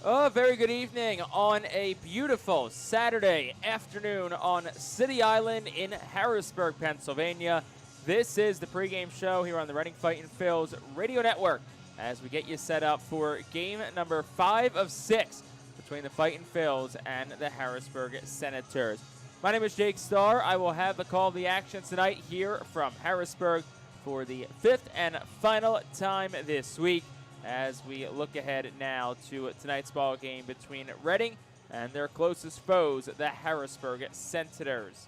Oh, very good evening on a beautiful Saturday afternoon on City Island in Harrisburg, Pennsylvania. This is the pregame show here on the Fightin Phillies radio network as we get you set up for game number 5 of 6 between the Fightin Phillies and the Harrisburg Senators. My name is Jake Starr. I will have the call of the action tonight here from Harrisburg for the 5th and final time this week, as we look ahead now to tonight's ball game between Reading and their closest foes, the Harrisburg Senators.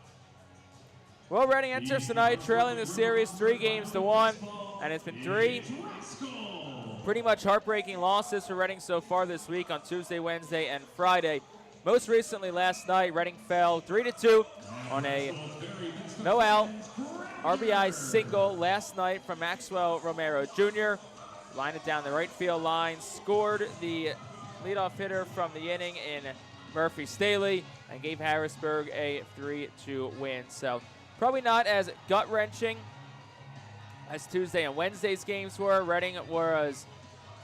Well, Reading enters tonight trailing the series 3-1, and it's been 3 pretty much heartbreaking losses for Reading so far this week on Tuesday, Wednesday, and Friday. Most recently last night, Reading fell 3-2 on a no-out RBI single last night from Maxwell Romero Jr., lined it down the right field line, scored the leadoff hitter from the inning in Murphy Staley, and gave Harrisburg a 3-2 win. So probably not as gut-wrenching as Tuesday and Wednesday's games were. Reading was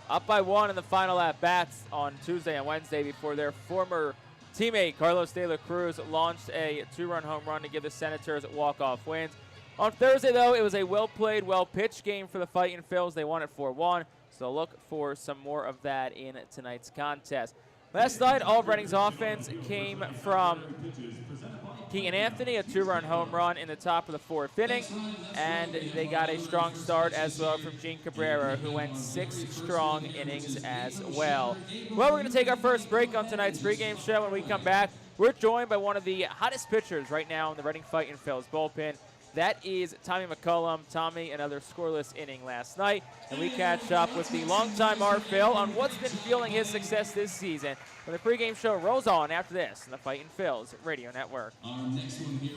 up by 1 in the final at-bats on Tuesday and Wednesday before their former teammate Carlos De La Cruz launched a 2-run home run to give the Senators walk-off wins. On Thursday, though, it was a well-played, well-pitched game for the Fightin Phillies. They won it 4-1, so look for some more of that in tonight's contest. Last night, all of Reading's offense came from Keegan Anthony, a 2-run home run in the top of the 4th inning, and they got a strong start as well from Gene Cabrera, who went 6 strong innings as well. Well, we're going to take our first break on tonight's pregame show. When we come back, we're joined by one of the hottest pitchers right now in the Reading Fightin Phillies bullpen. That is Tommy McCullum. Tommy, another scoreless inning last night. And we catch up with the longtime Art Phil on what's been fueling his success this season. When the pregame show rolls on after this on the Fightin Phillies radio network. Our next one here.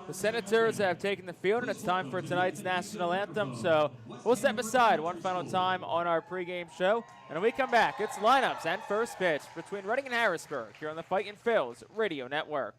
The Senators have taken the field, and it's time for tonight's national anthem. So we'll step aside one final time on our pregame show. And when we come back, it's lineups and first pitch between Reading and Harrisburg here on the Fightin Fields Radio Network.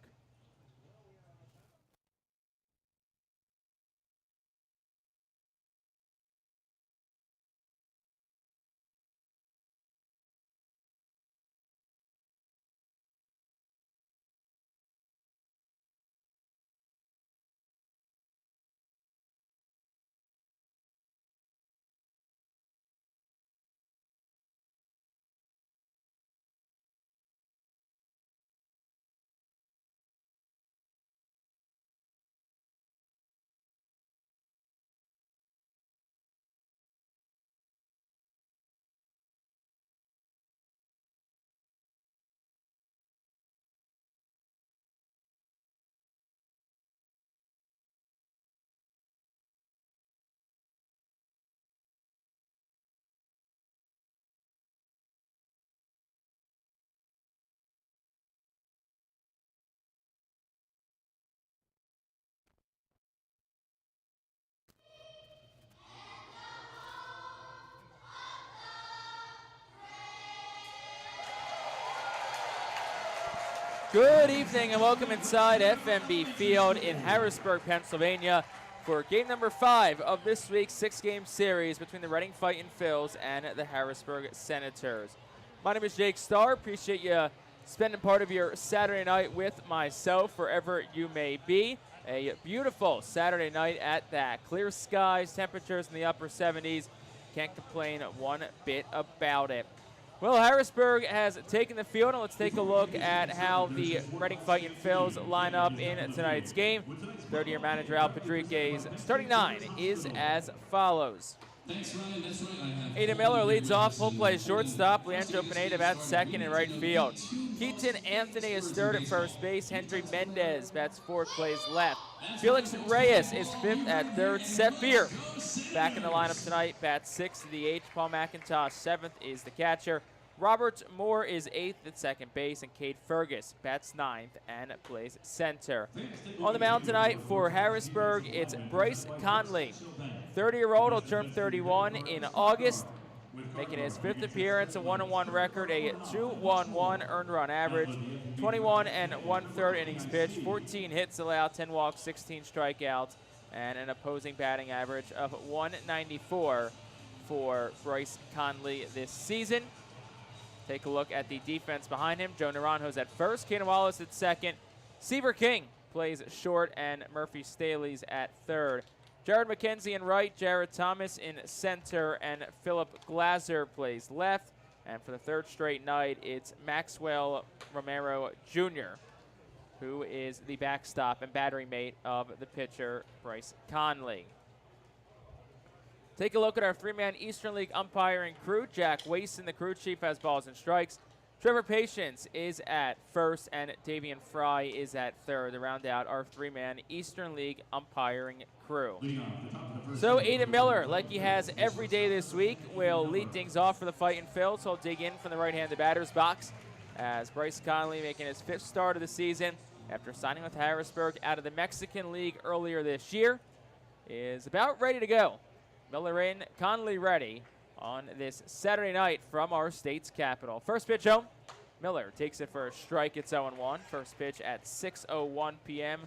Good evening and welcome inside FNB Field in Harrisburg, Pennsylvania for game number 5 of this week's 6-game series between the Reading Fightin Phils and the Harrisburg Senators. My name is Jake Starr. Appreciate you spending part of your Saturday night with myself wherever you may be. A beautiful Saturday night at that. Clear skies, temperatures in the upper 70s. Can't complain one bit about it. Well, Harrisburg has taken the field, and let's take a look at how the Reading Fightin Phils line up in tonight's game. Third-year manager Al Padrique's starting 9 is as follows. Aiden Miller leads off, full play shortstop. Leandro Pineda bats second and right field. Keaton Anthony is third at first base. Hendry Mendez bats fourth, plays left. Felix Reyes is fifth at third. Seth Beer back in the lineup tonight, bats sixth to the H. Paul McIntosh seventh is the catcher. Robert Moore is eighth at second base, and Cade Fergus bats ninth and plays center. On the mound tonight for Harrisburg, it's Bryce Conley. 30-year-old will turn 31 in August, making his 5th appearance, a 1-1 record, a 2.11 earned run average, 21 1/3 innings pitched, 14 hits allowed, 10 walks, 16 strikeouts, and an opposing batting average of 194 for Bryce Conley this season. Take a look at the defense behind him. Joe Naranjo's at first, Keenan Wallace at second, Seaver King plays short, and Murphy Staley's at third. Jared McKenzie in right, Jared Thomas in center, and Philip Glazer plays left. And for the third straight night, it's Maxwell Romero Jr., who is the backstop and battery mate of the pitcher, Bryce Conley. Take a look at our 3-man Eastern League umpiring crew. Jack Wason, the crew chief, has balls and strikes. Trevor Patience is at first, and Davian Fry is at third to round out our 3-man Eastern League umpiring crew. So Aiden Miller, like he has every day this week, will lead things off for the Fightin Phils. He'll dig in from the right-handed batter's box as Bryce Conley, making his 5th start of the season after signing with Harrisburg out of the Mexican League earlier this year, is about ready to go. Miller in, Conley ready on this Saturday night from our state's capital. First pitch home. Miller takes it for a strike. It's 0-1. First pitch at 6:01 p.m.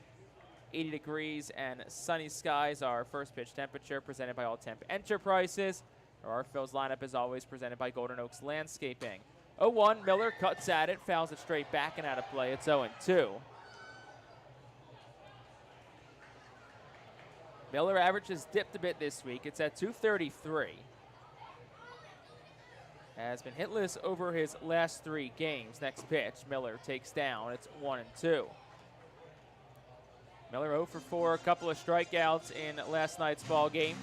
80 degrees and sunny skies. Our first pitch temperature presented by All Temp Enterprises. Our Phils lineup is always presented by Golden Oaks Landscaping. 0-1. Miller cuts at it, fouls it straight back and out of play. It's 0-2. Miller average has dipped a bit this week. It's at 233. Has been hitless over his last 3 games. Next pitch, Miller takes down. It's 1-2. Miller 0 for 4, a couple of strikeouts in last night's ball game.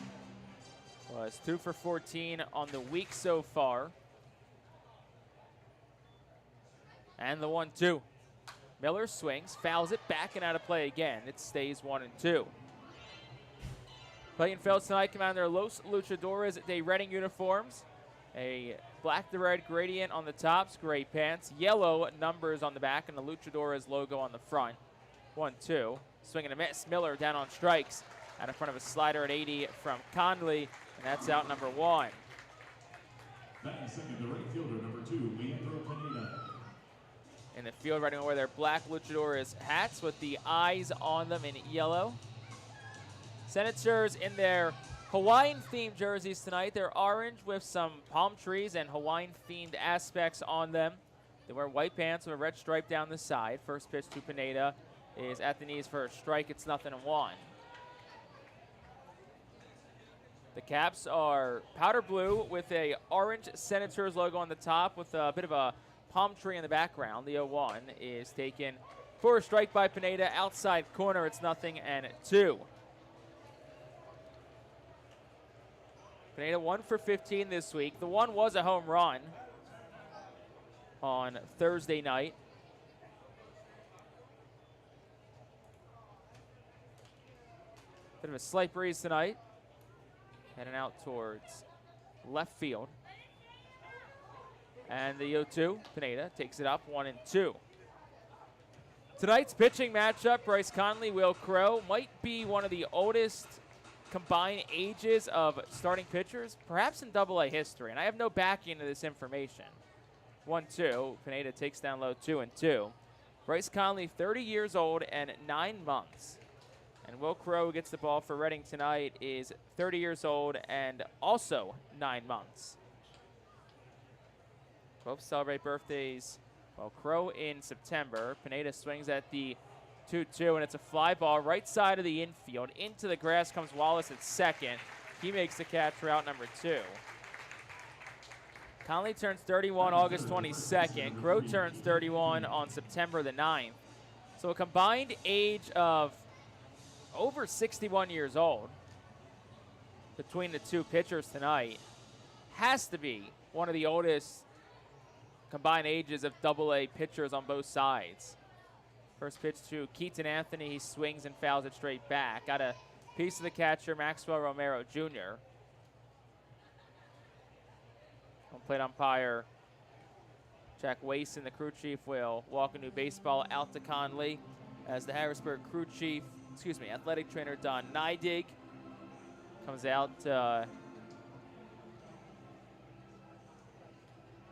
Was 2 for 14 on the week so far. And the 1-2. Miller swings, fouls it back and out of play again. It stays 1-2. Fightin Phils tonight come out in their Los Luchadores de Reading uniforms. A black to red gradient on the tops, gray pants, yellow numbers on the back, and the Luchadores logo on the front. 1-2. swing and a miss. Miller down on strikes out in front of a slider at 80 from Conley, and that's out number 1. Batting second, the right fielder, number 2, Leandro Pineda. In the field, right away, their black luchadores hats with the eyes on them in yellow. Senators in their Hawaiian-themed jerseys tonight. They're orange with some palm trees and Hawaiian-themed aspects on them. They wear white pants with a red stripe down the side. First pitch to Pineda is at the knees for a strike. It's 0-1. The caps are powder blue with a orange Senators logo on the top with a bit of a palm tree in the background. The 0-1 is taken for a strike by Pineda. Outside corner, it's 0-2. Pineda 1 for 15 this week. The one was a home run on Thursday night. Bit of a slight breeze tonight. Heading out towards left field. And the 0-2, Pineda takes it up 1-2. Tonight's pitching matchup, Bryce Conley, Will Crowe, might be one of the oldest combined ages of starting pitchers, perhaps in Double-A history. And I have no backing to this information. 1-2, Pineda takes down low 2-2. Bryce Conley, 30 years old and 9 months. And Will Crowe, who gets the ball for Reading tonight, is 30 years old and also 9 months. Both celebrate birthdays. Well, Crowe in September. Pineda swings at the 2-2, and it's a fly ball right side of the infield. Into the grass comes Wallace at second. He makes the catch for out number 2. Conley turns 31 August 22nd. Crowe turns 31 on September the 9th. So a combined age of over 61 years old between the two pitchers tonight. Has to be one of the oldest combined ages of Double-A pitchers on both sides. First pitch to Keaton Anthony. He swings and fouls it straight back. Got a piece of the catcher, Maxwell Romero Jr. Home plate umpire Jack Wason, the crew chief, will walk a new baseball out to Conley as the Harrisburg crew chief, athletic trainer Don Neidig comes out to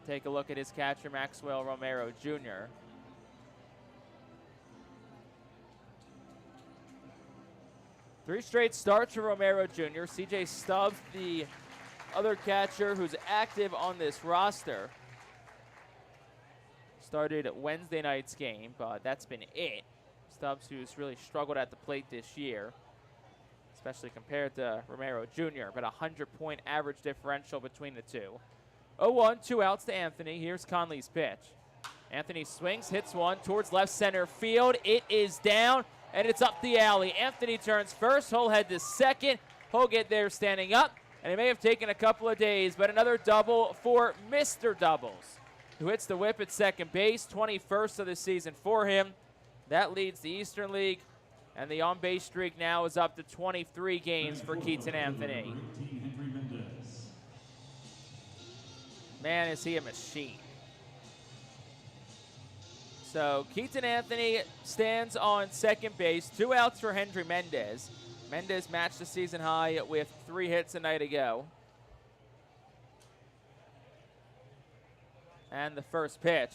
take a look at his catcher, Maxwell Romero Jr. Three straight starts for Romero Jr. C.J. Stubbs, the other catcher who's active on this roster, started Wednesday night's game, but that's been it. Stubbs, who's really struggled at the plate this year, especially compared to Romero Jr., but a 100-point average differential between the two. 0-1, 2 outs to Anthony. Here's Conley's pitch. Anthony swings, hits one towards left center field. It is down, and it's up the alley. Anthony turns first. He'll head to second. He'll get there standing up, and it may have taken a couple of days, but another double for Mr. Doubles, who hits the whip at second base, 21st of the season for him. That leads the Eastern League, and the on-base streak now is up to 23 games for Keaton Anthony. Man, is he a machine. So Keaton Anthony stands on second base. 2 outs for Hendry Mendez. Mendez matched the season high with 3 hits a night ago. And the first pitch.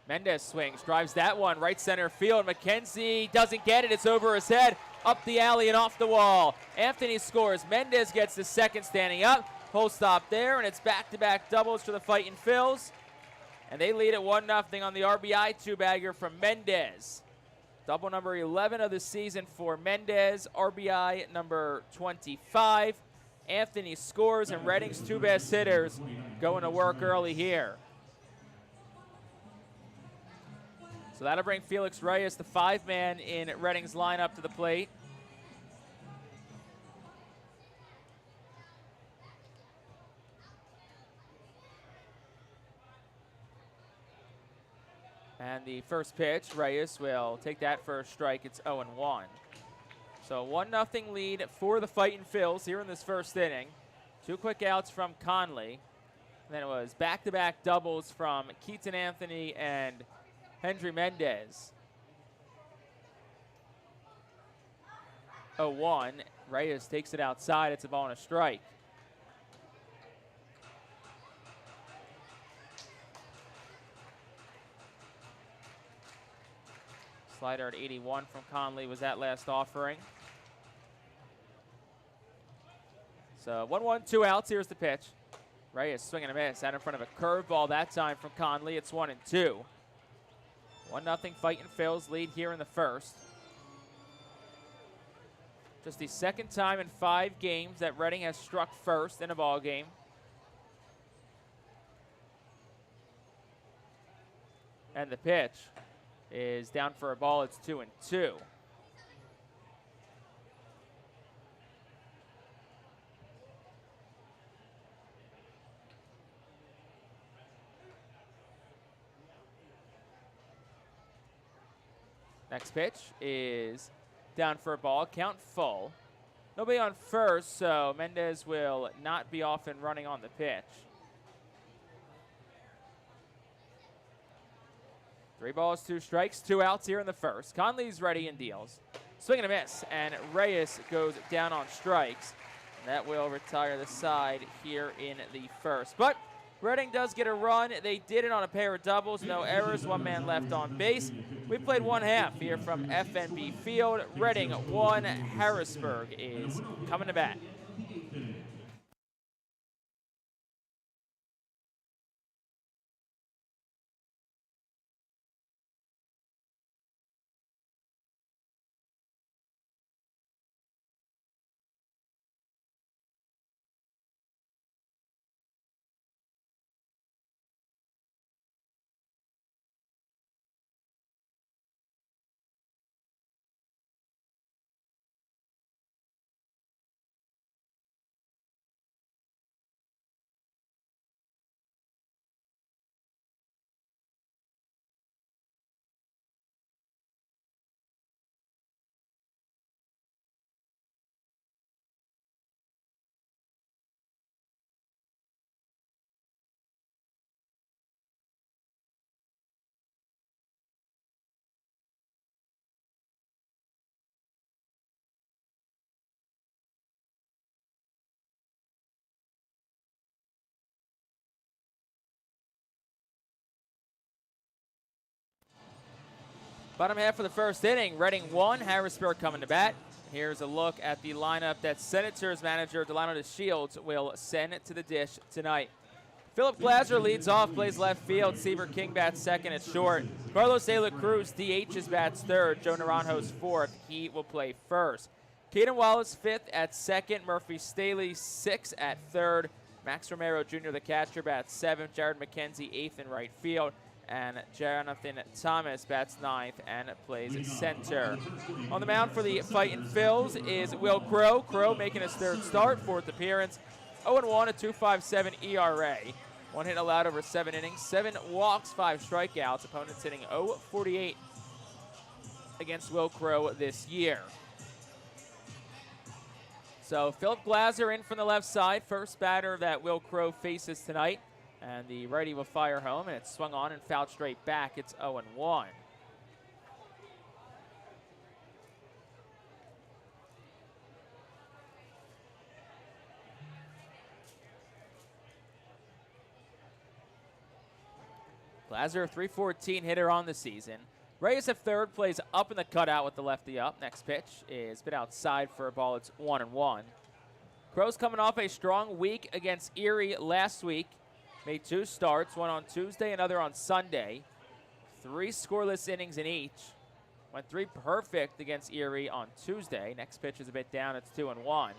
Mendez swings, drives that one right center field. McKenzie doesn't get it. It's over his head, up the alley and off the wall. Anthony scores. Mendez gets the second standing up. Full stop there, and it's back-to-back doubles for the Fightin Phils. And they lead at 1-0 on the RBI two-bagger from Mendez. Double number 11 of the season for Mendez. RBI number 25. Anthony scores, and Reading's 2 best hitters going to work early here. So that'll bring Felix Reyes, the 5-man in Reading's lineup, to the plate. And the first pitch, Reyes will take that for a strike. It's 0-1. So 1-0 lead for the Fightin Phils here in this first inning. 2 quick outs from Conley. And then it was back-to-back doubles from Keaton Anthony and Hendry Mendez. 0-1. Reyes takes it outside. It's a ball and a strike. Slider at 81 from Conley was that last offering. So 1-1, 2 outs. Here's the pitch. Reyes swinging a miss out in front of a curveball that time from Conley. It's 1-2. 1-0 Fightin Phil's lead here in the first. Just the second time in 5 games that Reading has struck first in a ball game. And the pitch is down for a ball. It's 2-2. Next pitch is down for a ball. Count full. Nobody on first, so Mendez will not be off and running on the pitch. 3 balls, 2 strikes, 2 outs here in the first. Conley's ready and deals. Swing and a miss, and Reyes goes down on strikes. And that will retire the side here in the first. But Reading does get a run. They did it on a pair of doubles, no errors, 1 man left on base. We played 1/2 here from FNB Field. Reading 1, Harrisburg is coming to bat. Bottom half of the first inning, Reading 1, Harrisburg coming to bat. Here's a look at the lineup that Senators manager Delano DeShields will send to the dish tonight. Philip Glaser leads off, plays left field. Seaver King bats second at short. Carlos De La Cruz DHs bats third. Joe Naranjo's fourth. He will play first. Caden Wallace fifth at second. Murphy Staley sixth at third. Max Romero Jr., the catcher, bats seventh. Jared McKenzie eighth in right field. And Jonathan Thomas bats ninth and plays center. On the mound for the Fightin Phils is Will Crow. Crow making his third start, fourth appearance. 0-1, a 2.57 ERA. 1 hit allowed over 7 innings, 7 walks, 5 strikeouts. Opponents hitting .048 against Will Crow this year. So Philip Glaser in from the left side, first batter that Will Crow faces tonight. And the righty will fire home, and it's swung on and fouled straight back. It's 0-1. Glaser, .314 hitter on the season. Reyes at third, plays up in the cutout with the lefty up. Next pitch is bit outside for a ball. It's 1-1. Crow's coming off a strong week against Erie last week. Made 2 starts, one on Tuesday, another on Sunday. 3 scoreless innings in each. Went 3 perfect against Erie on Tuesday. Next pitch is a bit down. It's 2-1.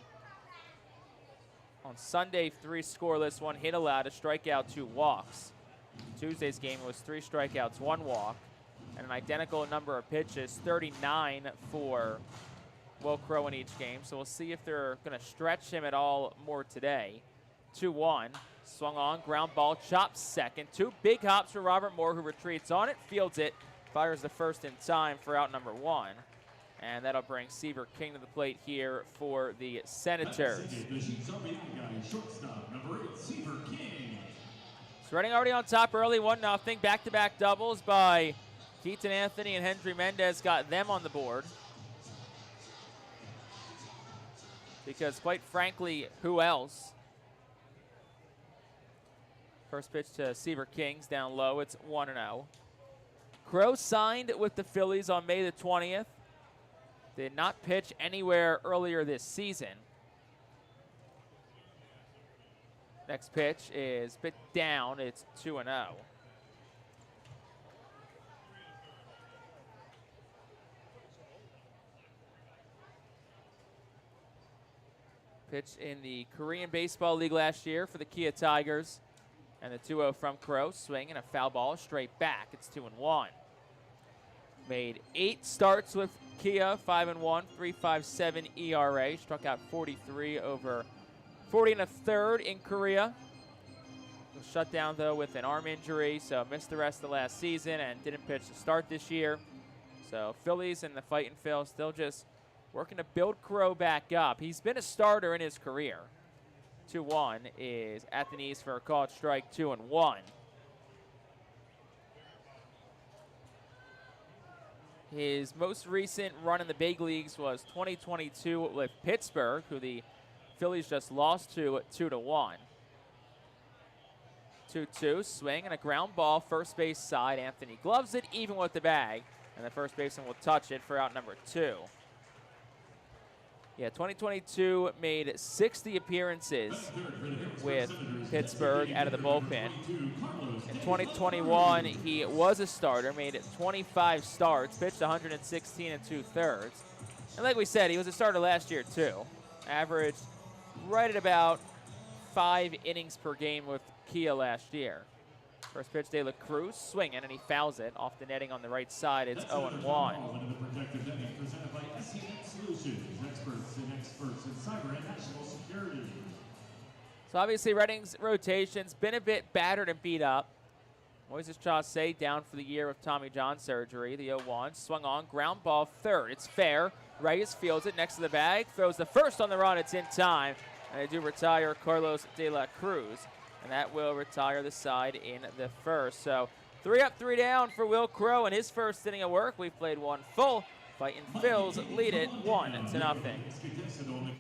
On Sunday, 3 scoreless, 1 hit allowed, a strikeout, 2 walks. Tuesday's game was 3 strikeouts, 1 walk, and an identical number of pitches, 39 for Will Crow in each game. So we'll see if they're going to stretch him at all more today. 2-1. Swung on, ground ball, chops second. 2 big hops for Robert Moore, who retreats on it, fields it, fires the first in time for out number 1. And that'll bring Seaver King to the plate here for the Senators. So Reading already on top early, 1-0. Back-to-back doubles by Keaton Anthony and Hendry Mendez got them on the board. because quite frankly, who else? First pitch to Seaver Kings down low. It's 1-0. Crow signed with the Phillies on May the 20th. Did not pitch anywhere earlier this season. Next pitch is bit down. It's 2-0. Pitched in the Korean Baseball League last year for the Kia Tigers. And the 2-0 from Crow. Swing and a foul ball straight back. It's 2-1. Made 8 starts with Kia, 5-1, 3.57 ERA. Struck out 43 over 40 1/3 in Korea. Was shut down, though, with an arm injury, so missed the rest of the last season and didn't pitch to start this year. So Phillies and the Fightin' Phil still just working to build Crow back up. He's been a starter in his career. 2-1 is at the knees for a called strike, 2-1. His most recent run in the big leagues was 2022 with Pittsburgh, who the Phillies just lost to 2-1. 2-2, swing and a ground ball, first base side. Anthony gloves it even with the bag, and the first baseman will touch it for out number 2. Yeah, 2022 made 60 appearances with Pittsburgh out of the bullpen. In 2021, he was a starter, made 25 starts, pitched 116 2/3. And like we said, he was a starter last year too. Averaged right at about 5 innings per game with Kia last year. First pitch, De La Cruz, swinging, and he fouls it off the netting on the right side. It's 0-1. So obviously Redding's rotation's been a bit battered and beat up. Moises Chaussee down for the year with Tommy John surgery. The 0-1, swung on, ground ball third. It's fair. Reyes fields it next to the bag, throws the first on the run. It's in time. And they do retire Carlos De La Cruz. And that will retire the side in the first. So 3 up, 3 down for Will Crow in his first inning of work. We've played 1 full. Fightin' Phils lead it 1-0.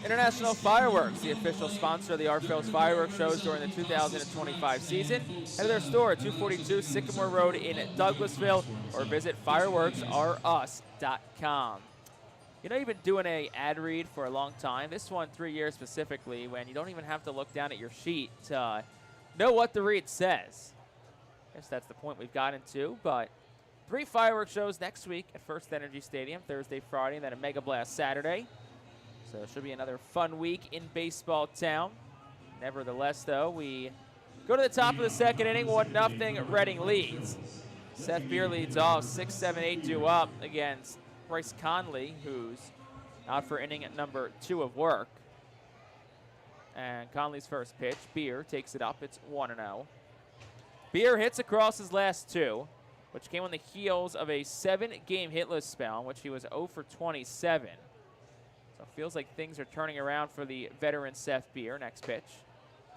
International Fireworks, the official sponsor of the Phil's fireworks shows during the 2025 season. Head to their store at 242 Sycamore Road in Douglasville or visit fireworksrus.com. You know, you've been doing an ad read for a long time. This one, 3 years specifically, when you don't even have to look down at your sheet to know what the read says. I guess that's the point we've gotten to, but 3 fireworks shows next week at First Energy Stadium, Thursday, Friday, and then a Mega Blast Saturday. So it should be another fun week in baseball town. Nevertheless, though, we go to the top of the second inning, 1-0, Reading leads. Seth Beer leads off, 6-7-8 due up against Bryce Conley, who's out for inning at number 2 of work. And Conley's first pitch, Beer takes it up, it's 1-0. Beer hits across his last 2, which came on the heels of a 7-game hitless spell in which he was 0 for 27. So it feels like things are turning around for the veteran Seth Beer. Next pitch.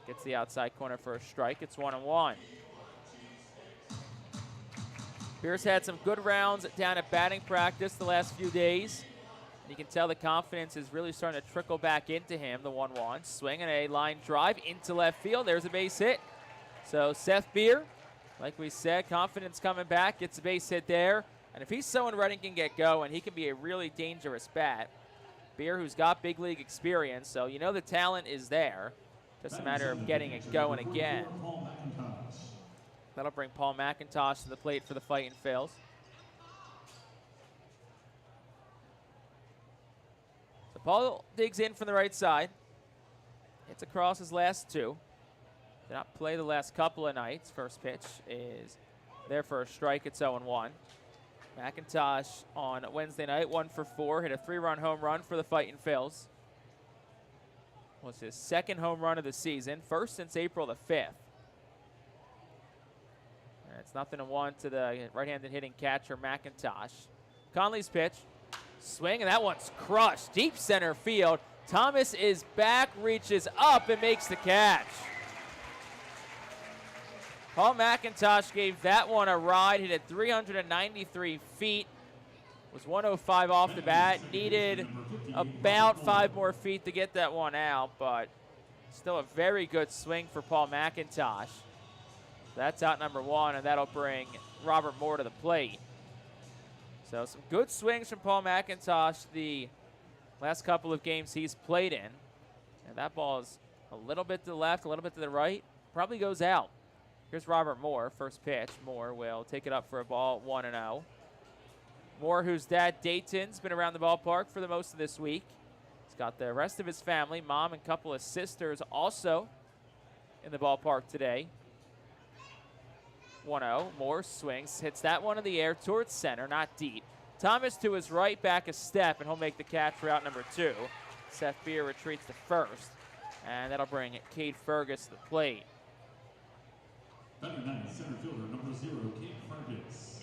Gets the outside corner for a strike. It's 1-1. Beer's had some good rounds down at batting practice the last few days. And you can tell the confidence is really starting to trickle back into him. The 1-1. Swing and a line drive into left field. There's a base hit. So Seth Beer, like we said, confidence coming back. Gets a base hit there. And if he's someone Reading can get going, he can be a really dangerous bat. Beer, who's got big league experience, so you know the talent is there. Just a matter of getting it going again. That'll bring Paul McIntosh to the plate for the Fightin' Phils. So Paul digs in from the right side. Hits across his last two. Did not play the last couple of nights. First pitch is there for a strike. It's 0-1. McIntosh on Wednesday night, 1 for 4, hit a 3-run home run for the Fightin' Phils. Was his second home run of the season, first since April the 5th. And it's 0-1 to the right-handed hitting catcher, McIntosh. Conley's pitch, swing, and that one's crushed. Deep center field. Thomas is back, reaches up, and makes the catch. Paul McIntosh gave that one a ride, hit it 393 feet. Was 105 off the bat. Needed about 5 more feet to get that one out, but still a very good swing for Paul McIntosh. That's out number 1, and that'll bring Robert Moore to the plate. So some good swings from Paul McIntosh the last couple of games he's played in. And that ball is a little bit to the left, a little bit to the right. Probably goes out. Here's Robert Moore, first pitch. Moore will take it up for a ball, 1-0. Moore, whose dad, Dayton's been around the ballpark for the most of this week. He's got the rest of his family, mom and couple of sisters, also in the ballpark today. 1-0. Moore swings, hits that one in the air towards center, not deep. Thomas to his right, back a step, and he'll make the catch for out number 2. Seth Beer retreats to first, and that'll bring Cade Fergus to the plate. Batting ninth, center fielder number 0, Cade Fergus.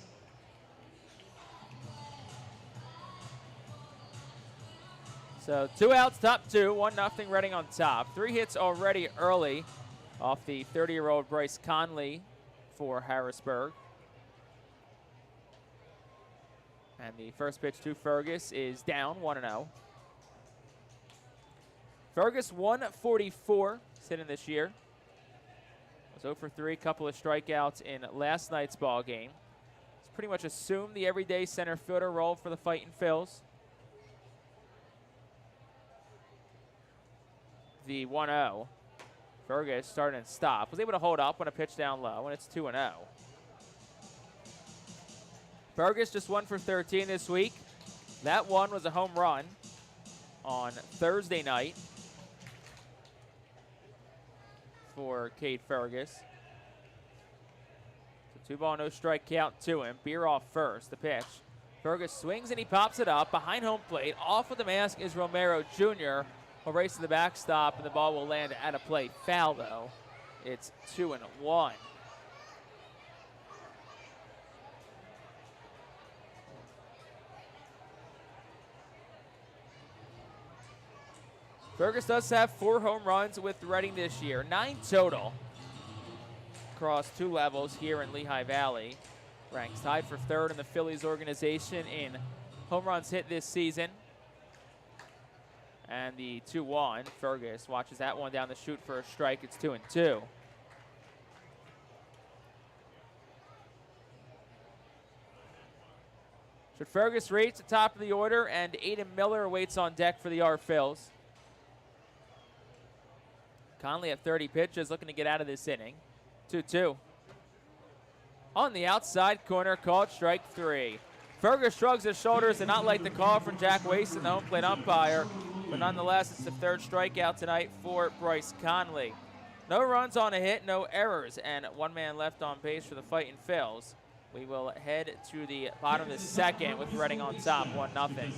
So 2 outs, top 2, 1-0 Reading on top. 3 hits already early off the 30-year-old Bryce Conley for Harrisburg. And the first pitch to Fergus is down, 1-0. Fergus 144 sitting this year. Was 0 for 3, couple of strikeouts in last night's ball game. He's pretty much assumed the everyday center fielder role for the Fightin' Phils. The 1-0. Fergus started and stopped. Was able to hold up on a pitch down low, and it's 2-0. Fergus just 1 for 13 this week. That one was a home run on Thursday night for Cade Fergus. So 2-ball, no strike count to him. Beer off first, the pitch. Fergus swings and he pops it up behind home plate. Off with the mask is Romero Jr. Will race to the backstop, and the ball will land at a play foul, though. It's 2-1. Fergus does have 4 home runs with Reading this year, 9 total across 2 levels here in Lehigh Valley. Ranks tied for 3rd in the Phillies organization in home runs hit this season. And the 2-1, Fergus watches that one down the chute for a strike. It's 2-2. Should Fergus reach the top of the order, and Aiden Miller waits on deck for the Phils. Conley at 30 pitches, looking to get out of this inning. 2-2. On the outside corner, called strike 3. Fergus shrugs his shoulders and not like the call from Jack Wason, the home plate umpire. But nonetheless, it's the 3rd strikeout tonight for Bryce Conley. No runs on a hit, no errors, and 1 man left on base for the Fightin' Phils. We will head to the bottom of the 2nd with Reading on top, 1-0.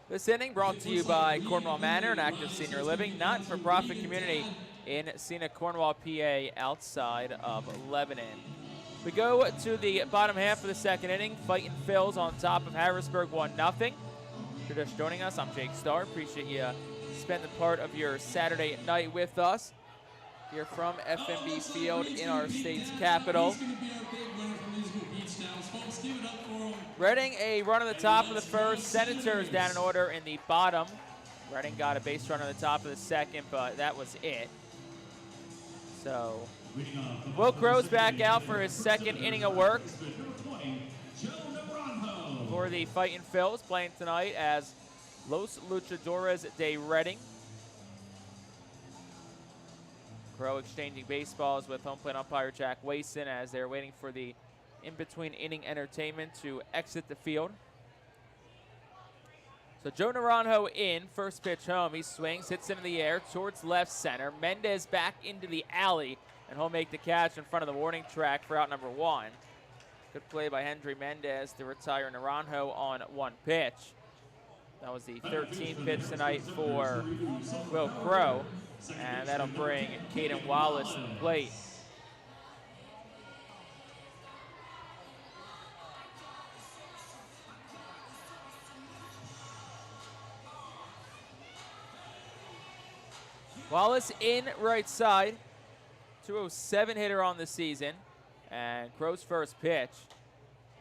This inning brought to you by Cornwall Manor, an active senior living, not-for-profit community in scenic Cornwall, PA, outside of Lebanon. We go to the bottom half of the second inning. Fightin Phillies on top of Harrisburg 1-0. If you're just joining us, I'm Jake Starr. Appreciate you spending part of your Saturday night with us here from FNB Field in our state's capital. Reading a run on the top of the first. Senators down in order in the bottom. Reading got a base run on the top of the second, but that was it. So Will Crow's back out for his second inning of work for the Fightin Phillies, playing tonight as Los Luchadores de Reading. Crow exchanging baseballs with home plate umpire Jack Wason as they're waiting for the in-between inning entertainment to exit the field. So Joe Naranjo in, first pitch home. He swings, hits into the air towards left center. Mendez back into the alley, and he'll make the catch in front of the warning track for out number 1. Good play by Hendry Mendez to retire Naranjo on one pitch. That was the 13th pitch tonight for Will Crow, and that'll bring Caden Wallace to the plate. Wallace in right side, 207 hitter on the season, and Crow's first pitch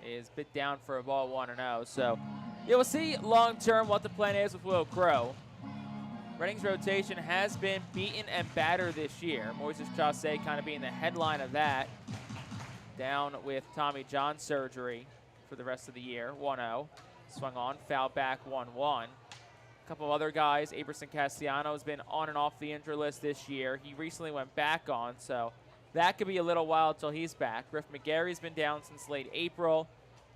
is bit down for a ball 1-0. So yeah, we'll see long term what the plan is with Will Crow. Reading's rotation has been beaten and battered this year. Moises Chaussee kind of being the headline of that, down with Tommy John surgery for the rest of the year. 1-0, swung on, foul back 1-1. A couple of other guys, Aberson Castellano has been on and off the injury list this year. He recently went back on, so that could be a little while until he's back. Griff McGarry's been down since late April.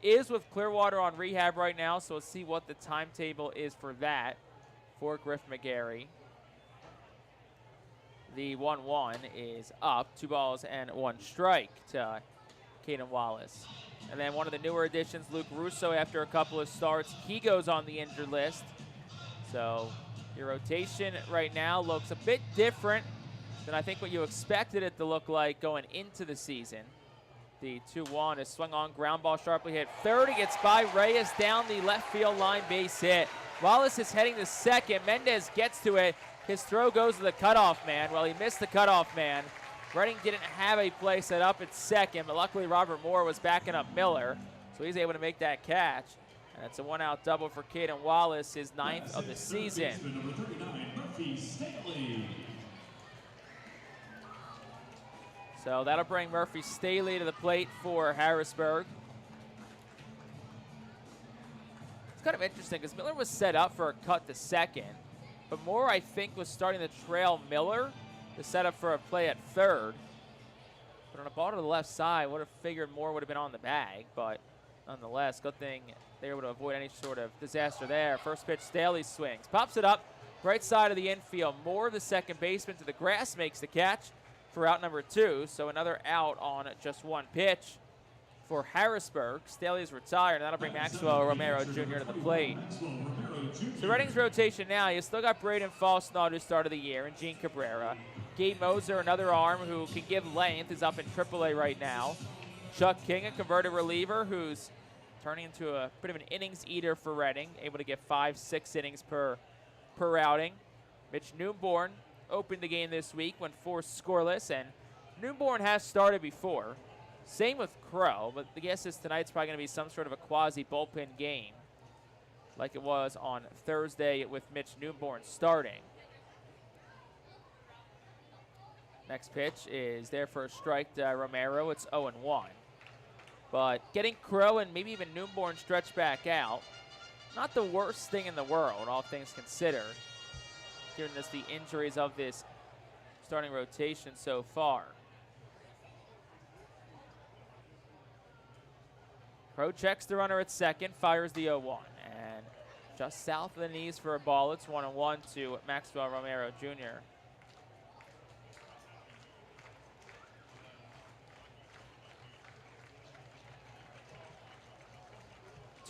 Is with Clearwater on rehab right now, so we'll see what the timetable is for that for Griff McGarry. The 1-1 is up, 2 balls and 1 strike to Caden Wallace. And then one of the newer additions, Luke Russo, after a couple of starts, he goes on the injured list. So your rotation right now looks a bit different than I think what you expected it to look like going into the season. The 2-1 is swung on, ground ball sharply hit third. He gets by Reyes down the left field line, base hit. Wallace is heading to second. Mendez gets to it. His throw goes to the cutoff man. Well, he missed the cutoff man. Reading didn't have a play set up at second, but luckily Robert Moore was backing up Miller, so he's able to make that catch. And it's a 1-out double for Caden Wallace, his 9th of the season. So that'll bring Murphy Staley to the plate for Harrisburg. It's kind of interesting because Miller was set up for a cut to second, but Moore, I think, was starting to trail Miller to set up for a play at third. But on a ball to the left side, would have figured Moore would have been on the bag, but nonetheless, good thing they were able to avoid any sort of disaster there. First pitch, Staley swings, pops it up, right side of the infield. Moore, the second baseman, to the grass, makes the catch for out number 2. So another out on just 1 pitch for Harrisburg. Staley is retired, and that'll bring Maxwell Romero Jr. to the plate. So Reading's rotation now, you still got Braden Falsnaud, who started the year, and Gene Cabrera. Gabe Moser, another arm who can give length, is up in AAA right now. Chuck King, a converted reliever who's turning into a bit of an innings eater for Reading, able to get 5-6 innings per outing. Mitch Newborn opened the game this week, went 4 scoreless, and Newborn has started before. Same with Crow, but the guess is tonight's probably going to be some sort of a quasi-bullpen game, like it was on Thursday with Mitch Newborn starting. Next pitch is there for a strike to Romero. It's 0-1. But getting Crow and maybe even Newborn stretched back out, not the worst thing in the world, all things considered, given us the injuries of this starting rotation so far. Crow checks the runner at second, fires the 0-1, and just south of the knees for a ball. It's 1-1 to Maxwell Romero Jr.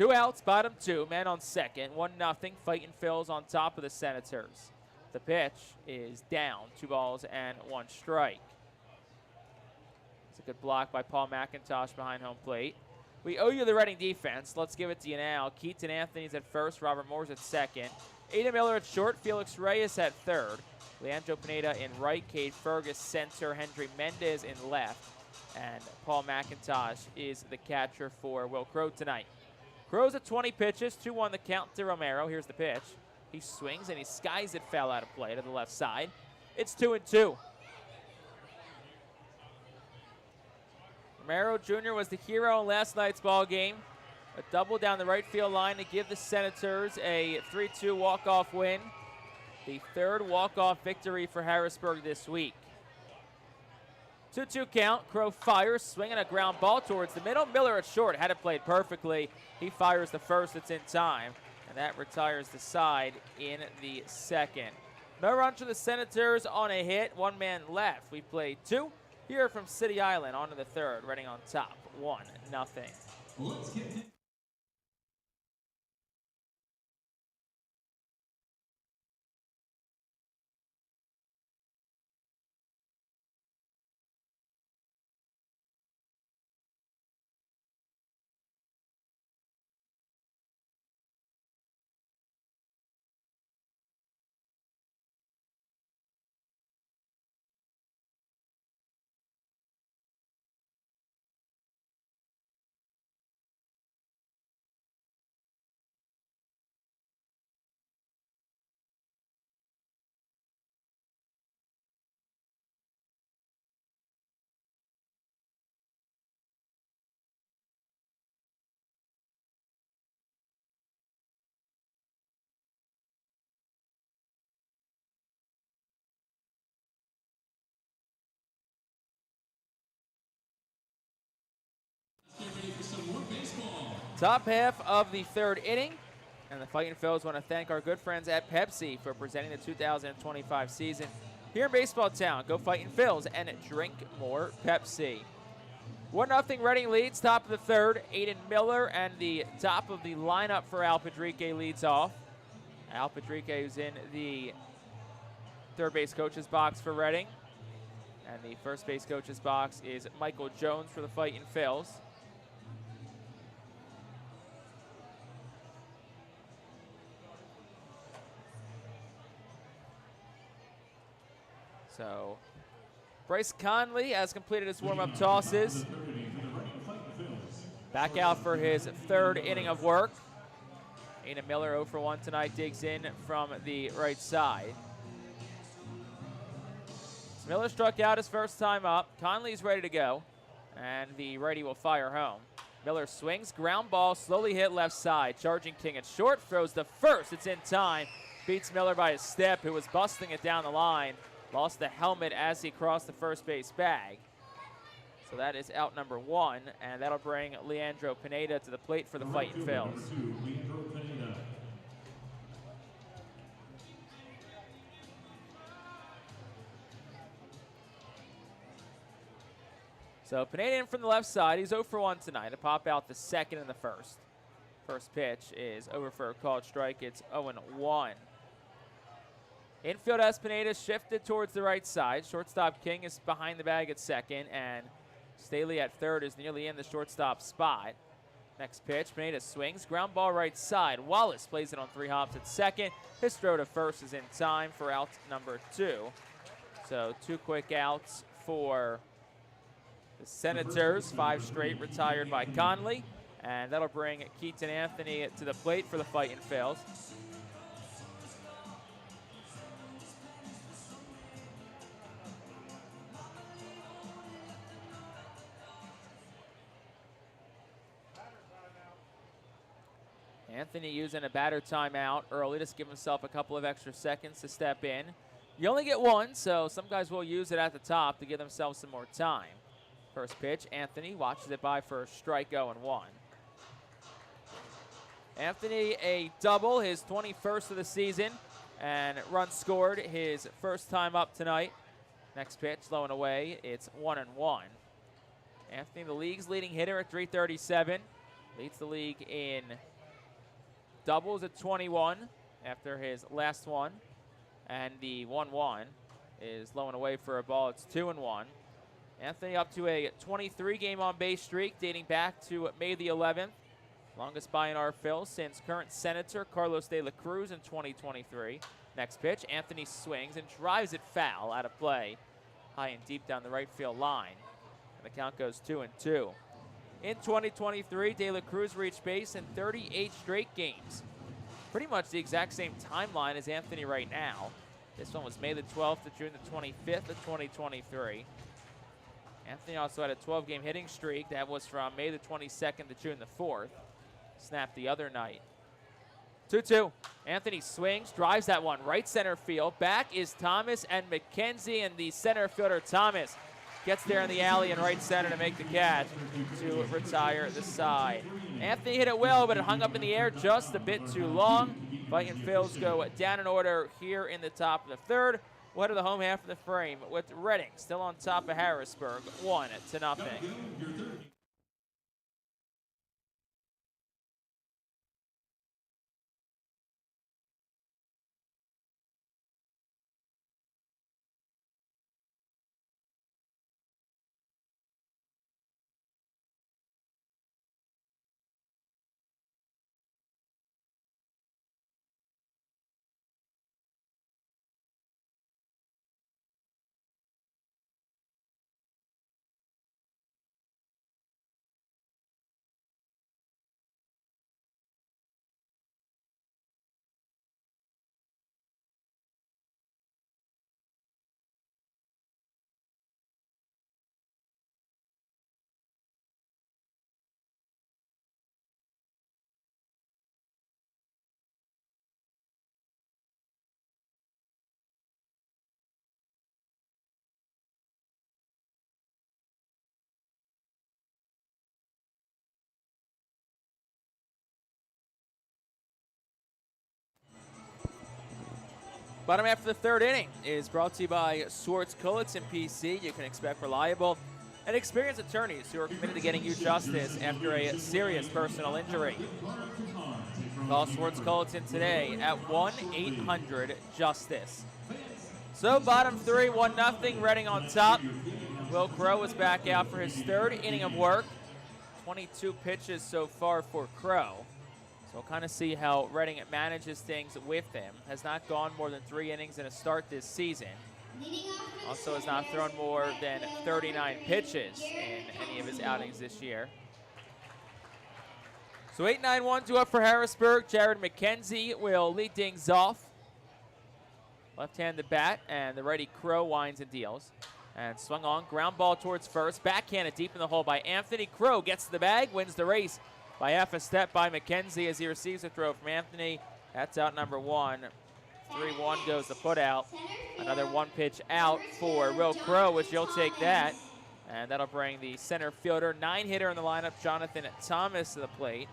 2 outs, bottom 2, men on second, 1-0. Fightin Phil's on top of the Senators. The pitch is down, 2 balls and 1 strike. It's a good block by Paul McIntosh behind home plate. We owe you the Reading defense. Let's give it to you now. Keaton Anthony's at first, Robert Moore's at second. Aiden Miller at short, Felix Reyes at third. Leandro Pineda in right, Cade Fergus center, Hendry Mendez in left. And Paul McIntosh is the catcher for Will Crow tonight. Crow's at 20 pitches, 2-1 the count to Romero. Here's the pitch. He swings and he skies it foul out of play to the left side. It's 2-2. Romero Jr. was the hero in last night's ball game. A double down the right field line to give the Senators a 3-2 walk-off win. The third walk-off victory for Harrisburg this week. 2-2 count. Crow fires, swinging a ground ball towards the middle. Miller at short had it played perfectly. He fires the first. It's in time, and that retires the side in the second. No run for the Senators on a hit. 1 man left. We played 2. Here from City Island on to the third. Reading on top, 1-0. Let's get to Top half of the third inning, and the Fightin Phillies want to thank our good friends at Pepsi for presenting the 2025 season here in Baseball Town. Go Fightin Phillies and drink more Pepsi. 1-0 Reading leads, top of the third. Aiden Miller and the top of the lineup for Al Padrique leads off. Al Padrique, who's in the third base coach's box for Reading, and the first base coach's box is Michael Jones for the Fightin Phillies. So, Bryce Conley has completed his warm-up tosses. Back out for his third inning of work. Aiden Miller 0 for 1 tonight, digs in from the right side. So Miller struck out his first time up. Conley's ready to go, and the righty will fire home. Miller swings, ground ball, slowly hit left side. Charging King at short, throws the first. It's in time. Beats Miller by a step, who was busting it down the line. Lost the helmet as he crossed the first base bag. So that is out number 1, and that'll bring Leandro Pineda to the plate for the Fightin Phillies. So Pineda in from the left side. He's 0 for 1 tonight. To pop out the second and the first. First pitch is over for a called strike. It's 0-1. Infield Pineda shifted towards the right side. Shortstop King is behind the bag at second, and Staley at third is nearly in the shortstop spot. Next pitch, Pineda swings, ground ball right side. Wallace plays it on 3 hops at second. His throw to first is in time for out number 2. So 2 quick outs for the Senators. 5 straight retired by Conley, and that'll bring Keaton Anthony to the plate for the Fightin Phillies. Anthony using a batter timeout early to give himself a couple of extra seconds to step in. You only get 1, so some guys will use it at the top to give themselves some more time. First pitch, Anthony watches it by for a strike, 0-1. Anthony a double, his 21st of the season, and run scored his first time up tonight. Next pitch, low and away, it's 1-1. Anthony, the league's leading hitter at .337, leads the league in doubles at 21 after his last one. And the 1-1 is low and away for a ball. It's 2-1. Anthony up to a 23-game on-base streak dating back to May the 11th. Longest by in our fill since current Senator Carlos De La Cruz in 2023. Next pitch, Anthony swings and drives it foul out of play. High and deep down the right field line. And the count goes 2-2. In 2023, De La Cruz reached base in 38 straight games. Pretty much the exact same timeline as Anthony right now. This one was May the 12th to June the 25th of 2023. Anthony also had a 12-game hitting streak. That was from May the 22nd to June the 4th. Snapped the other night. 2-2. Anthony swings, drives that one right center field. Back is Thomas and McKenzie, and the center fielder Thomas gets there in the alley in right center to make the catch to retire the side. Anthony hit it well, but it hung up in the air just a bit too long. Fightin Phillies go down in order here in the top of the third. We'll head to the home half of the frame with Reading still on top of Harrisburg, 1-0. Bottom half of the third inning is brought to you by Swartz Kulitz PC. You can expect reliable and experienced attorneys who are committed to getting you justice after a serious personal injury. Call Swartz Kulitz today at 1-800-JUSTICE. So bottom three, 1-0, Reading on top. Will Crow is back out for his third inning of work. 22 pitches so far for Crow. So we'll kind of see how Reading manages things with him. Has not gone more than 3 innings in a start this season. Also has not thrown more than 39 pitches in any of his outings this year. So 8-9-1 due up for Harrisburg. Jared McKenzie will lead things off. Left-handed bat, and the righty Crow winds and deals. And swung on, ground ball towards first. Backhanded deep in the hole by Anthony. Crow gets to the bag, wins the race by half a step by McKenzie as he receives a throw from Anthony. That's out number 1. 3-1 goes the put out. Another 1 pitch out for Will Crow, which you'll take that. And that'll bring the center fielder, 9-hitter in the lineup, Jonathan Thomas, to the plate.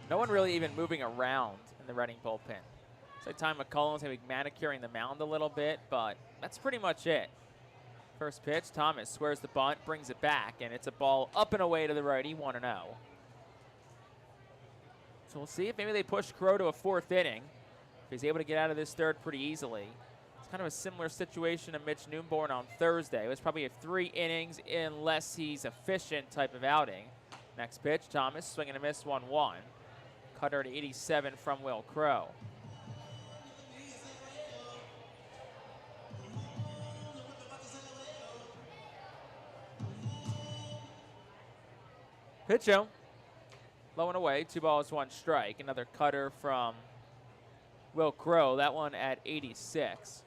No one really even moving around in the Reading bullpen. It's like Ty McCullum's going to be manicuring the mound a little bit, but that's pretty much it. First pitch, Thomas squares the bunt, brings it back, and it's a ball up and away to the righty, 1-0. So we'll see if maybe they push Crow to a 4th inning. If he's able to get out of this third pretty easily. It's kind of a similar situation to Mitch Newborn on Thursday. It was probably a 3 innings unless he's efficient type of outing. Next pitch, Thomas swinging a miss, 1-1. Cutter to 87 from Will Crow. Pitch out. Low and away, 2 balls, 1 strike. Another cutter from Will Crow, that one at 86.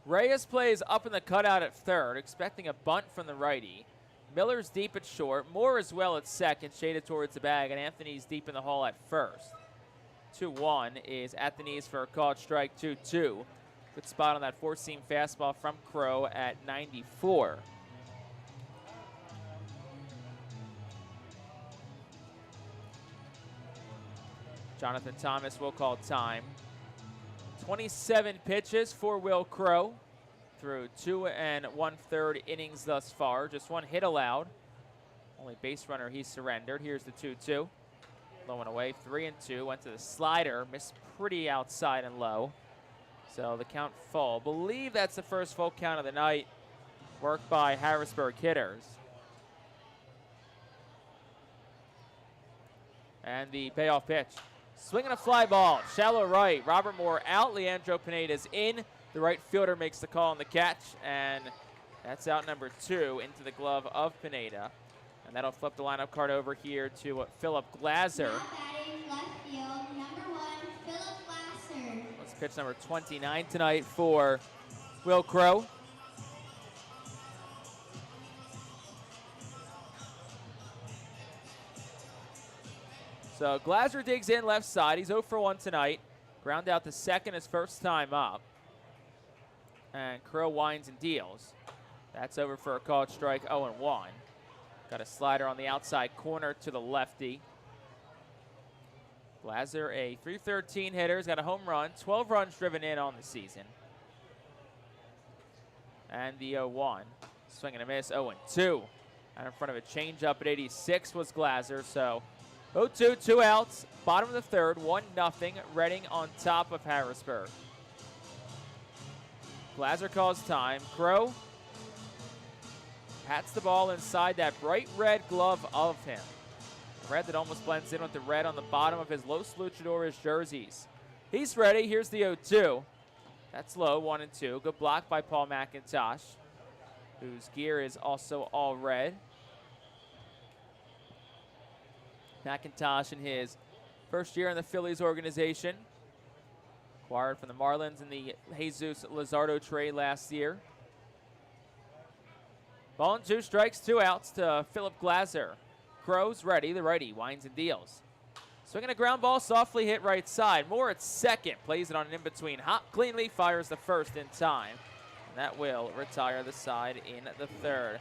Reyes plays up in the cutout at third, expecting a bunt from the righty. Miller's deep at short, Moore as well at second, shaded towards the bag, and Anthony's deep in the hole at first. 2-1 is at the knees for a called strike, 2-2. Good spot on that 4-seam fastball from Crow at 94. Jonathan Thomas will call time. 27 pitches for Will Crow through 2 1/3 innings thus far. Just 1 hit allowed. Only base runner he surrendered. Here's the 2-2. Low and away, 3-2. Went to the slider, missed pretty outside and low. So the count full. Believe that's the first full count of the night. Worked by Harrisburg hitters. And the payoff pitch. Swinging a fly ball, shallow right. Robert Moore out, Leandro Pineda's in. The right fielder makes the call on the catch, and that's out number 2 into the glove of Pineda. And that'll flip the lineup card over here to Philip Glaser. Now batting left field, number 1, Philip Glaser. That's pitch number 29 tonight for Will Crow. So Glaser digs in left side. He's 0 for 1 tonight. Ground out to second his first time up. And Crow winds and deals. That's over for a called strike, 0-1. Got a slider on the outside corner to the lefty. Glaser, a .313 hitter. He's got a home run. 12 runs driven in on the season. And the 0-1. Swing and a miss, 0-2. And in front of a changeup at 86 was Glaser. So 0-2, 2 outs. Bottom of the third, 1-0. Reading on top of Harrisburg. Glaser calls time. Crow pats the ball inside that bright red glove of him. Red that almost blends in with the red on the bottom of his Los Luchadores jerseys. He's ready. Here's the 0-2. That's low, 1-2. Good block by Paul McIntosh, whose gear is also all red. McIntosh in his first year in the Phillies organization. Acquired from the Marlins in the Jesus Luzardo trade last year. Ball and 2 strikes, 2 outs to Philip Glaser. Crow's ready, the righty winds and deals. Swinging a ground ball, softly hit right side. Moore at second, plays it on an in-between. Hop cleanly, fires the first in time. And that will retire the side in the third.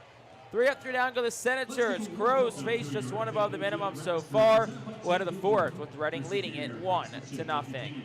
3 up, 3 down go the Senators. Crows face just 1 above the minimum so far. We'll head to the fourth with Reading leading it 1-0.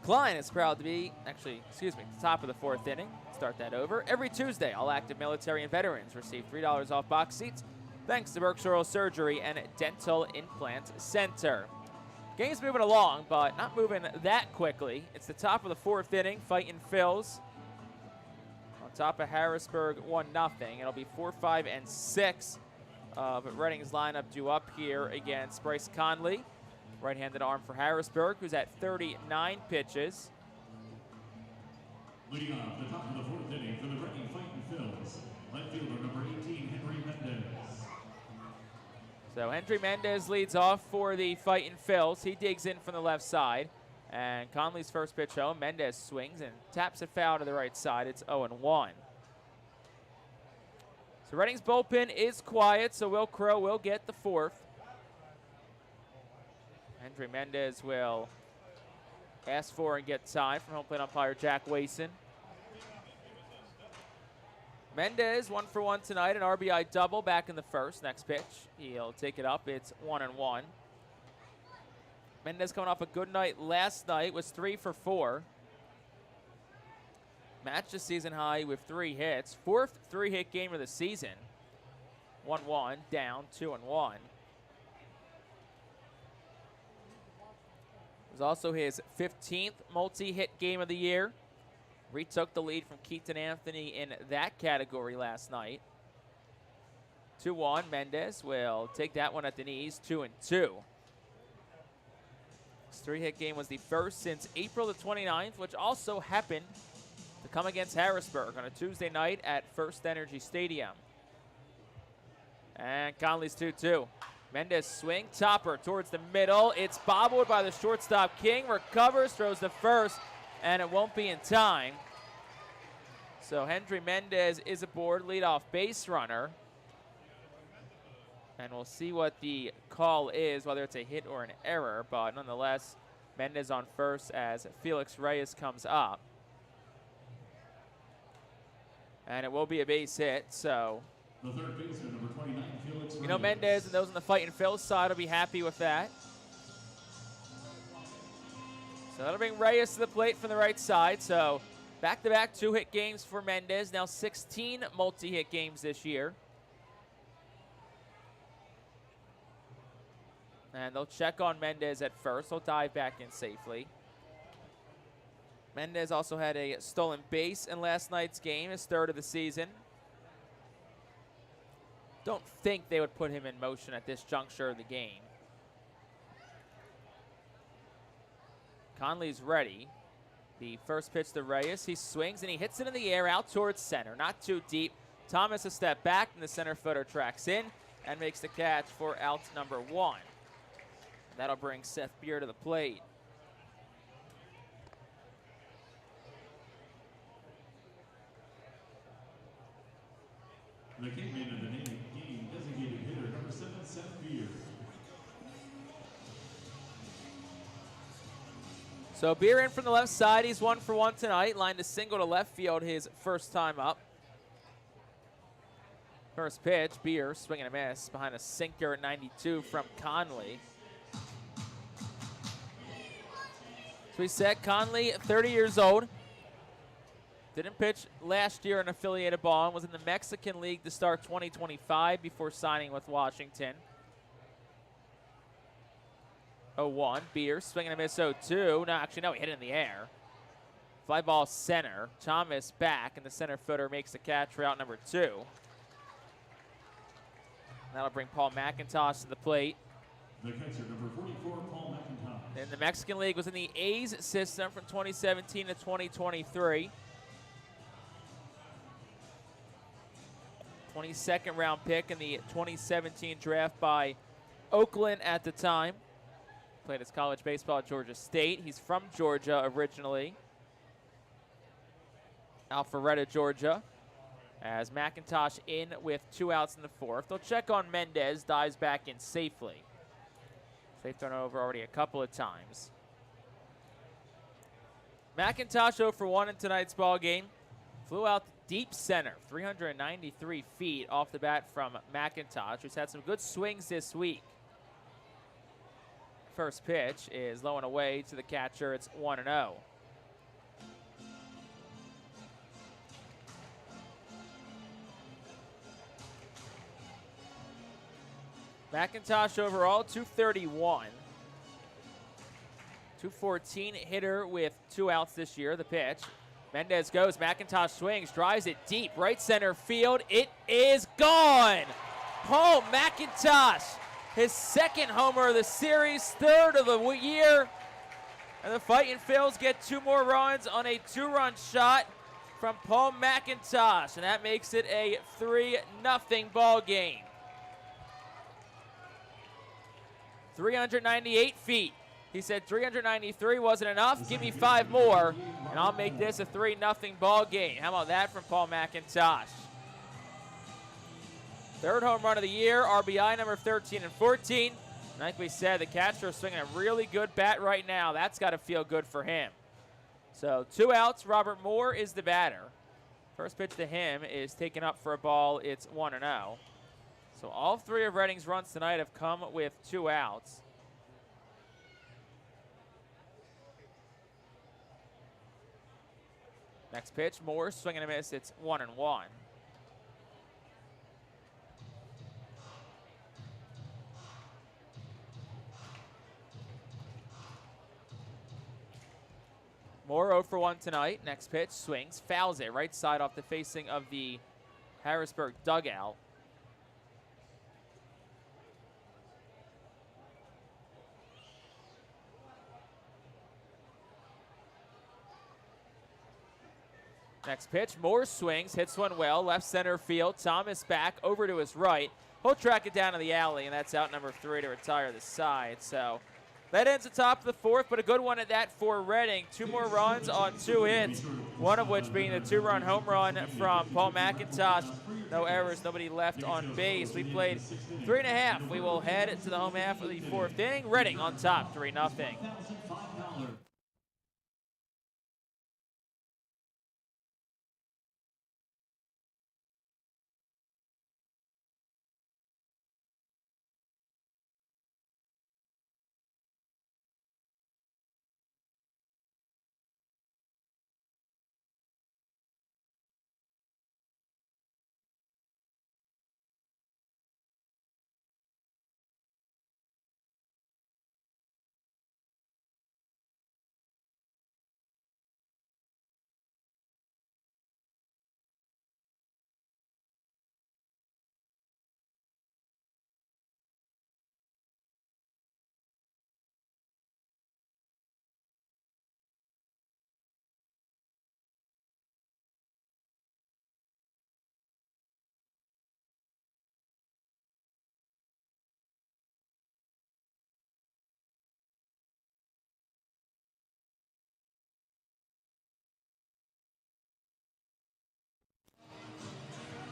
Klein is proud to be, the top of the 4th inning. Start that over. Every Tuesday, all active military and veterans receive $3 off box seats thanks to Berkshire Oral Surgery and Dental Implant Center. Game's moving along, but not moving that quickly. It's the top of the 4th inning. Fightin Phil's on top of Harrisburg, 1-0. It'll be 4, 5, and 6 of Reading's lineup due up here against Bryce Conley. Right-handed arm for Harrisburg, who's at 39 pitches. Leading off the top of the 4th inning for the Reading Fightin Phillies, left fielder number 18, Henry Mendez. So Henry Mendez leads off for the Fightin Phils. He digs in from the left side. And Conley's first pitch home, Mendez swings and taps it foul to the right side. It's 0-1. So Reading's bullpen is quiet, so Will Crow will get the 4th. Henry Mendez will ask for and get time from home plate umpire Jack Wason. Mendez 1 for 1 tonight, an RBI double back in the first. Next pitch, he'll take it up. It's 1-1. Mendez coming off a good night last night, was 3 for 4. Matched the season high with 3 hits. 4th 3-hit game of the season. 1-1, down 2-1. was also his 15th multi-hit game of the year. Retook the lead from Keaton Anthony in that category last night. 2-1, Mendez will take that one at the knees, 2-2. His 3-hit game was the first since April the 29th, which also happened to come against Harrisburg on a Tuesday night at First Energy Stadium. And Conley's 2-2. Mendez swing, topper towards the middle. It's bobbled by the shortstop King, recovers, throws the first, and it won't be in time. So Hendry Mendez is aboard, leadoff base runner. And we'll see what the call is, whether it's a hit or an error. But nonetheless, Mendez on first as Felix Reyes comes up. And it will be a base hit, so. The third baseman, number 29, Felix Reyes. You know, Mendez and those on the Fightin Phil's side will be happy with that. So that'll bring Reyes to the plate from the right side. So back-to-back 2-hit games for Mendez. Now 16 multi-hit games this year. And they'll check on Mendez at first. He'll dive back in safely. Mendez also had a stolen base in last night's game, his 3rd of the season. Don't think they would put him in motion at this juncture of the game. Conley's ready. The first pitch to Reyes. He swings and he hits it in the air out towards center. Not too deep. Thomas a step back and the center fielder tracks in and makes the catch for out number 1. That'll bring Seth Beer to the plate. The kingman of the game, designated hitter, number 7, Seth Beer. So Beer in from the left side. He's 1 for 1 tonight. Lined a single to left field his first time up. First pitch, Beer swinging a miss behind a sinker at 92 from Conley. So we said Conley, 30 years old. Didn't pitch last year in affiliated ball and was in the Mexican League to start 2025 before signing with Washington. 0-1, Beer swinging a miss 0-2. No, actually, no, he hit it in the air. Fly ball center. Thomas back, and the center fielder makes the catch for out number 2. That'll bring Paul McIntosh to the plate. The catcher, number 44, Paul McIntosh. And the Mexican League was in the A's system from 2017 to 2023. 22nd round pick in the 2017 draft by Oakland at the time. Played his college baseball at Georgia State. He's from Georgia originally. Alpharetta, Georgia. As McIntosh in with 2 outs in the 4th. They'll check on Mendez, dives back in safely. They've thrown over already a couple of times. McIntosh 0 for 1 in tonight's ball game. Flew out deep center, 393 feet off the bat from McIntosh, who's had some good swings this week. First pitch is low and away to the catcher. It's 1-0. McIntosh overall, 231. 214 hitter with 2 outs this year. The pitch. Mendez goes. McIntosh swings, drives it deep. Right center field. It is gone. Paul McIntosh, his 2nd homer of the series, 3rd of the year. And the Fightin Phils get 2 more runs on a 2-run shot from Paul McIntosh. And that makes it a 3-0 ball game. 398 feet. He said 393 wasn't enough. Give me 5 more, and I'll make this a 3-0 ball game. How about that from Paul McIntosh? 3rd home run of the year, RBI number 13 and 14. And like we said, the catcher is swinging a really good bat right now. That's got to feel good for him. So 2 outs. Robert Moore is the batter. First pitch to him is taken up for a ball. It's 1-0. So all 3 of Reading's runs tonight have come with 2 outs. Next pitch, Moore swinging a miss. It's 1-1. Moore 0 for 1 tonight. Next pitch, swings, fouls it. Right side off the facing of the Harrisburg dugout. Next pitch, Moore swings, hits one well, left center field. Thomas back over to his right. He'll track it down to the alley, and that's out number 3 to retire the side. So that ends the top of the 4th, but a good one at that for Reading. 2 more runs on 2 hits, one of which being the 2-run home run from Paul McIntosh. No errors, nobody left on base. We played 3.5. We will head to the home half of the 4th inning. Reading on top, 3-0.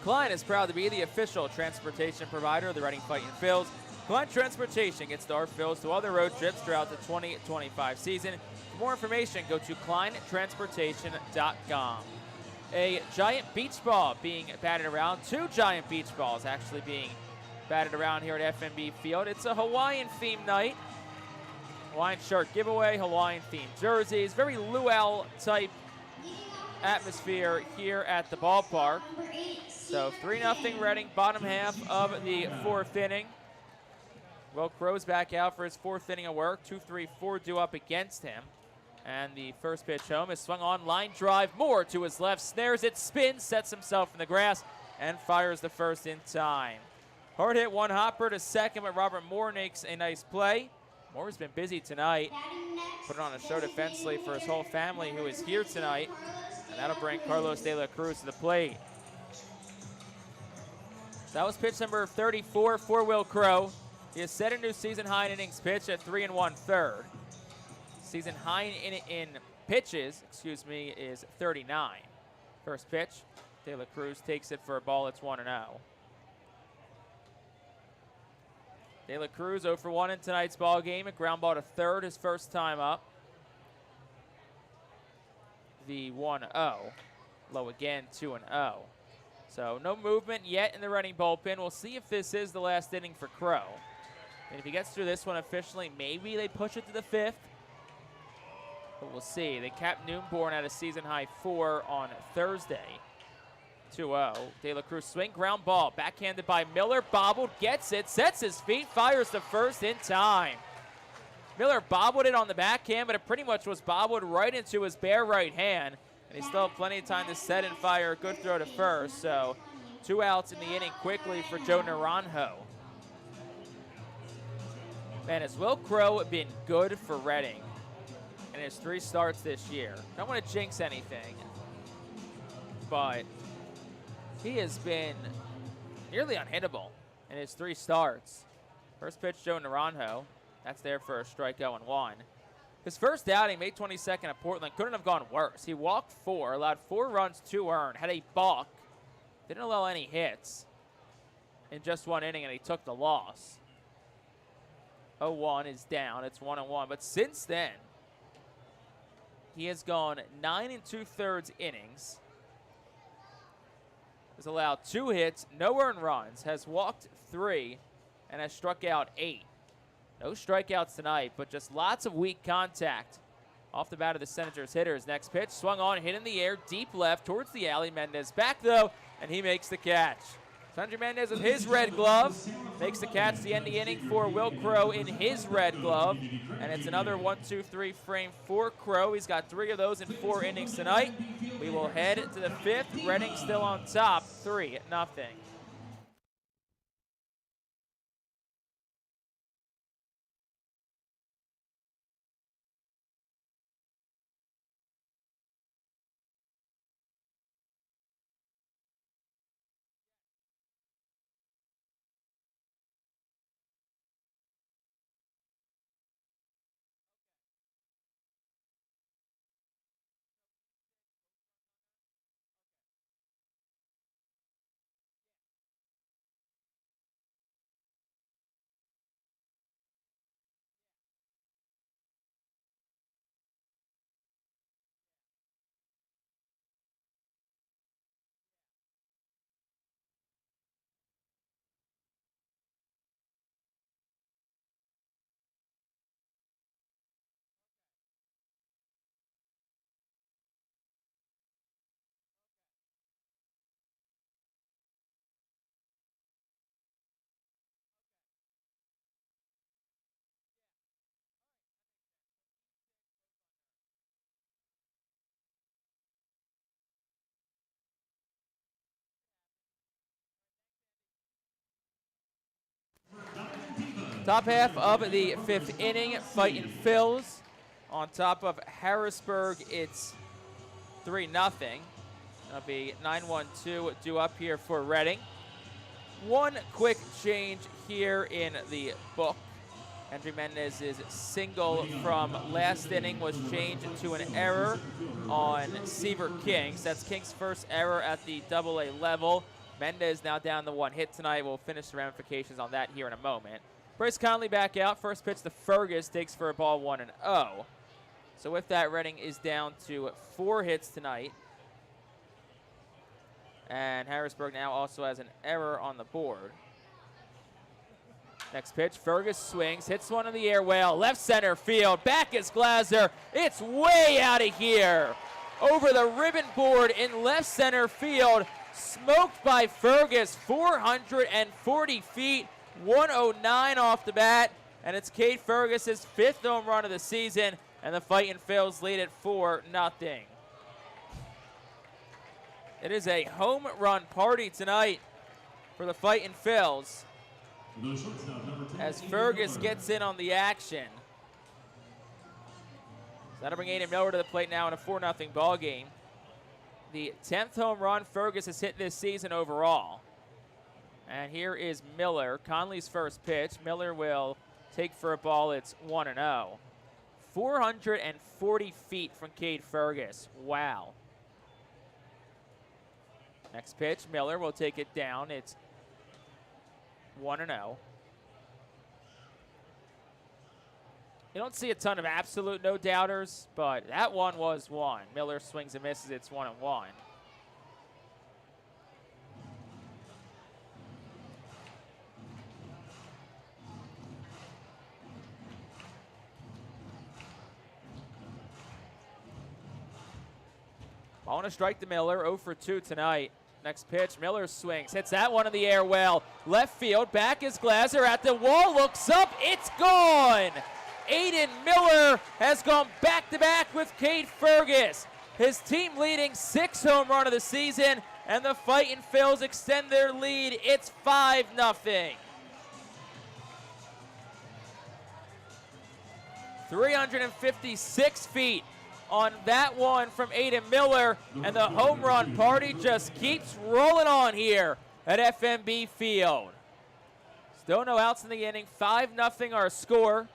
Klein is proud to be the official transportation provider of the Reading Fightin Fields. Klein Transportation gets our Phils to other road trips throughout the 2025 season. For more information, go to kleintransportation.com. A giant beach ball being batted around. 2 giant beach balls actually being batted around here at FNB Field. It's a Hawaiian-themed night. Hawaiian shirt giveaway, Hawaiian-themed jerseys. Very luau type atmosphere here at the ballpark. So 3-0 Reading, bottom half of the 4th inning. Will Crow's back out for his 4th inning of work. 2-3-4 due up against him. And the first pitch home is swung on, line drive. Moore to his left, snares it, spins, sets himself in the grass, and fires the first in time. Hard hit one hopper to second, but Robert Moore makes a nice play. Moore's been busy tonight. Put on a show defensively for his whole family who is here tonight. And that'll bring Carlos De La Cruz to the plate. That was pitch number 34 for Will Crow. He has set a new season high in innings pitched at 3 1/3. Season high in pitches, is 39. First pitch, De La Cruz takes it for a ball. It's 1-0. De La Cruz 0 for 1 in tonight's ball game. A ground ball to third, his first time up. The 1-0. Low again, 2-0. So no movement yet in the Reading bullpen. We'll see if this is the last inning for Crow. And if he gets through this one officially, maybe they push it to the 5th. But we'll see. They capped Noonborn at a season-high 4 on Thursday. 2-0. De La Cruz swing, ground ball. Backhanded by Miller. Bobbled, gets it, sets his feet, fires the first in time. Miller bobbled it on the backhand, but it pretty much was bobbled right into his bare right hand. And he still had plenty of time to set and fire a good throw to first. So 2 outs in the inning quickly for Joe Naranjo. Man, has Will Crow been good for Reading in his 3 starts this year? I don't want to jinx anything, but he has been nearly unhittable in his 3 starts. First pitch, Joe Naranjo. That's there for a strike 0-1. His first outing, May 22nd at Portland, couldn't have gone worse. He walked 4, allowed 4 runs, 2 earned, had a balk, didn't allow any hits in just 1 inning, and he took the loss. 0-1 is down. It's 1-1. But since then, he has gone 9 2/3 innings. Has allowed 2 hits, no earned runs, has walked 3, and has struck out 8. No strikeouts tonight, but just lots of weak contact off the bat of the Senators hitters. Next pitch, swung on, hit in the air, deep left towards the alley. Mendez back, though, and he makes the catch. Henry Mendez with his red glove makes the catch to end the inning for Will Crow in his red glove. And it's another 1-2-3 frame for Crow. He's got 3 of those in 4 innings tonight. We will head to the 5th. Reading still on top, 3-0. Top half of the 5th inning, Fightin Phillies. On top of Harrisburg, it's 3-0. That'll be 9-1-2 due up here for Reading. One quick change here in the book. Henry Mendez's single from last inning was changed to an error on Seaver Kings. That's King's first error at the AA level. Mendez now down to 1 hit tonight. We'll finish the ramifications on that here in a moment. Bryce Conley back out. First pitch to Fergus, takes for a ball 1-0. So with that, Reading is down to 4 hits tonight. And Harrisburg now also has an error on the board. Next pitch, Fergus swings, hits one in the air well, left center field, back is Glaser. It's way out of here. Over the ribbon board in left center field, smoked by Fergus, 440 feet. 109 off the bat, and it's Cade Fergus's 5th home run of the season, and the Fightin Phillies lead it 4-0. It is a home run party tonight for the Fightin Phillies as Fergus gets in on the action. So that'll bring Aiden Miller to the plate now in a 4-0 ball game. The 10th home run Fergus has hit this season overall. And here is Miller, Conley's first pitch. Miller will take for a ball. It's 1-0. 440 feet from Cade Fergus. Wow. Next pitch, Miller will take it down. It's 1-0. You don't see a ton of absolute no-doubters, but that one was one. Miller swings and misses. It's 1-1. On a strike to Miller, 0 for 2 tonight. Next pitch, Miller swings, hits that one in the air well. Left field, back is Glaser at the wall, looks up, it's gone! Aiden Miller has gone back-to-back with Cade Fergus. His team leading 6th home run of the season, and the Fightin Phillies extend their lead. It's 5-0. 356 feet on that one from Aiden Miller, and the home run party just keeps rolling on here at FNB Field. Still no outs in the inning, 5-0 our score.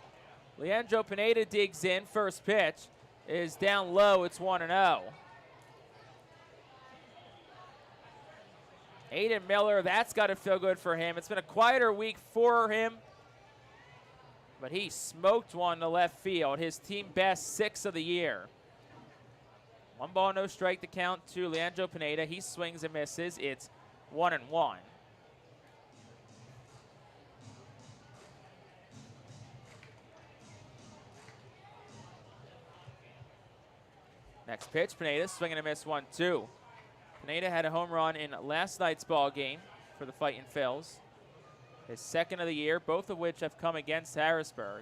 Leandro Pineda digs in, first pitch is down low, it's 1-0. Aiden Miller, that's got to feel good for him. It's been a quieter week for him, but he smoked one to left field, his team best 6 of the year. 1 ball, no strike to count to Leandro Pineda. He swings and misses. It's 1-1. Next pitch, Pineda swinging and miss 1-2. Pineda had a home run in last night's ball game for the Fightin Phils. His second of the year, both of which have come against Harrisburg.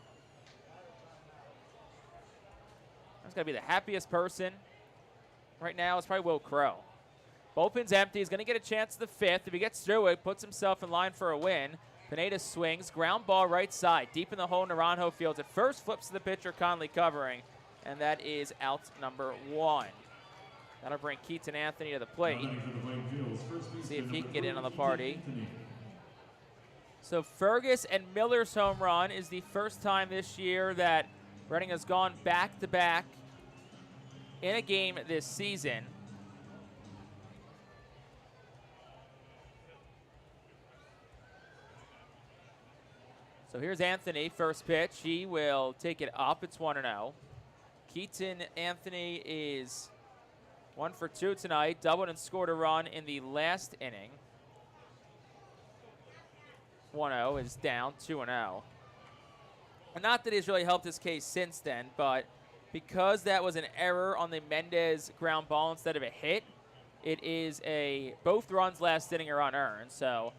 That's got to be the happiest person right now. It's probably Will Crow. Bullpen's empty. He's going to get a chance at the fifth. If he gets through it, puts himself in line for a win. Pineda swings. Ground ball right side. Deep in the hole, Naranjo fields. At first, flips to the pitcher, Conley covering. And that is out number 1. That'll bring Keaton Anthony to the plate. See if he can get in on the party. So Fergus and Miller's home run is the first time this year that Reading has gone back-to-back in a game this season. So here's Anthony, first pitch. He will take it up. It's 1-0. Keaton Anthony is 1 for 2 tonight. Doubled and scored a run in the last inning. 1-0 is down, 2-0. And not that he's really helped his case since then, but because that was an error on the Mendez ground ball instead of a hit, it is both runs last inning are unearned. So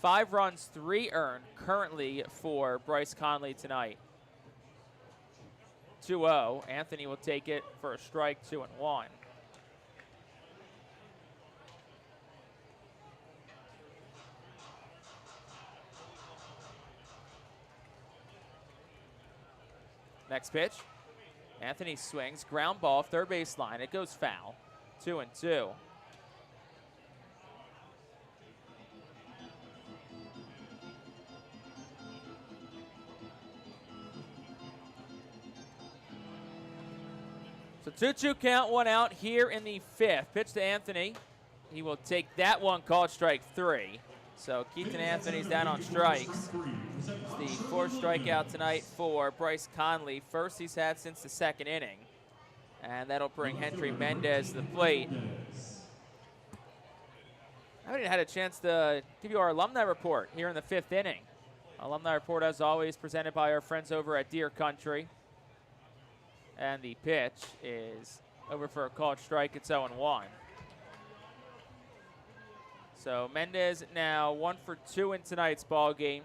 5 runs, 3 earned currently for Bryce Conley tonight. 2-0. Anthony will take it for a strike, 2-1. Next pitch. Anthony swings. Ground ball, third base line. It goes foul. 2-2. So 2-2 count, 1 out here in the fifth. Pitch to Anthony. He will take that one, called strike 3. So Keaton Anthony's down on strikes. It's the 4th strikeout tonight for Bryce Conley. First he's had since the second inning. And that'll bring Henry Mendez to the plate. I haven't even had a chance to give you our alumni report here in the 5th inning. Alumni report, as always, presented by our friends over at Deer Country. And the pitch is over for a called strike. It's 0-1. So Mendez now 1 for 2 in tonight's ball game.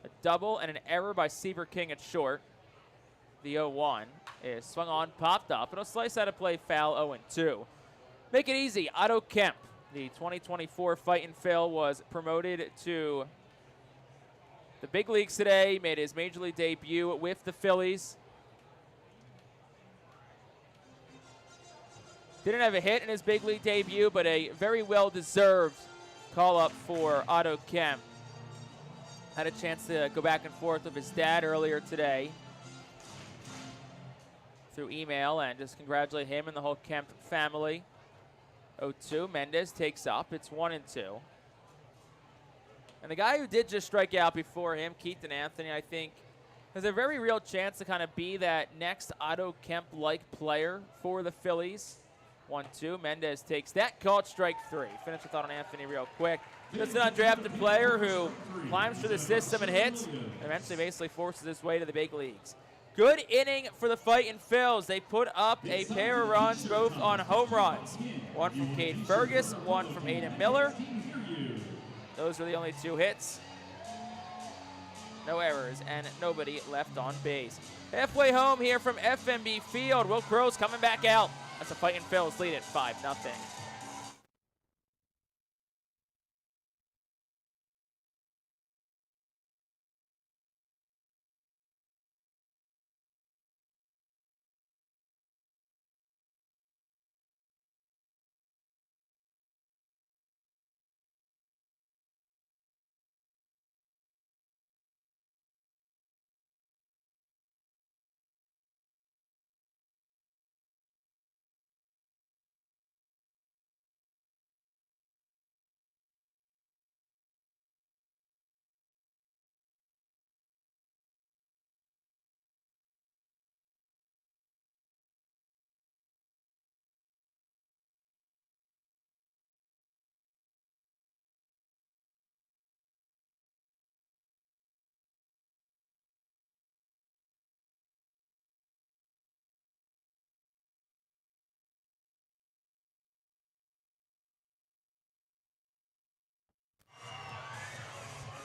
A double and an error by Seaver King at short. The 0-1 is swung on, popped up. It'll slice out of play, foul, 0-2. Make it easy. Otto Kemp, the 2024 Fightin' Phil, was promoted to the big leagues today. He made his major league debut with the Phillies. Didn't have a hit in his big league debut, but a very well-deserved call-up for Otto Kemp. Had a chance to go back and forth with his dad earlier today through email and just congratulate him and the whole Kemp family. 0-2, Mendez takes up. It's 1-2. And the guy who did just strike out before him, Keaton Anthony, I think, has a very real chance to kind of be that next Otto Kemp-like player for the Phillies. 1-2. Mendez takes that, called strike 3. Finish the thought on Anthony real quick. Just an undrafted player who climbs through the system and hits, and eventually basically forces his way to the big leagues. Good inning for the Fightin' Phils. They put up a pair of runs, both on home runs. One from Cade Fergus, one from Aiden Miller. Those were the only 2 hits. No errors, and nobody left on base. Halfway home here from FNB Field. Will Crow's coming back out. That's the Fightin' Phils lead at 5-0.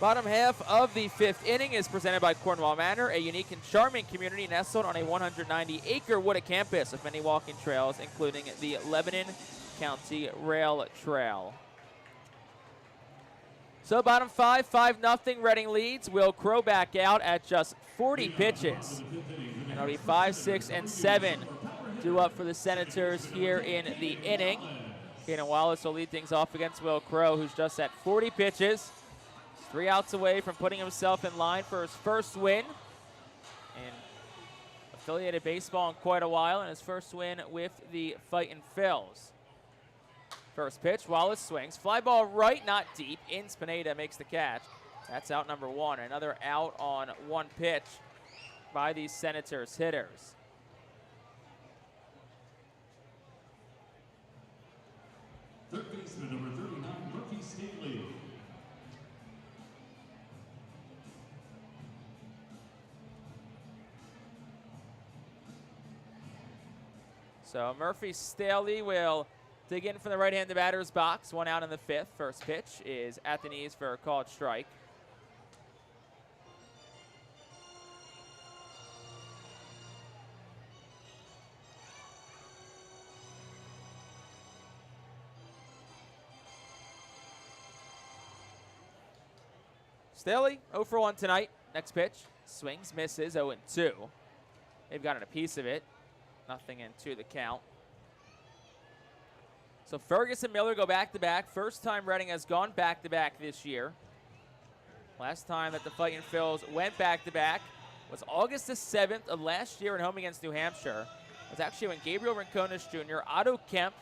Bottom half of the 5th inning is presented by Cornwall Manor, a unique and charming community nestled on a 190-acre wooded campus with many walking trails, including the Lebanon County Rail Trail. So bottom 5, 5-0 Reading leads. Will Crow back out at just 40 pitches. And it'll be 5, 6, and 7 due up for the Senators here in the inning. Kaden Wallace will lead things off against Will Crow, who's just at 40 pitches. 3 outs away from putting himself in line for his first win in affiliated baseball in quite a while, and his first win with the Fightin Phillies. First pitch, Wallace swings. Fly ball right, not deep. In Spinetta makes the catch. That's out number 1. Another out on 1 pitch by these Senators hitters. Third baseman, number 39, Murphy Stanley. So Murphy Staley will dig in from the right-handed batter's box. 1 out in the 5th. First pitch is at the knees for a called strike. Staley 0 for 1 tonight. Next pitch, swings, misses, 0-2. They've gotten a piece of it. Nothing into the count. So Fergus and Miller go back-to-back. First time Reading has gone back-to-back this year. Last time that the Fightin Phils went back-to-back was August the 7th of last year at home against New Hampshire. It was actually when Gabriel Rincones Jr., Otto Kemp,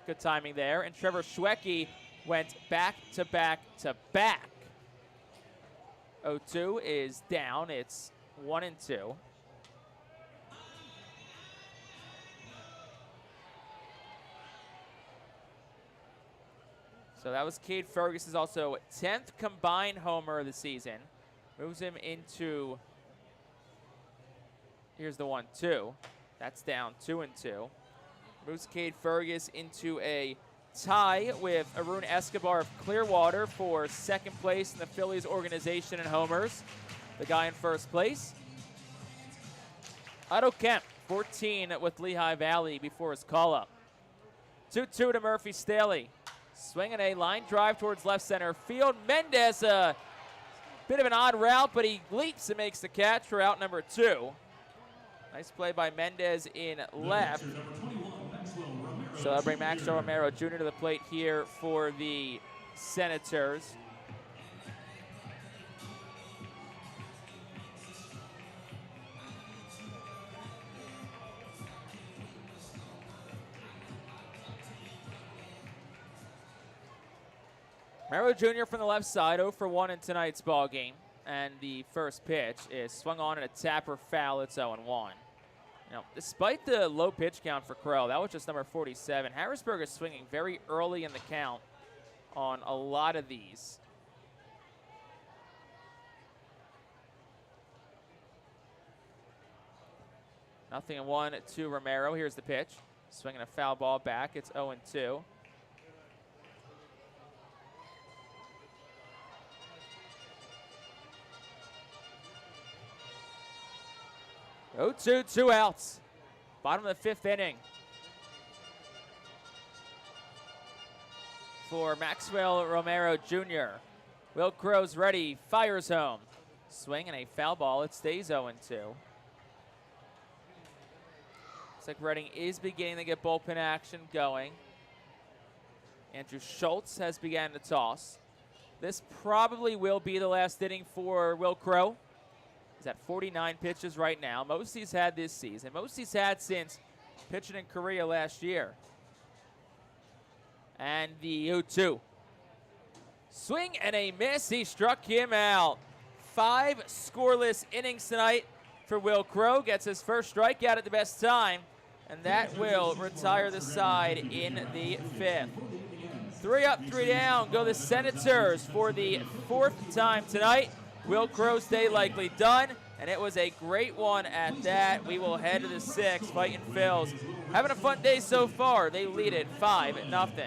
good timing there, and Trevor Schwecke went back-to-back-to-back. 0-2 is down. It's 1-2. So that was Cade Fergus's also 10th combined homer of the season. Moves him into, here's the 1-2. That's down 2-2. Moves Cade Fergus into a tie with Arun Escobar of Clearwater for second place in the Phillies organization in homers. The guy in first place. Otto Kemp, 14 with Lehigh Valley before his call-up. 2-2 to Murphy Staley. Swinging a line drive towards left center field. Mendez, a bit of an odd route, but he leaps and makes the catch for out number 2. Nice play by Mendez in left. So that'll bring Maxwell Romero Jr. to the plate here for the Senators. Romero Jr. from the left side, 0 for 1 in tonight's ball game. And the first pitch is swung on and a tapper foul. It's 0-1. Now, despite the low pitch count for Crow, that was just number 47. Harrisburg is swinging very early in the count on a lot of these. Nothing in 1 to Romero. Here's the pitch. Swinging a foul ball back. It's 0-2. Oh, 2 outs. Bottom of the 5th inning for Maxwell Romero Jr. Will Crow's ready, fires home. Swing and a foul ball. It stays 0-2. Looks like Reading is beginning to get bullpen action going. Andrew Schultz has begun to toss. This probably will be the last inning for Will Crow. He's at 49 pitches right now. Most he's had this season. Most he's had since pitching in Korea last year. And the 0-2. Swing and a miss. He struck him out. 5 scoreless innings tonight for Will Crow. Gets his first strikeout at the best time. And that will retire the side in the 5th. 3 up, 3 down. Go the Senators for the 4th time tonight. Will Crow's day likely done, and it was a great one at that. We will head to the 6th. Fightin Phils having a fun day so far. They lead it 5-0.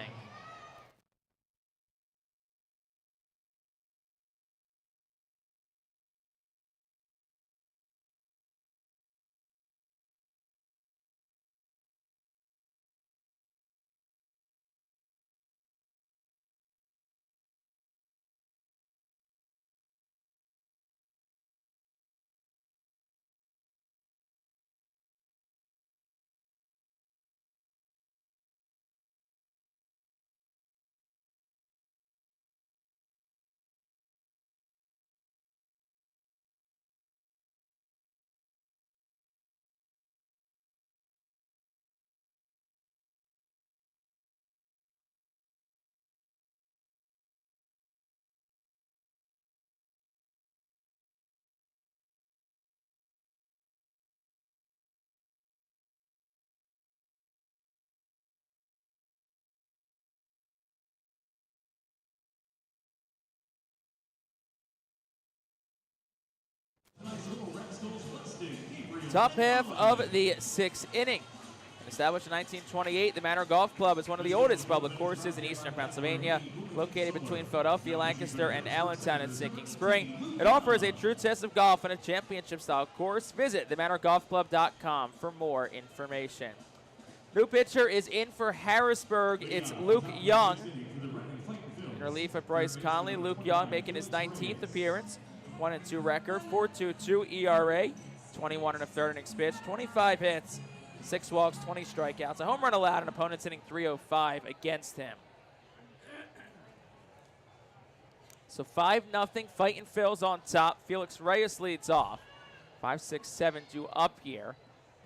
Top half of the sixth inning. Established in 1928, the Manor Golf Club is one of the oldest public courses in eastern Pennsylvania, located between Philadelphia, Lancaster, and Allentown in Sinking Spring. It offers a true test of golf on a championship-style course. Visit themanorgolfclub.com for more information. New pitcher is in for Harrisburg. It's Luke Young. In relief of Bryce Conley, Luke Young making his 19th appearance. 1-2 record, 4.22 ERA, 21 1/3 innings pitched, 25 hits, 6 walks, 20 strikeouts. A home run allowed, and opponents hitting .305 against him. So 5-0, Fightin Phil's on top. Felix Reyes leads off. 5-6-7 due up here.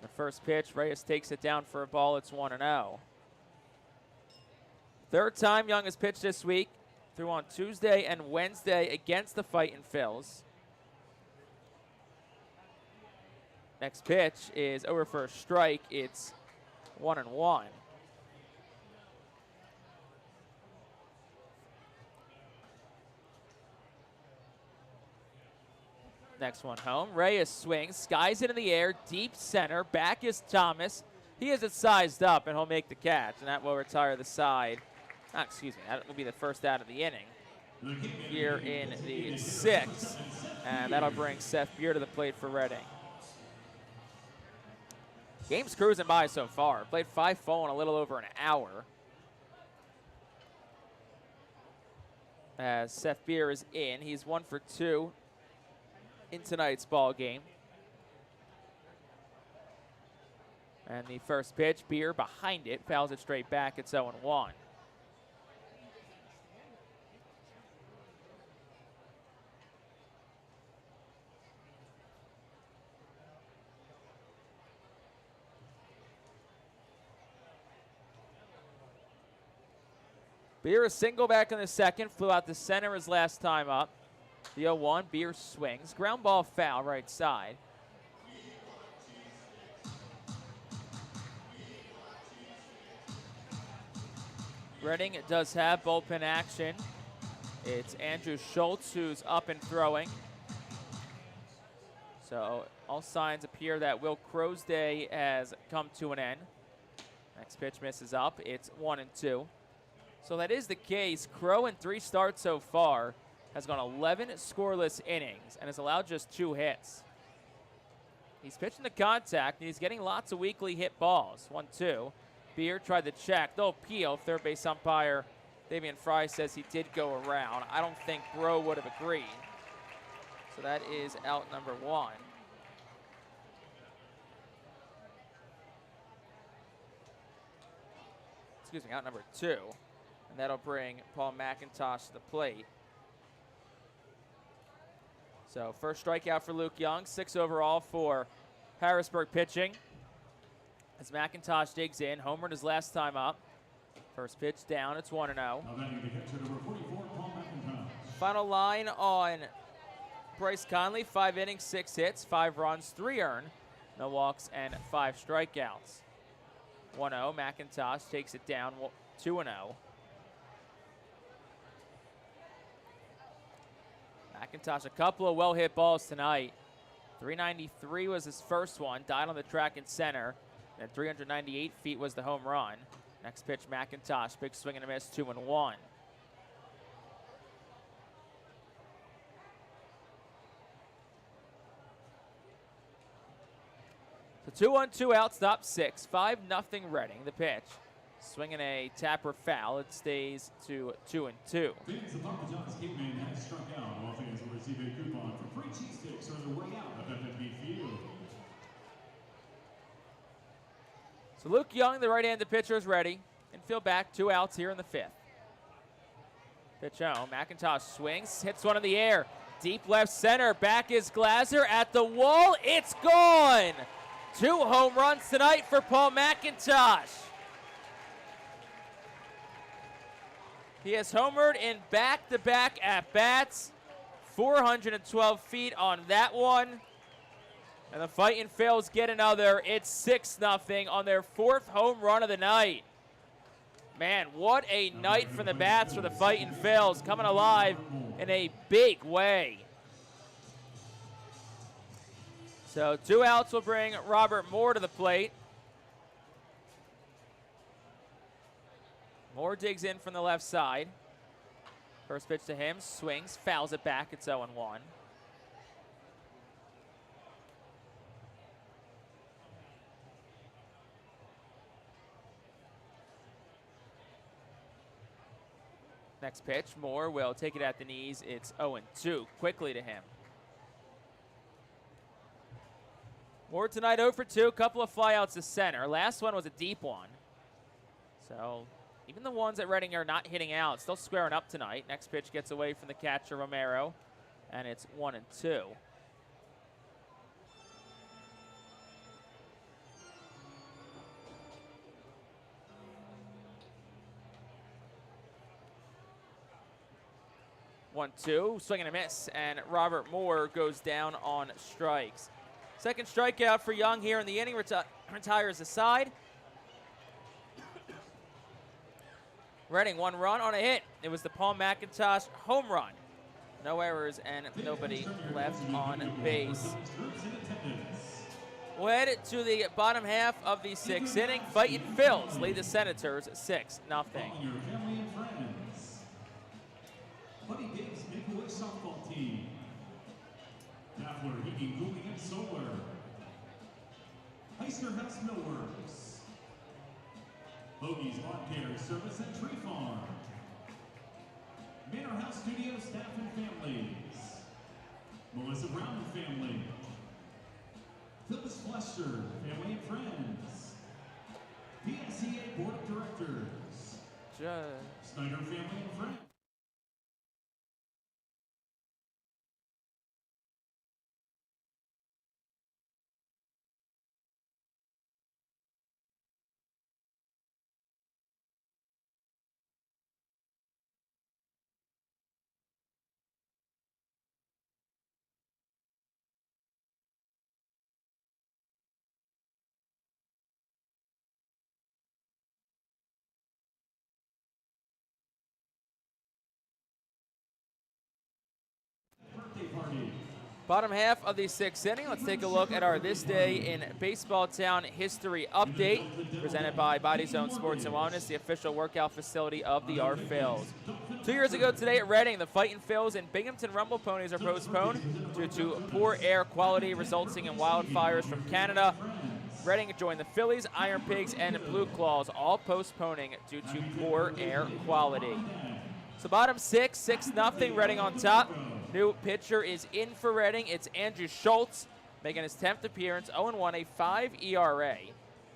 The first pitch, Reyes takes it down for a ball. It's 1-0. Third time Young has pitched this week, through on Tuesday and Wednesday against the Fightin Phils. Next pitch is over for a strike. It's 1-1. Next one home. Reyes swings, skies it in the air, deep center. Back is Thomas. He has it sized up, and he'll make the catch, and that will retire the side. Excuse me, that will be the first out of the inning here in the sixth, and that'll bring Seth Beer to the plate for Reading. Game's cruising by so far. Played 5 full in a little over an hour. As Seth Beer is in, he's 1 for 2 in tonight's ball game. And the first pitch, Beer behind it, fouls it straight back. It's 0-1. Beer a single back in the second, flew out the center his last time up. The 0-1, Beer swings. Ground ball foul right side. Reading does have bullpen action. It's Andrew Schultz who's up and throwing. So all signs appear that Will Crow's day has come to an end. Next pitch misses up. It's 1-2. So that is the case. Crow in 3 starts so far has gone 11 scoreless innings and has allowed just 2 hits. He's pitching to contact, and he's getting lots of weakly hit balls. 1-2. Beer tried to check. No appeal. Third base umpire Davian Fry says he did go around. I don't think Bro would have agreed. So that is out number 1. Excuse me, out number 2. And that'll bring Paul McIntosh to the plate. So first strikeout for Luke Young, 6 overall for Harrisburg pitching. As McIntosh digs in, homered his last time up. First pitch down, it's 1-0. Final line on Bryce Conley, 5 innings, 6 hits, 5 runs, 3 earned, no walks, and 5 strikeouts. 1-0, McIntosh takes it down, 2-0. McIntosh, a couple of well-hit balls tonight. 393 was his first one, died on the track in center. And 398 feet was the home run. Next pitch, McIntosh, big swing and a miss, 2-1. So 2-1-2 out, stop 6. 5-0 Reading. The pitch. Swinging a tapper foul. It stays to 2-2. Fans of Papa John's Caveman has struck out. All fans will receive a coupon for free cheesesteaks on their way out of FNB Field. So Luke Young, the right-handed pitcher, is ready. Infield back, 2 outs here in the 5th. Pitch home. McIntosh swings, hits one in the air. Deep left center. Back is Glaser at the wall. It's gone. 2 home runs tonight for Paul McIntosh. He has homered in back-to-back at-bats. 412 feet on that one. And the Fightin Phils get another. It's 6-0 on their 4th home run of the night. Man, what a night from the bats for the Fightin Phils, coming alive in a big way. So 2 outs will bring Robert Moore to the plate. Moore digs in from the left side. First pitch to him, swings, fouls it back. It's 0-1. Next pitch, Moore will take it at the knees. It's 0-2, quickly to him. Moore tonight 0 for 2, couple of flyouts to center. Last one was a deep one. So even the ones at Reading are not hitting out, still squaring up tonight. Next pitch gets away from the catcher, Romero, and it's 1-2. Swing and a miss, and Robert Moore goes down on strikes. Second strikeout for Young here in the inning, retires aside. Reading 1 run on a hit. It was the Paul McIntosh home run. No errors and nobody left on base. We'll head to the bottom half of the 6th inning. Fightin Fields lead the Senators 6-0. Buddy Davis Maple softball team. Daffler Heating, Cooling and Solar. Heister House Millworks. Hoagie's Lawn Care Service and Tree Farm. Manor House Studio Staff and Families. Melissa Brown and Family. Phyllis Fletcher, Family and Friends. PSCA Board of Directors. Snyder Family and Friends. Bottom half of the 6th inning. Let's take a look at our This Day in Baseball Town History Update, presented by Body Zone Sports and Wellness, the official workout facility of the R Phils. 2 years ago today at Reading, the Fightin Phils and Binghamton Rumble Ponies are postponed due to poor air quality resulting in wildfires from Canada. Reading joined the Phillies, Iron Pigs, and Blue Claws, all postponing due to poor air quality. So bottom 6, 6-0, Reading on top. New pitcher is in for Reading. It's Andrew Schultz, making his 10th appearance, 0-1, a 5 ERA.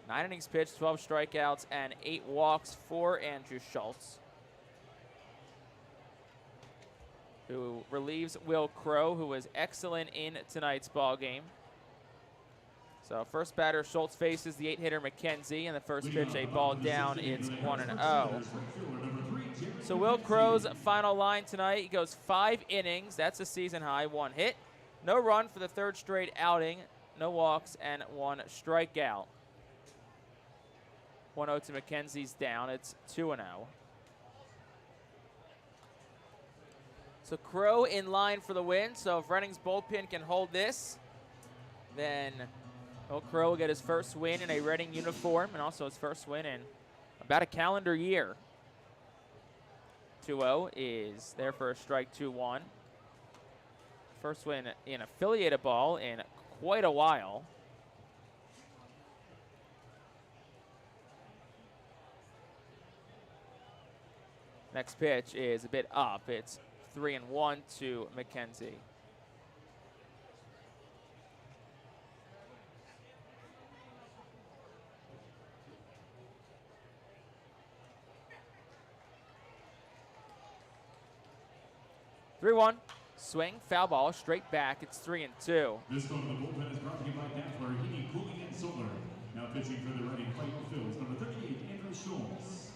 9 innings pitched, 12 strikeouts, and 8 walks for Andrew Schultz, who relieves Will Crow, who was excellent in tonight's ball game. So first batter, Schultz faces the 8-hitter McKenzie, and the first pitch, a ball down. It's 1-0. So Will Crow's final line tonight, he goes 5 innings. That's a season high, 1 hit. No run for the 3rd straight outing. No walks and 1 strikeout. 1-0 to McKenzie's down. It's 2-0. So Crow in line for the win. So if Reading's bullpen can hold this, then Will Crow will get his first win in a Reading uniform and also his first win in about a calendar year. 2-0 is there for a strike, 2-1. First win in affiliated ball in quite a while. Next pitch is a bit up. It's 3-1 to McKenzie. Swing, foul ball, straight back. It's 3-2. This one of the bullpen is brought to you by Daffler Heating, Cooling and Solar. Now pitching for the Reading Fightin Fields, number 38, Andrew Schultz.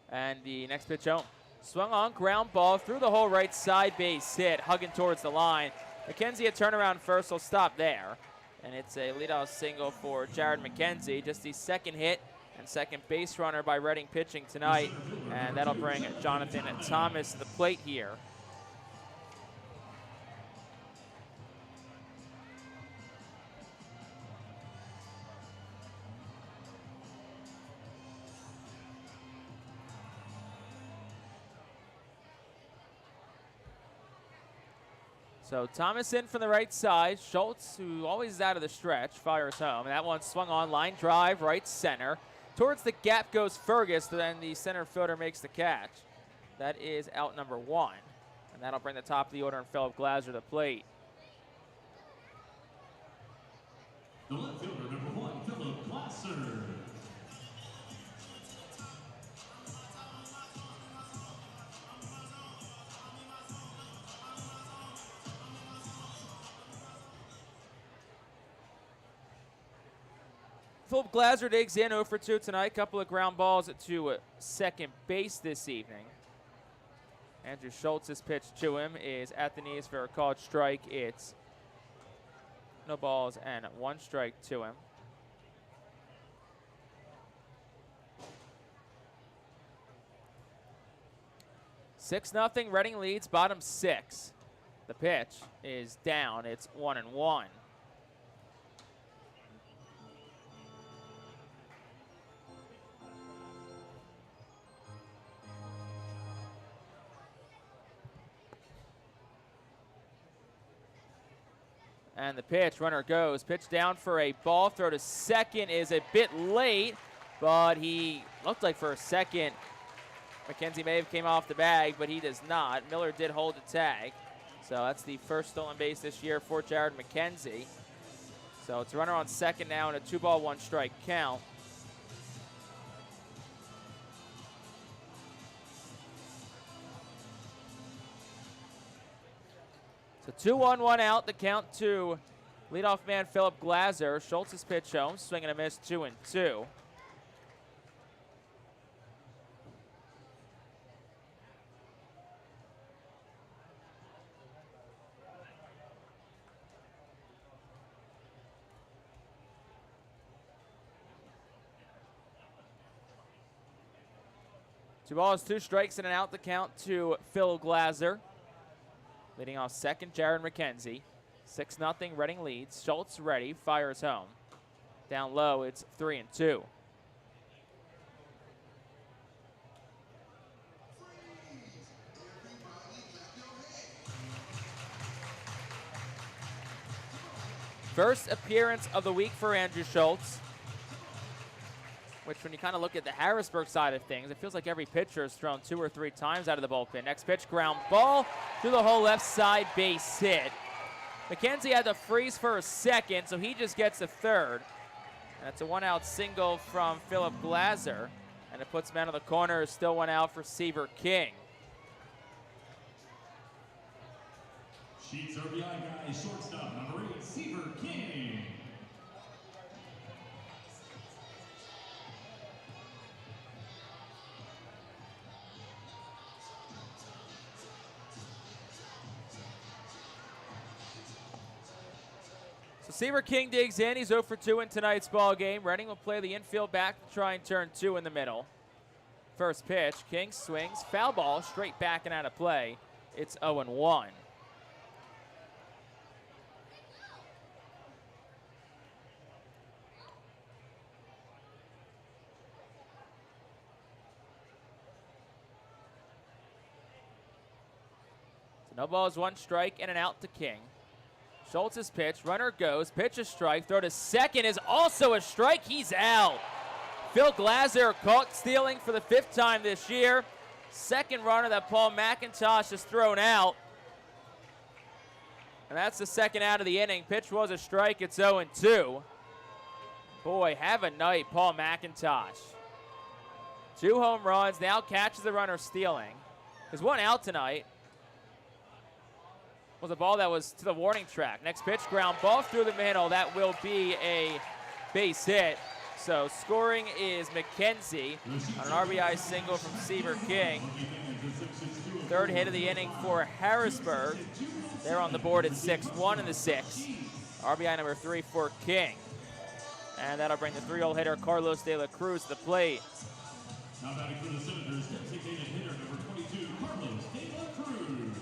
And the next pitch out. Swung on, ground ball through the whole right side base hit, hugging towards the line. McKenzie a turnaround first, will stop there. And it's a leadoff single for Jared McKenzie, just the 2nd hit and second base runner by Reading pitching tonight, and that'll bring Jonathan Thomas to the plate here. So Thomas in from the right side. Schultz, who always is out of the stretch, fires home. And that one swung on, line drive, right center. Towards the gap goes Fergus, then the center fielder makes the catch. That is out number 1. And that'll bring the top of the order and Philip Glaser to the plate. The left fielder, number 1, Philip Glaser. Philip Glaser digs in 0 for 2 tonight. Couple of ground balls to second base this evening. Andrew Schultz's pitch to him is at the knees for a called strike. It's no balls and 1 strike to him. Six nothing. Reading leads, bottom 6. The pitch is down. It's 1-1. And the pitch, runner goes. Pitch down for a ball. Throw to second is a bit late, but he looked like for a second McKenzie may have came off the bag, but he does not. Miller did hold the tag. So that's the first stolen base this year for Jared McKenzie. So it's a runner on second now and a 2-ball, 1-strike count. So 2-1-1 out, the count to leadoff man Philip Glaser. Schultz's pitch home, swing and a miss, 2-2. Two balls, 2 strikes, and an out, the count to Phil Glaser. Leading off second, Jared McKenzie. 6-0, Reading leads. Schultz ready, fires home. Down low, it's 3-2. First appearance of the week for Andrew Schultz, which when you kind of look at the Harrisburg side of things, it feels like every pitcher has thrown 2 or 3 times out of the bullpen. Next pitch, ground ball through the whole left side, base hit. McKenzie had to freeze for a second, so he just gets a third. And it's a 1-out single from Philip Glaser, and it puts men on the corner. Still 1 out for Seaver King. Sheets RBI guy, shortstop, number 8, Seaver King. Seaver King digs in. He's 0 for 2 in tonight's ball game. Reading will play the infield back to try and turn 2 in the middle. First pitch, King swings, foul ball, straight back and out of play. It's 0-1. So no balls, 1 strike, and an out to King. Schultz's pitch, runner goes, pitch a strike, throw to second is also a strike, he's out. Phil Glaser caught stealing for the 5th time this year. Second runner that Paul McIntosh has thrown out. And that's the second out of the inning. Pitch was a strike, it's 0-2. Boy, have a night, Paul McIntosh. 2 home runs, now catches the runner stealing. There's 1 out tonight. Was a ball that was to the warning track. Next pitch, ground ball through the middle. That will be a base hit. So scoring is McKenzie on an RBI single from Seaver King. 3rd hit of the inning for Harrisburg. They're on the board at 6-1 in the 6th. RBI number 3 for King. And that'll bring the 3-hole hitter Carlos De La Cruz to the plate. Now batting for the Senators, designated hitter number 22, Carlos De La Cruz.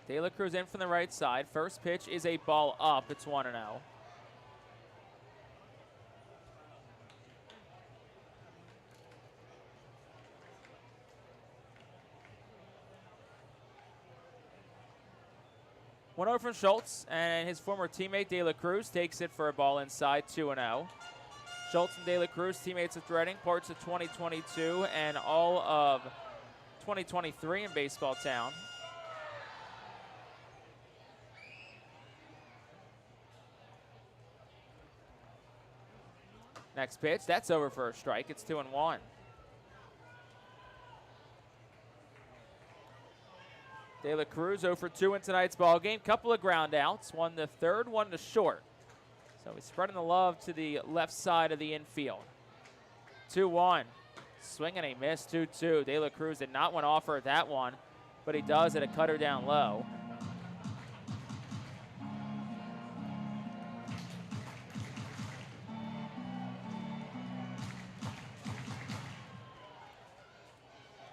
De La Cruz in from the right side. First pitch is a ball up. It's 1-0. One over from Schultz, and his former teammate De La Cruz takes it for a ball inside, 2-0. Schultz and De La Cruz, teammates at Reading, parts of 2022 and all of 2023 in Baseball Town. Next pitch, that's over for a strike. It's 2-1. De La Cruz 0 for 2 in tonight's ball game. Couple of ground outs, one to third, one to short. So he's spreading the love to the left side of the infield. 2-1. Swing and a miss, 2-2. De La Cruz did not want to offer that one, but he does at a cutter down low.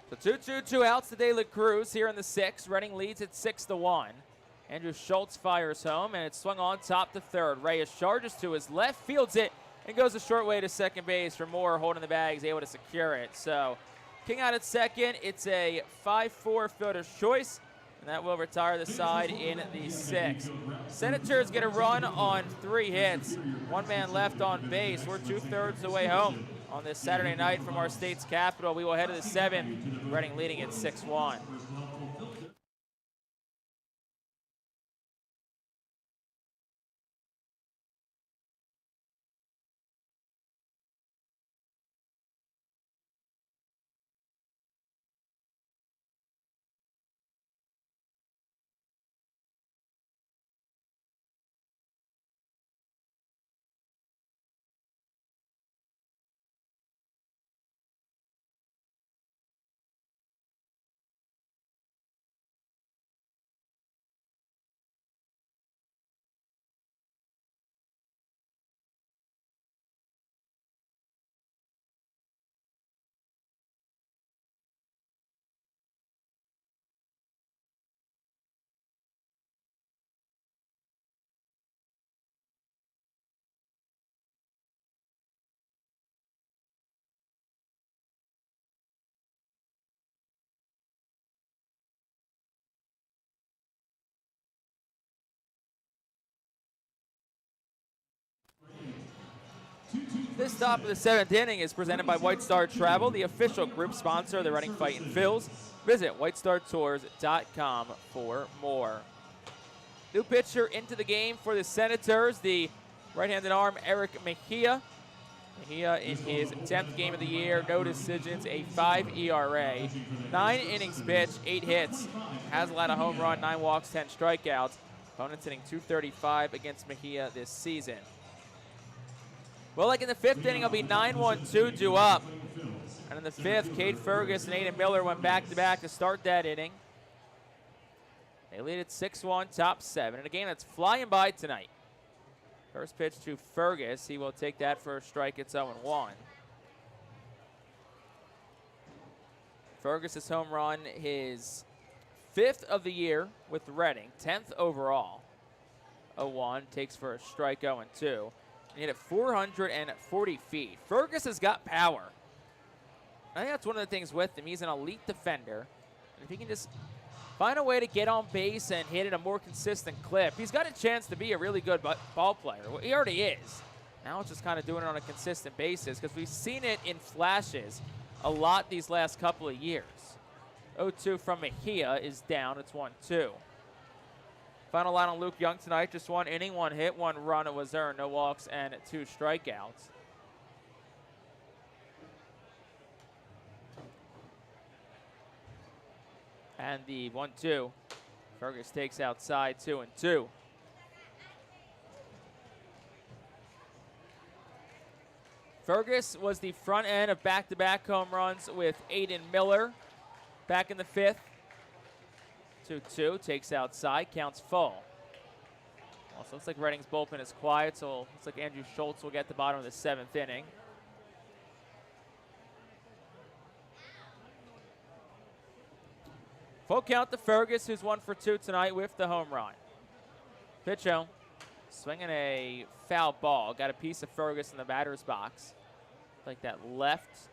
So 2-2, 2 outs to De La Cruz here in the 6th. Reading leads at 6-1. Andrew Schultz fires home, and it's swung on top to third. Reyes charges to his left, fields it, and goes a short way to second base for Moore, holding the bag, is able to secure it. So King out at second. It's a 5-4 fielder's choice, and that will retire the side in the 6th. Senators get a run on 3 hits. One man left on base. We're 2/3 the way home on this Saturday night from our state's capital. We will head to the 7th. Reading leading at 6-1. This stop of the 7th inning is presented by White Star Travel, the official group sponsor of the Reading Fightin Phillies. Visit whitestartours.com for more. New pitcher into the game for the Senators, the right-handed arm Eric Mejia. Mejia in his 10th game of the year, no decisions, a 5 ERA, 9 innings pitched, 8 hits, has allowed a home run, 9 walks, 10 strikeouts. Opponents hitting .235 against Mejia this season. Well, like in the 5th inning, it'll be 9-1-2 due up. And in the 5th, Cade Fergus and Aiden Miller went back-to-back to start that inning. They lead at 6-1, top 7, in a game that's flying by tonight. First pitch to Fergus. He will take that for a strike. It's 0-1. Fergus' home run, his 5th of the year with Reading, 10th overall. 0-1, takes for a strike, 0-2. He hit it 440 feet. Fergus has got power. I think that's one of the things with him. He's an elite defender. And if he can just find a way to get on base and hit at a more consistent clip, he's got a chance to be a really good ball player. Well, he already is. Now it's just kind of doing it on a consistent basis because we've seen it in flashes a lot these last couple of years. 0-2 from Mejia is down. It's 1-2. Final line on Luke Young tonight, just 1 inning, 1 hit, 1 run. It was earned, no walks, and 2 strikeouts. And the 1-2, Fergus takes outside, 2-2. Fergus was the front end of back-to-back home runs with Aiden Miller back in the 5th. 2-2, takes outside, counts full. Also looks like Reading's bullpen is quiet, so looks like Andrew Schultz will get the bottom of the 7th inning. Full count to Fergus, who's 1 for 2 tonight with the home run. Pitch home. Swinging a foul ball. Got a piece of Fergus in the batter's box. Like that left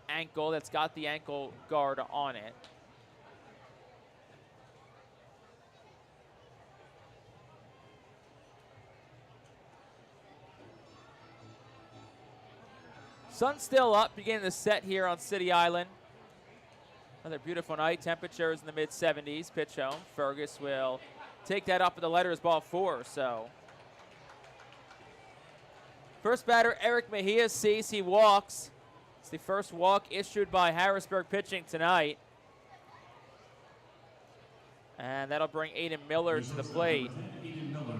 ankle that's got the ankle guard on it. Sun's still up, beginning to set here on City Island. Another beautiful night. Temperatures in the mid-70s. Pitch home. Fergus will take that up at the letters, ball 4. So first batter, Eric Mejia, sees he walks. It's the first walk issued by Harrisburg pitching tonight. And that'll bring Aiden Miller to the plate. Aiden Miller.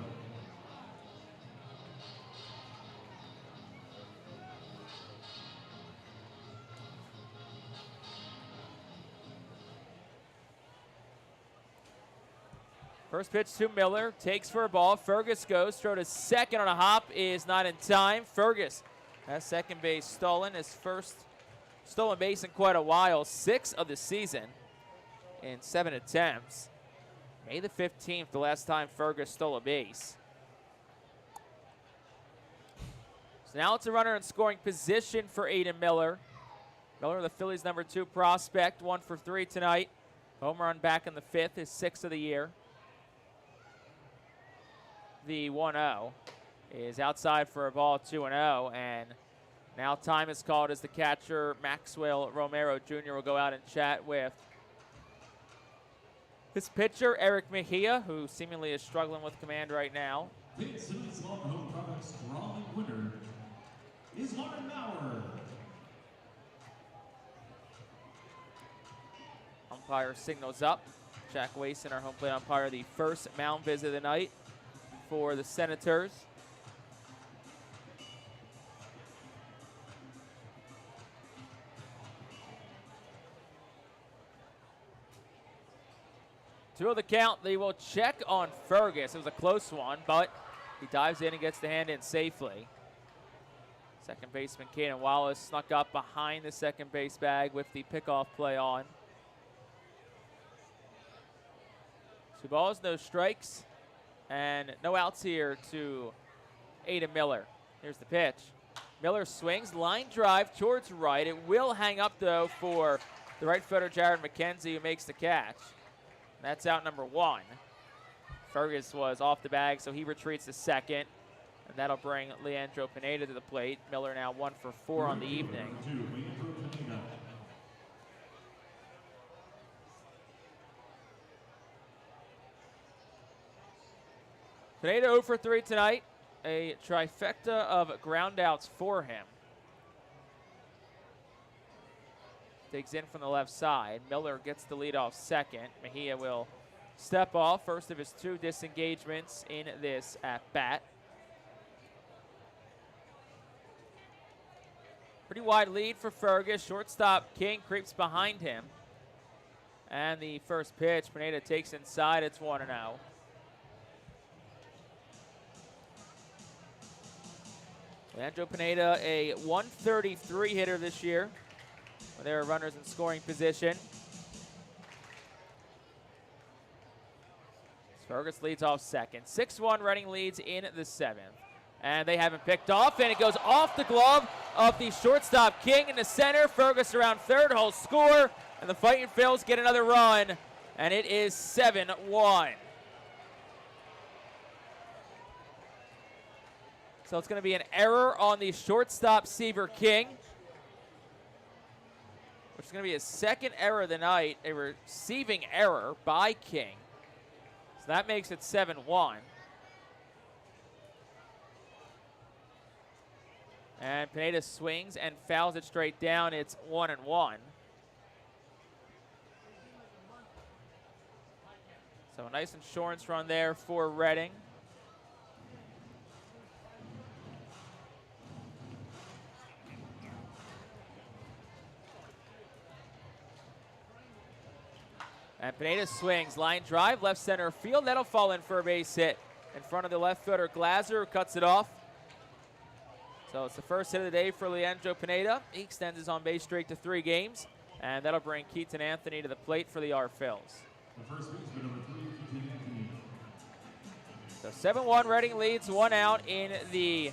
First pitch to Miller, takes for a ball. Fergus goes, throw to second on a hop, is not in time. Fergus has second base stolen, his first stolen base in quite a while. 6 of the season in 7 attempts. May the 15th, the last time Fergus stole a base. So now it's a runner in scoring position for Aiden Miller. Miller, the Phillies' number 2 prospect, 1 for 3 tonight. Home run back in the 5th, his 6th of the year. The 1-0 is outside for a ball, 2-0, and now time is called as the catcher, Maxwell Romero Jr. will go out and chat with his pitcher, Eric Mejia, who seemingly is struggling with command right now. Big Simmons Lawn Home Products Raleigh winner is Lauren Maurer. Umpire signals up. Jack Wason, our home plate umpire, the first mound visit of the night for the Senators. Two of the count. They will check on Fergus. It was a close one, but he dives in and gets the hand in safely. Second baseman Caden Wallace snuck up behind the second base bag with the pickoff play on. 2 balls, no strikes, and no outs here to Aiden Miller. Here's the pitch. Miller swings, line drive towards right. It will hang up, though, for the right fielder, Jared McKenzie, who makes the catch. That's out number 1. Fergus was off the bag, so he retreats to second. And that'll bring Leandro Pineda to the plate. Miller now 1 for 4 on the evening. Pineda 0 for 3 tonight. A trifecta of groundouts for him. Digs in from the left side. Miller gets the lead off second. Mejia will step off. First of his 2 disengagements in this at-bat. Pretty wide lead for Fergus. Shortstop King creeps behind him. And the first pitch, Pineda takes inside. It's 1-0. Leandro Pineda, a 133 hitter this year, when there are runners in scoring position. Fergus leads off second. 6-1 Reading leads in the 7th. And they haven't picked off, and it goes off the glove of the shortstop King in the center. Fergus around third, he'll score, and the Fightin Phils get another run, and it is 7-1. So it's going to be an error on the shortstop Seaver King, which is going to be his second error of the night, a receiving error by King. So that makes it 7-1. And Pineda swings and fouls it straight down. It's 1-1. So a nice insurance run there for Reading. And Pineda swings, line drive, left center field. That'll fall in for a base hit in front of the left fielder Glaser, who cuts it off. So it's the first hit of the day for Leandro Pineda. He extends his on-base streak to 3 games, and that'll bring Keaton Anthony to the plate for the R Phils. The first baseman, number 3, Keaton Anthony. So 7-1, Reading leads 1 out in the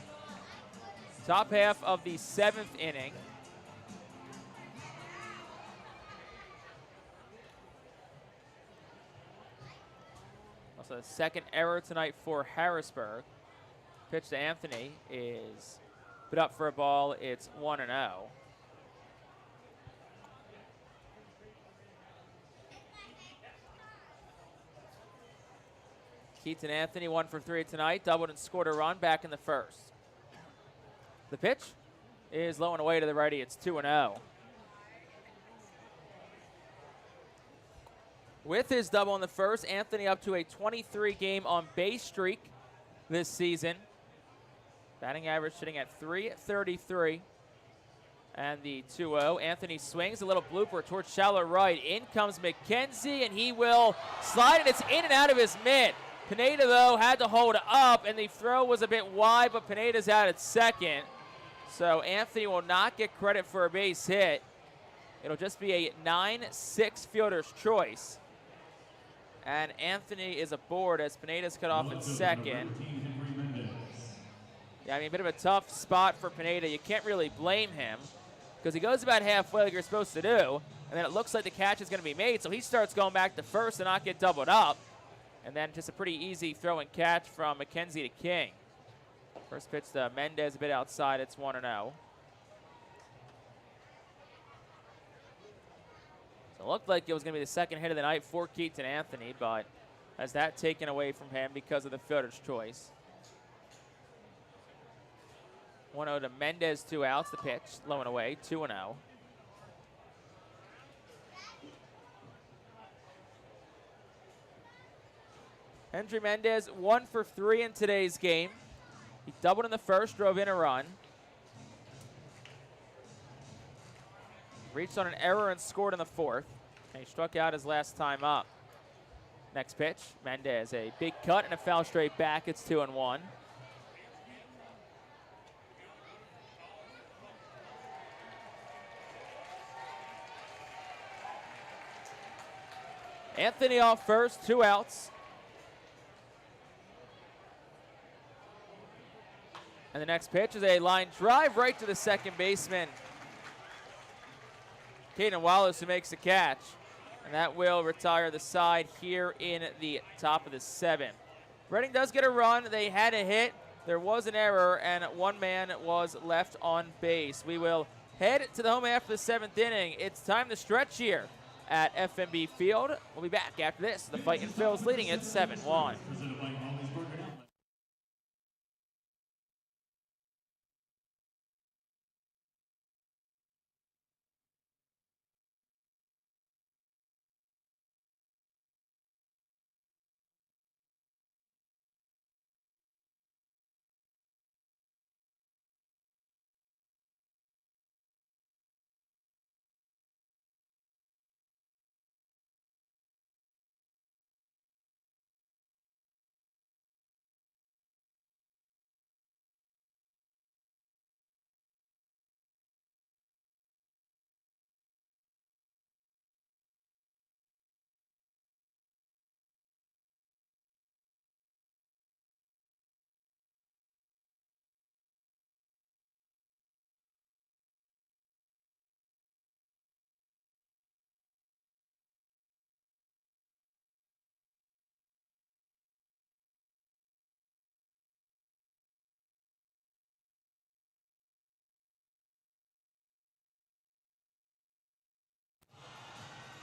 top half of the 7th inning. Also, the second error tonight for Harrisburg. Pitch to Anthony is put up for a ball. It's 1-0. Keaton Anthony 1 for 3 tonight. Doubled and scored a run back in the first. The pitch is low and away to the righty. It's 2-0. With his double in the first, Anthony up to a 23-game on-base streak this season. Batting average sitting at .333. And the 2-0. Anthony swings, a little blooper towards shallow right. In comes McKenzie, and he will slide, and it's in and out of his mitt. Pineda, though, had to hold up, and the throw was a bit wide, but Pineda's out at second. So Anthony will not get credit for a base hit. It'll just be a 9-6 fielder's choice. And Anthony is aboard as Pineda's cut off at second. Yeah, I mean, a bit of a tough spot for Pineda. You can't really blame him because he goes about halfway like you're supposed to do, and then it looks like the catch is going to be made, so he starts going back to first and not get doubled up. And then just a pretty easy throw and catch from McKenzie to King. First pitch to Mendez a bit outside. It's 1-0. So it looked like it was going to be the second hit of the night for Keaton Anthony, but has that taken away from him because of the fielder's choice. 1-0 to Mendez, 2 outs. The pitch, low and away, 2-0. Hendry Mendez 1 for 3 in today's game. He doubled in the first, drove in a run. Reached on an error and scored in the fourth. And he struck out his last time up. Next pitch, Mendez, a big cut and a foul straight back. It's 2-1. Anthony off first, 2 outs. And the next pitch is a line drive right to the second baseman, Caden Wallace, who makes the catch. And that will retire the side here in the top of the 7th. Reading does get a run. They had a hit. There was an error, and 1 man was left on base. We will head to the home half of the 7th inning. It's time to stretch here at FNB Field. We'll be back after this. The Fightin' Phillies leading it 7-1.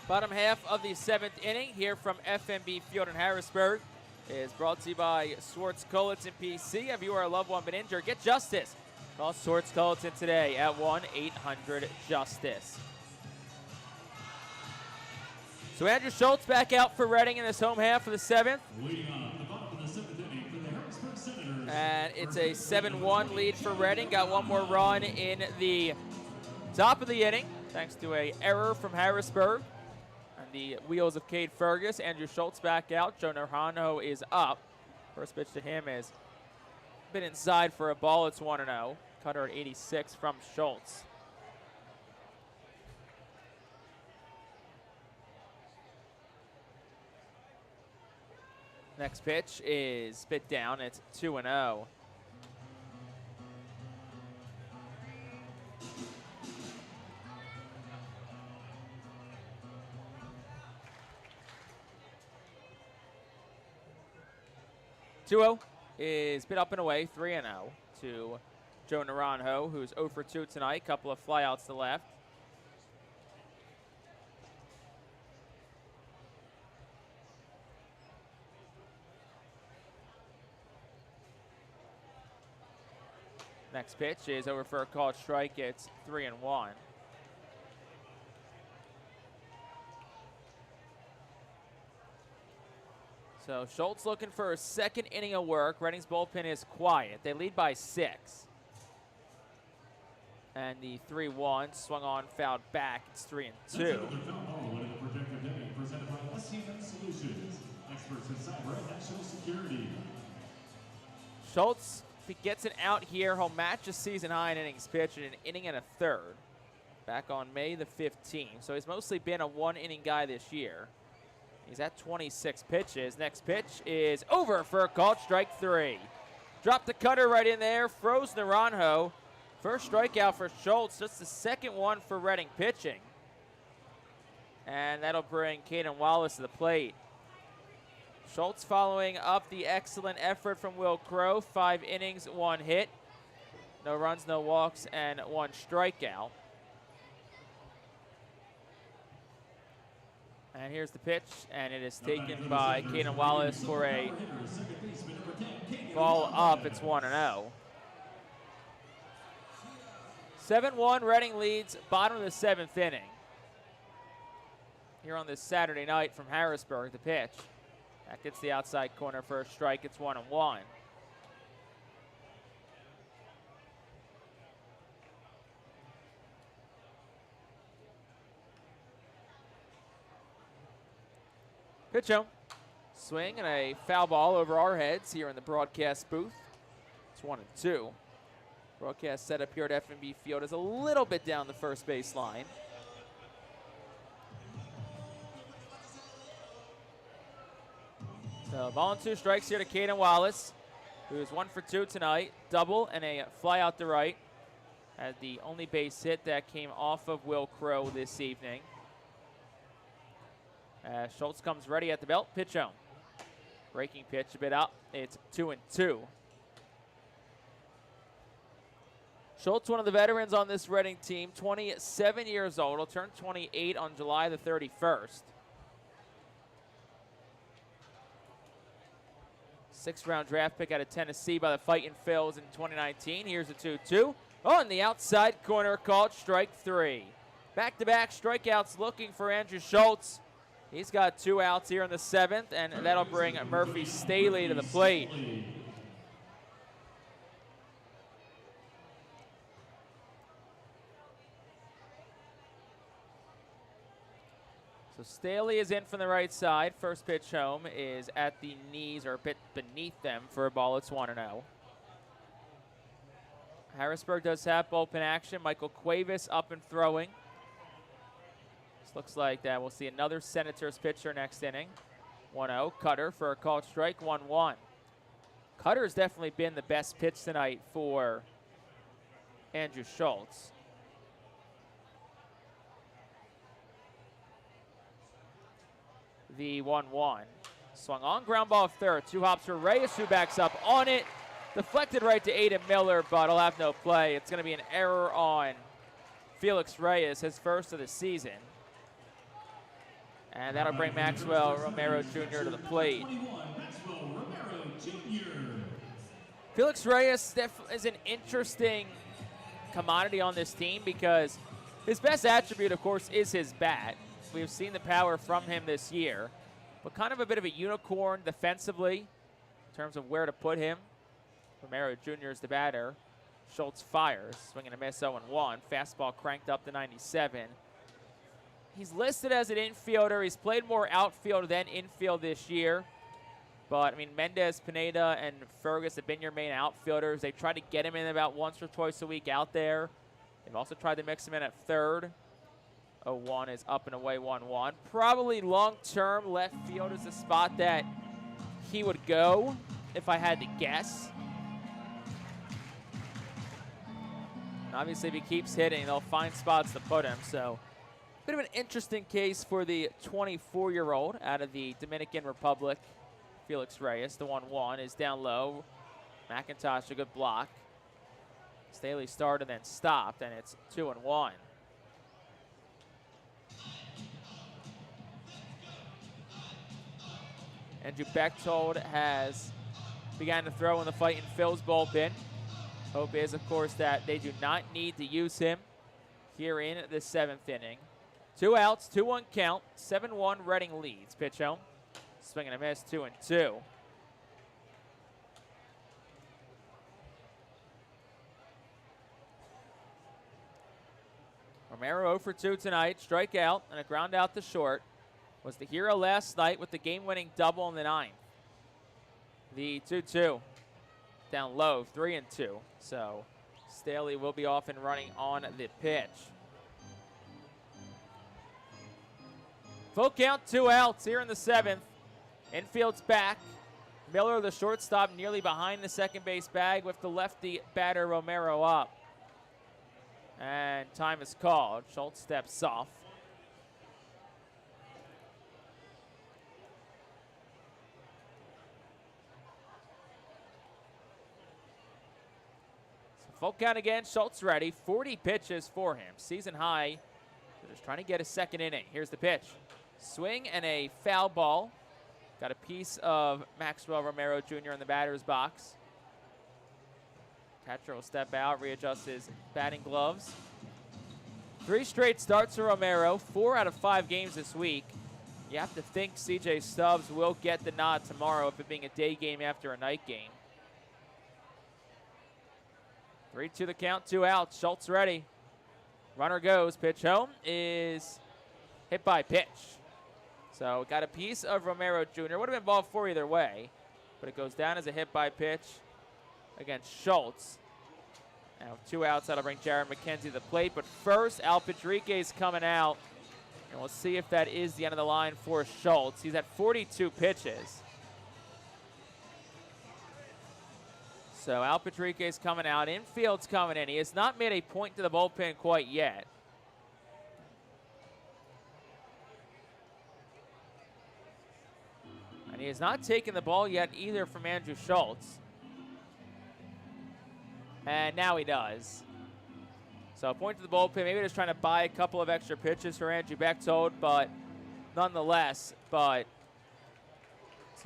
Bottom half of the 7th inning here from FNB Field in Harrisburg is brought to you by Swartz Colleton PC. Have you or a loved one been injured? Get justice. Call Swartz Colleton today at 1-800-JUSTICE. So Andrew Schultz back out for Reading in this home half of the 7th. And it's a 7-1 lead for Reading. Got 1 more run in the top of the inning thanks to an error from Harrisburg. And the wheels of Cade Fergus. Andrew Schultz back out. Joe Naranjo is up. First pitch to him is been inside for a ball. It's 1-0. Cutter at 86 from Schultz. Next pitch is bit down. It's 2-0. Is bit up and away, 3-0 to Joe Naranjo, who's 0 for 2 tonight. Couple of flyouts to left. Next pitch is over for a called strike. It's 3-1. So Schultz looking for a second inning of work. Reading's bullpen is quiet. They lead by 6. And the 3-1 swung on, fouled back. It's 3-2. Schultz, if he gets it out here, he'll match a season high in innings pitched in an inning and a third. Back on May the 15th. So he's mostly been a one-inning guy this year. He's at 26 pitches. Next pitch is over for a called strike 3. Dropped the cutter right in there, froze Naranjo. First strikeout for Schultz, just the second one for Reading pitching. And that'll bring Caden Wallace to the plate. Schultz following up the excellent effort from Will Crow. 5 innings, 1 hit. No runs, no walks, and 1 strikeout. And here's the pitch, and it is taken by Caden Wallace for a ball up. It's 1-0. 7-1, Reading leads bottom of the 7th inning. Here on this Saturday night from Harrisburg, the pitch. That gets the outside corner for a strike. It's 1-1. Pitch home. Swing and a foul ball over our heads here in the broadcast booth. It's 1-2. Broadcast setup here at FNB Field is a little bit down the first base line. So ball and 2 strikes here to Caden Wallace, who's 1 for 2 tonight. Double and a fly out to right. Had the only base hit that came off of Will Crow this evening. Schultz comes ready at the belt. Pitch home. Breaking pitch a bit up. It's 2-2. Schultz, one of the veterans on this Reading team, 27 years old. He'll turn 28 on July the 31st. 6th-round draft pick out of Tennessee by the Fightin Phillies in 2019. Here's a 2-2. On the outside corner, called strike 3. Back-to-back strikeouts looking for Andrew Schultz. He's got 2 outs here in the 7th, and that'll bring Murphy Staley to the plate. So Staley is in from the right side. First pitch home is at the knees or a bit beneath them for a ball. It's 1-0. Harrisburg does have bullpen action. Michael Cuevas up and throwing. This looks like that. We'll see another Senators pitcher next inning. 1-0. Cutter for a called strike. 1-1. Cutter has definitely been the best pitch tonight for Andrew Schultz. The 1-1. Swung on, ground ball third. 2 hops for Reyes, who backs up on it. Deflected right to Aiden Miller, but he'll have no play. It's going to be an error on Felix Reyes, his first of the season. And that'll bring Maxwell Romero Jr. to the plate. Felix Reyes is an interesting commodity on this team because his best attribute, of course, is his bat. We've seen the power from him this year, but kind of a bit of a unicorn defensively in terms of where to put him. Romero Jr. is the batter. Schultz fires, swinging a miss 0-1. Fastball cranked up to 97. He's listed as an infielder. He's played more outfield than infield this year. But, I mean, Mendez, Pineda, and Fergus have been your main outfielders. They tried to get him in about once or twice a week out there. They've also tried to mix him in at third. 0-1 is up and away 1-1. Probably long-term left field is the spot that he would go, if I had to guess. And obviously, if he keeps hitting, they'll find spots to put him. So, bit of an interesting case for the 24-year-old out of the Dominican Republic. Felix Reyes, the 1-1, is down low. McIntosh, a good block. Staley started and then stopped, and it's 2-1. Andrew Bechtold has began to throw in the Fightin Phil's bullpen. Hope is, of course, that they do not need to use him here in the 7th inning. 2 outs, 2-1 count, 7-1 Reading leads. Pitch home. Swing and a miss, 2-2. Romero 0 for 2 tonight. Strikeout and a ground out to short. Was the hero last night with the game-winning double in the 9th. The 2-2 down low, 3-2. So Staley will be off and running on the pitch. Full count, 2 outs here in the 7th. Infield's back. Miller, the shortstop, nearly behind the second base bag with the lefty batter Romero up. And time is called. Schultz steps off. So full count again. Schultz ready. 40 pitches for him. Season high. They're just trying to get a second inning. Here's the pitch. Swing and a foul ball. Got a piece of Maxwell Romero Jr. in the batter's box. Catcher will step out, readjust his batting gloves. 3 straight starts for Romero, 4 out of 5 games this week. You have to think CJ Stubbs will get the nod tomorrow, if it being a day game after a night game. 3-2 the count, 2 outs. Schultz ready. Runner goes. Pitch home is hit by pitch. So got a piece of Romero Jr. Would have been ball 4 either way, but it goes down as a hit by pitch against Schultz. Now 2 outs, that'll bring Jared McKenzie to the plate. But first, Al Patrique's coming out, and we'll see if that is the end of the line for Schultz. He's at 42 pitches. So Al Patrique's coming out. Infield's coming in. He has not made a point to the bullpen quite yet. And he has not taken the ball yet either from Andrew Schultz. And now he does. So a point to the bullpen. Maybe just trying to buy a couple of extra pitches for Andrew Bechtold, but nonetheless. So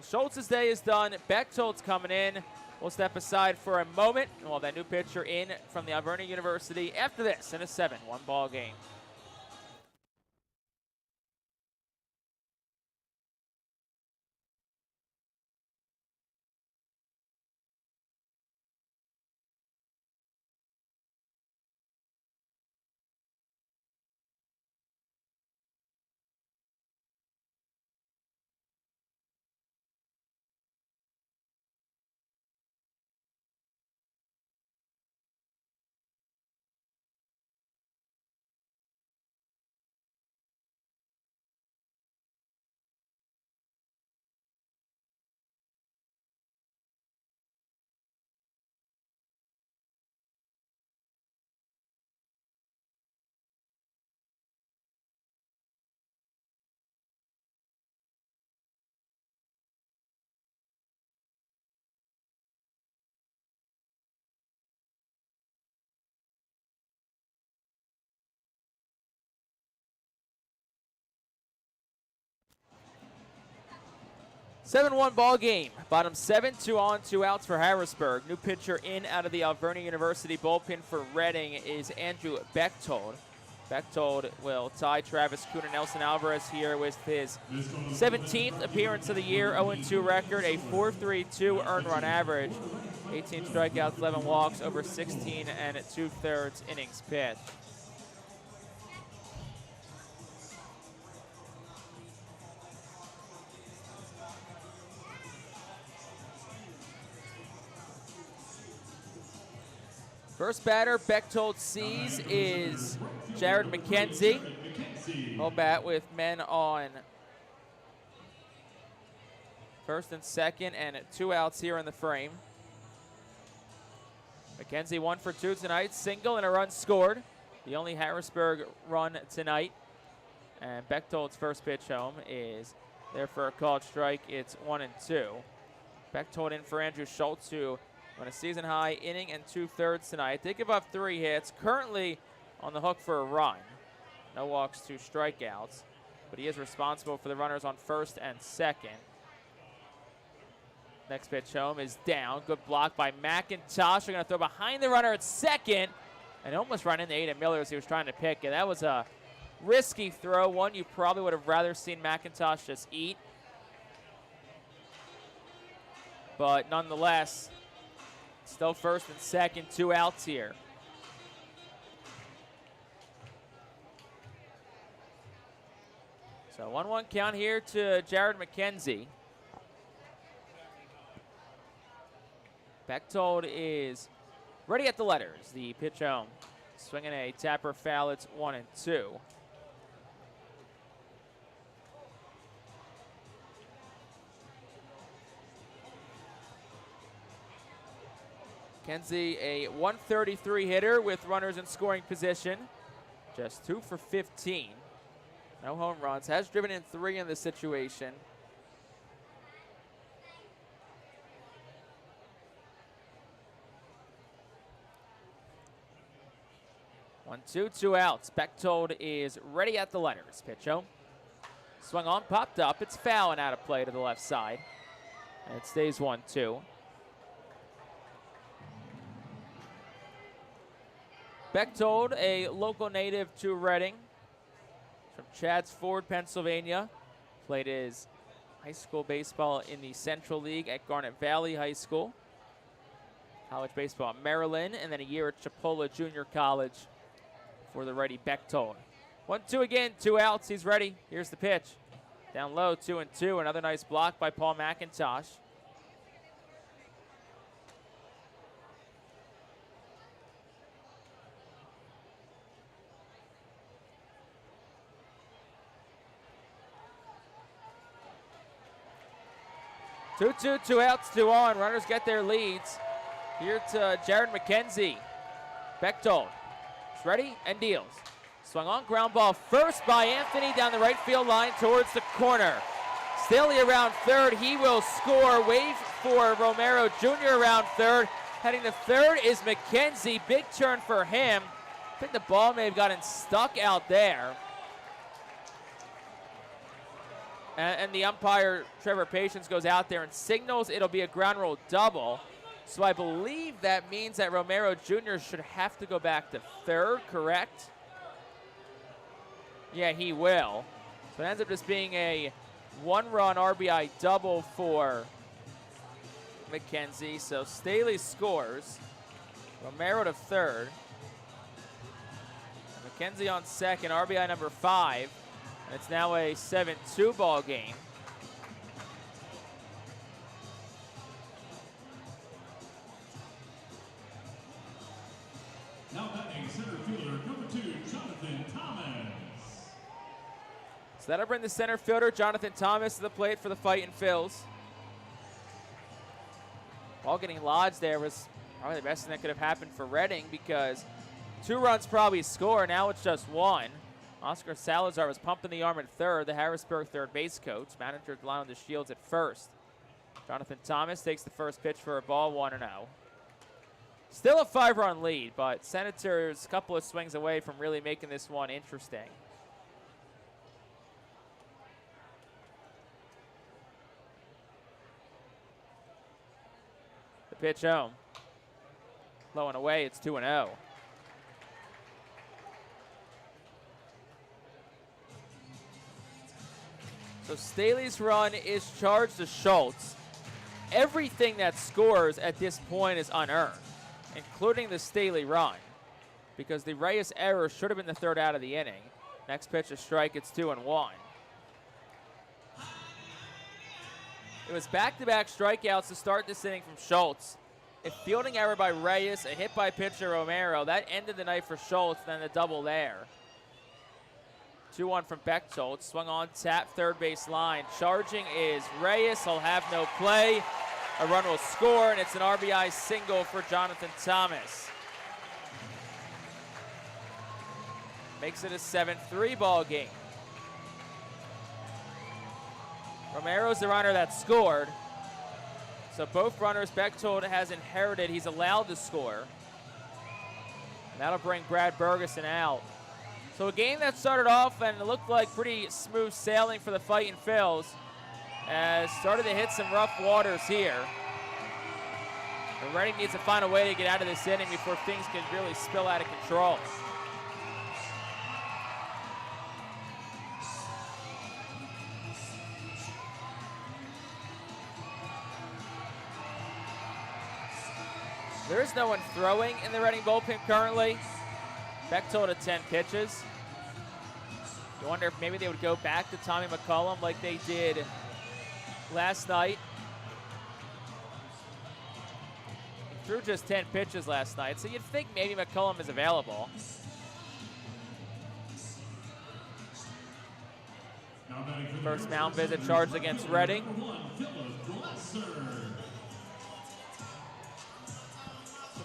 Schultz's day is done. Bechtold's coming in. We'll step aside for a moment, and we'll have that new pitcher in from the Alvernia University after this in a 7-1 ball game. Seven-1 ball game. Bottom 7, 2 on, 2 outs for Harrisburg. New pitcher in out of the Alvernia University bullpen for Reading is Andrew Bechtold. Bechtold will tie Travis Kuhn and Nelson Alvarez here with his 17th appearance of the year, 0-2 record, a 4.32 earned run average, 18 strikeouts, 11 walks, over 16 2/3 innings pitched. First batter Bechtold sees is Jared McKenzie. He'll bat with men on first and second and 2 outs here in the frame. McKenzie 1 for 2 tonight, single and a run scored. The only Harrisburg run tonight. And Bechtold's first pitch home is there for a called strike. It's 1-2. Bechtold in for Andrew Schultz, who went a season-high inning and 2/3 tonight. Did give up 3 hits. Currently on the hook for a run. No walks, 2 strikeouts. But he is responsible for the runners on first and second. Next pitch home is down. Good block by McIntosh. They're going to throw behind the runner at second. And almost ran into Aiden Miller as he was trying to pick it. That was a risky throw. One you probably would have rather seen McIntosh just eat. But nonetheless, still first and second, 2 outs here. So 1-1 count here to Jared McKenzie. Bechtold is ready at the letters. The pitch home. Swinging a tapper foul. It's 1-2. McKenzie, a 133 hitter with runners in scoring position. Just 2 for 15. No home runs. Has driven in 3 in this situation. One, 2 outs. Bechtold is ready at the letters. Pitch home. Swung on, popped up. It's foul and out of play to the left side. And it stays 1-2. Bechtold, a local native to Reading, from Chadds Ford, Pennsylvania. Played his high school baseball in the Central League at Garnet Valley High School. College baseball at Maryland, and then a year at Chipola Junior College for the righty Bechtold. 1-2 again, 2 outs. He's ready. Here's the pitch. Down low, 2-2. Another nice block by Paul McIntosh. Two outs, 2 on. Runners get their leads. Here to Jared McKenzie. Bechtold is ready and deals. Swung on, ground ball first by Anthony down the right field line towards the corner. Staley around third. He will score. Wave for Romero Jr. around third. Heading to third is McKenzie. Big turn for him. I think the ball may have gotten stuck out there. And the umpire, Trevor Patience, goes out there and signals it'll be a ground rule double. So I believe that means that Romero Jr. should have to go back to third, correct? Yeah, he will. So it ends up just being a 1-run RBI double for McKenzie. So Staley scores. Romero to third. McKenzie on second, RBI number 5. It's now a 7-2 ball game. Now batting center fielder number 2, Jonathan Thomas. So that'll bring the center fielder, Jonathan Thomas, to the plate for the Fightin' Phils. Ball getting lodged there was probably the best thing that could have happened for Reading because 2 runs probably score. Now it's just 1. Oscar Salazar was pumping the arm at third, the Harrisburg third base coach. Manager Delano DeShields at first. Jonathan Thomas takes the first pitch for a ball, 1-0. Still a 5-run lead, but Senators a couple of swings away from really making this one interesting. The pitch home. Low and away, it's 2-0. So Staley's run is charged to Schultz. Everything that scores at this point is unearned, including the Staley run, because the Reyes error should have been the 3rd out of the inning. Next pitch, a strike, it's 2-1. It was back-to-back strikeouts to start this inning from Schultz. A fielding error by Reyes, a hit by pitcher Romero. That ended the night for Schultz, then the double there. 2-1 from Bechtold. Swung on, tap, third base line. Charging is Reyes. He'll have no play. A run will score, and it's an RBI single for Jonathan Thomas. Makes it a 7-3 ball game. Romero's the runner that scored. So both runners Bechtold has inherited. He's allowed to score. And that'll bring Brad Bergeson out. So a game that started off and it looked like pretty smooth sailing for the Fightin Phils. Started to hit some rough waters here. And Reading needs to find a way to get out of this inning before things can really spill out of control. There is no one throwing in the Reading bullpen currently. Bechtold at 10 pitches. You wonder if maybe they would go back to Tommy McCullum like they did last night. He threw just 10 pitches last night, so you'd think maybe McCullum is available. First mound visit charged against Reading.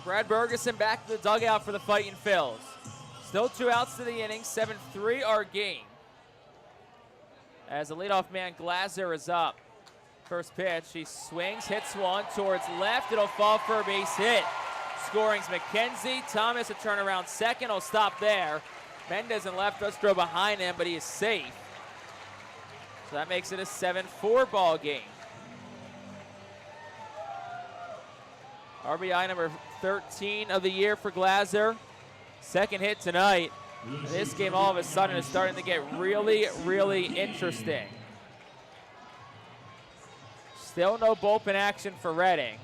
Brad Bergeson back to the dugout for the Fightin Phils. Still 2 outs to the inning, 7-3 our game. As the leadoff man Glaser is up. First pitch, he swings, hits one towards left. It'll fall for a base hit. Scoring's McKenzie. Thomas a turnaround second. Will stop there. Mendez in left just drove behind him, but he is safe. So that makes it a 7-4 ball game. RBI number 13 of the year for Glaser. Second hit tonight. And this game all of a sudden is starting to get really, really interesting. Still no bullpen action for Reading.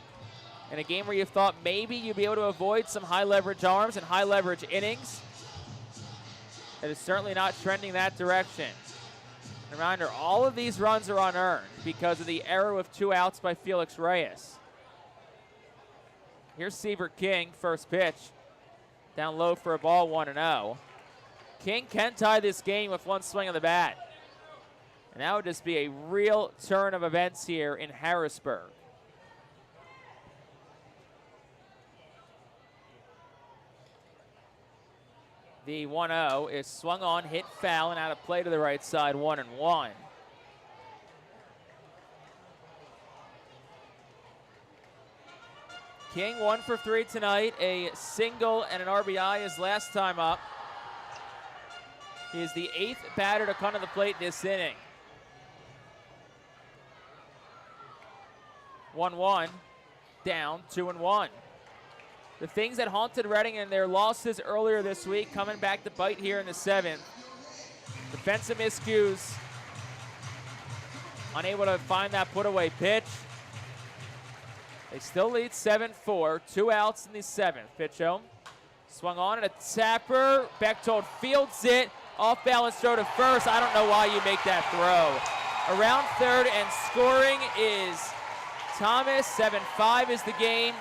In a game where you thought maybe you'd be able to avoid some high leverage arms and high leverage innings, it is certainly not trending that direction. Reminder, all of these runs are unearned because of the error with 2 outs by Felix Reyes. Here's Seaver King, first pitch. Down low for a ball, 1-0. King can tie this game with one swing of the bat. And that would just be a real turn of events here in Harrisburg. The 1-0 is swung on, hit foul, and out of play to the right side, 1-1. King 1 for 3 tonight. A single and an RBI his last time up. He is the 8th batter to come to the plate this inning. 1-1, down 2-1. The things that haunted Reading in their losses earlier this week coming back to bite here in the 7th. Defensive miscues. Unable to find that put-away pitch. They still lead 7-4, 2 outs in the 7th. Pitch home. Swung on and a tapper. Bechtold fields it. Off balance throw to first. I don't know why you make that throw. Around third and scoring is Thomas. 7-5 is the game.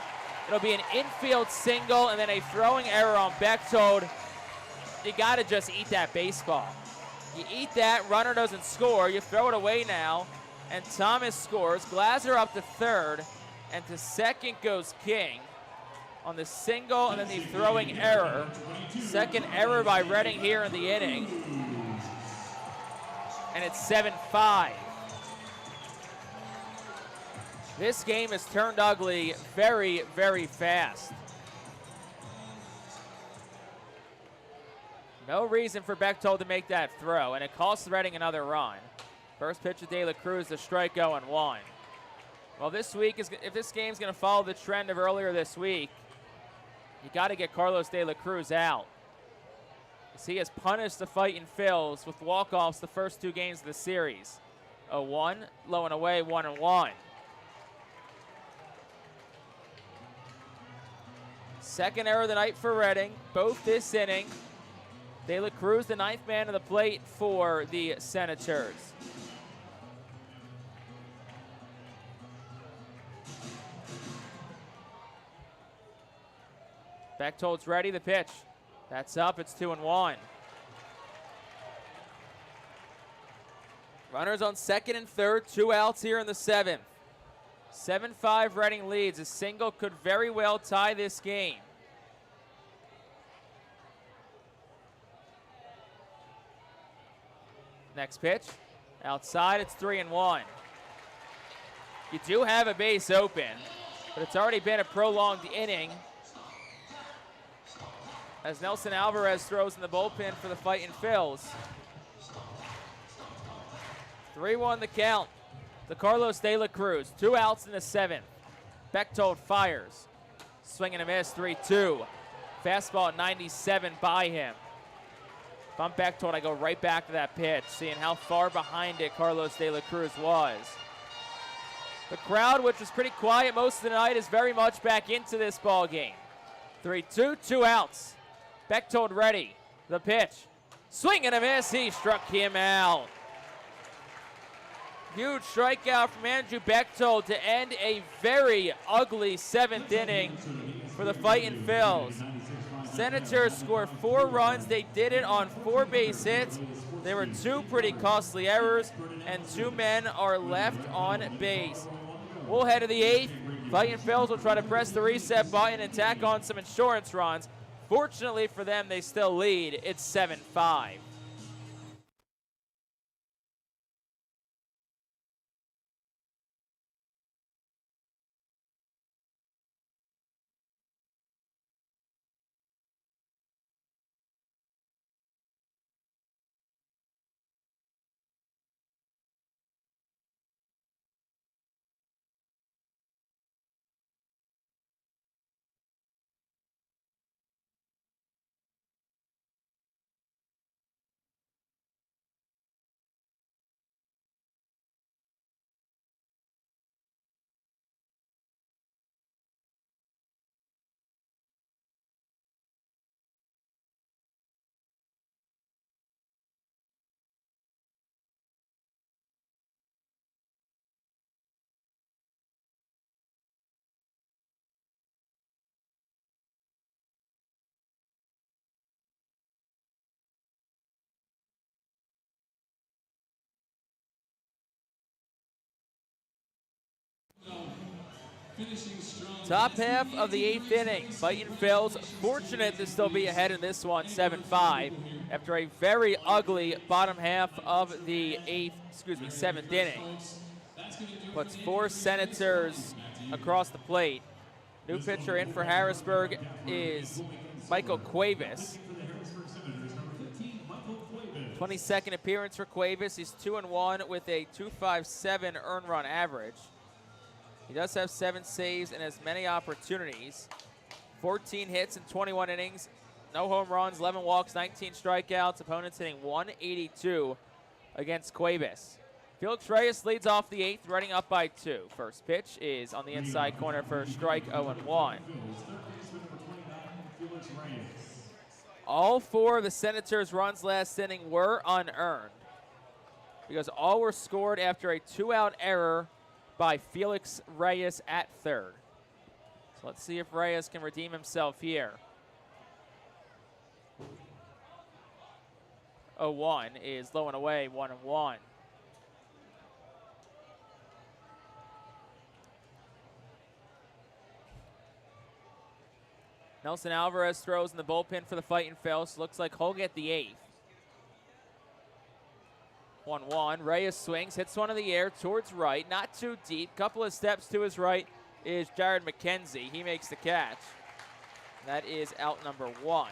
It'll be an infield single and then a throwing error on Bechtold. You got to just eat that baseball. You eat that, runner doesn't score. You throw it away now, and Thomas scores. Glaser up to third. And to second goes King on the single and then the throwing error. Second error by Reading here in the inning. And it's 7-5. This game has turned ugly very, very fast. No reason for Bechtold to make that throw, and it costs Reading another run. First pitch of De La Cruz, the strike 0-1. Well, this week, if this game's going to follow the trend of earlier this week, you got to get Carlos De La Cruz out. As he has punished the Fightin Phils with walk-offs the first 2 games of the series. 0-1, low and away, 1-1. Second error of the night for Reading, both this inning. De La Cruz, the 9th man of the plate for the Senators. Bechtold's ready, the pitch. That's up, it's 2-1. Runners on second and third, 2 outs here in the 7th. 7-5 Reading leads. A single could very well tie this game. Next pitch, outside, it's 3-1. You do have a base open, but it's already been a prolonged inning as Nelson Alvarez throws in the bullpen for the Fightin Phils. 3-1 the count to Carlos De La Cruz. 2 outs in the 7th. Bechtold fires. Swing and a miss, 3-2. Fastball at 97 by him. If I'm Bechtold, I go right back to that pitch, seeing how far behind it Carlos De La Cruz was. The crowd, which was pretty quiet most of the night, is very much back into this ball game. 3-2, 2 outs. Bechtold ready. The pitch. Swing and a miss. He struck him out. Huge strikeout from Andrew Bechtold to end a very ugly 7th inning for the Fightin Phils. Senators score 4 runs. They did it on 4 base hits. There were 2 pretty costly errors, and 2 men are left on base. We'll head to the 8th. Fightin Phils will try to press the reset button and tack on some insurance runs. Fortunately for them, they still lead. It's 7-5. Top half of the 8th inning. Fightin Phils fortunate to still be ahead in this one, 7-5, after a very ugly bottom half of the 7th inning. Puts 4 Senators across the plate. New pitcher in for Harrisburg is Michael Cuevas. 22nd appearance for Cuevas. He's 2-1 with a 2.57 earned run average. He does have 7 saves and has many opportunities. 14 hits in 21 innings. No home runs, 11 walks, 19 strikeouts. Opponents hitting 182 against Cuevas. Felix Reyes leads off the 8th, running up by 2. First pitch is on the inside corner for a strike, 0-1. All 4 of the Senators' runs last inning were unearned because all were scored after a 2-out error by Felix Reyes at third. So let's see if Reyes can redeem himself here. 0-1 is low and away, 1-1. Nelson Alvarez throws in the bullpen for the Fightin Phils. Looks like he'll get the 8th. 1-1. Reyes swings, hits one in the air towards right, not too deep. Couple of steps to his right is Jared McKenzie. He makes the catch. That is out number 1.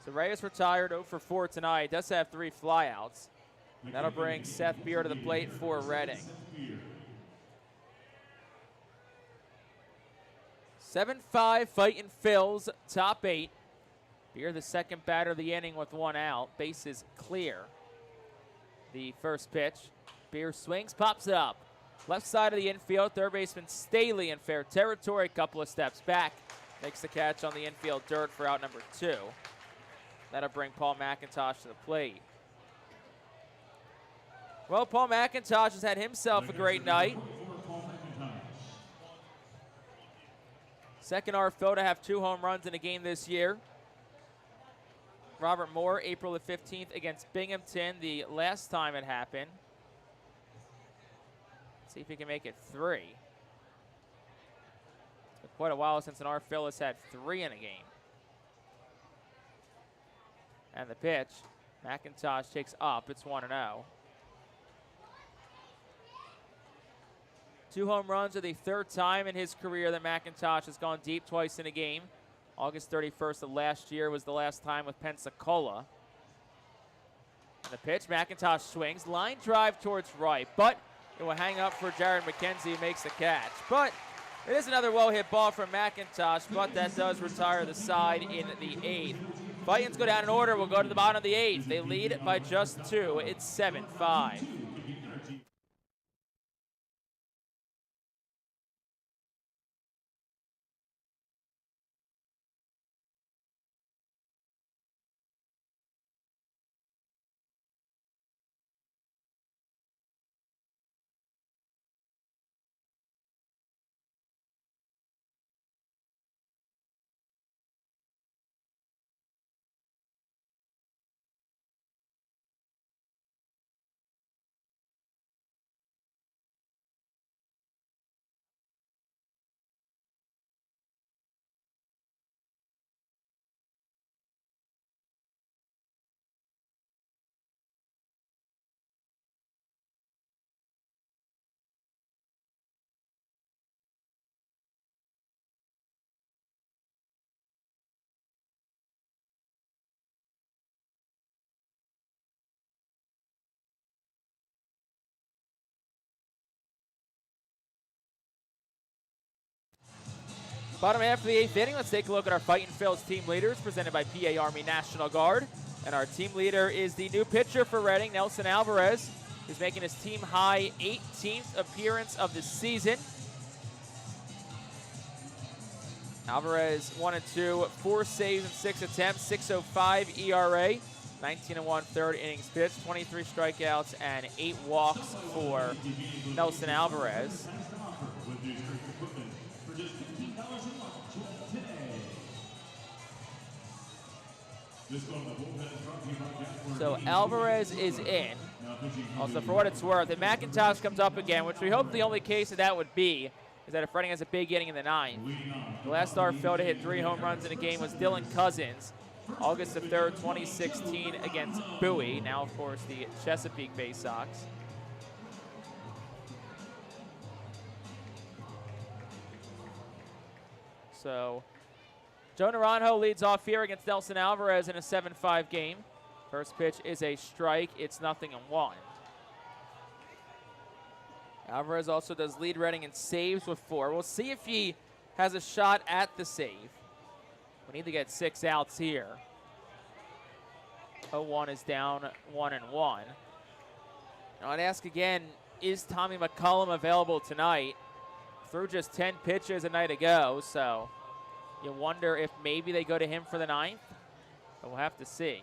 So Reyes retired 0 for 4 tonight. Does have 3 flyouts. That'll bring Seth Beer to the plate for Reading. 7-5 Fightin Phils, top 8. Beer, the second batter of the inning with 1 out. Bases clear. The first pitch. Beer swings, pops it up. Left side of the infield, third baseman Staley in fair territory. Couple of steps back. Makes the catch on the infield dirt for out number 2. That'll bring Paul McIntosh to the plate. Well, Paul McIntosh has had himself a great night. Second RFO to have 2 home runs in a game this year. Robert Moore, April the 15th against Binghamton, the last time it happened. Let's see if he can make it 3. It's been quite a while since an RFO has had 3 in a game. And the pitch, McIntosh takes up. It's 1-0. 2 home runs are the 3rd time in his career that McIntosh has gone deep twice in a game. August 31st of last year was the last time with Pensacola. And the pitch, McIntosh swings. Line drive towards right, but it will hang up for Jared McKenzie, who makes the catch. But it is another well-hit ball from McIntosh, but that does retire the side in the 8th. Fightin's go down in order. We'll go to the bottom of the 8th. They lead by just 2. It's 7-5. Bottom half of the 8th inning, let's take a look at our Fightin Phil's team leaders presented by PA Army National Guard. And our team leader is the new pitcher for Reading, Nelson Alvarez, who's making his team high 18th appearance of the season. Alvarez 1-2, 4 saves in 6 attempts, 6.05 ERA, 19-1 third innings pitched, 23 strikeouts and 8 walks for Nelson Alvarez. So Alvarez is in. Also, for what it's worth, if McIntosh comes up again, which we hope the only case of that would be, is that if Reading has a big inning in the 9th. The last RFO to hit 3 home runs in a game was Dylan Cousins, August the 3rd, 2016 against Bowie. Now, of course, the Chesapeake Bay Sox. So Joe Naranjo leads off here against Nelson Alvarez in a 7-5 game. First pitch is a strike. It's 0-1. Alvarez also does lead Reading in saves with 4. We'll see if he has a shot at the save. We need to get 6 outs here. 0-1 is down 1-1. Now I'd ask again, is Tommy McCullum available tonight? Threw just 10 pitches a night ago, so you wonder if maybe they go to him for the 9th. But we'll have to see.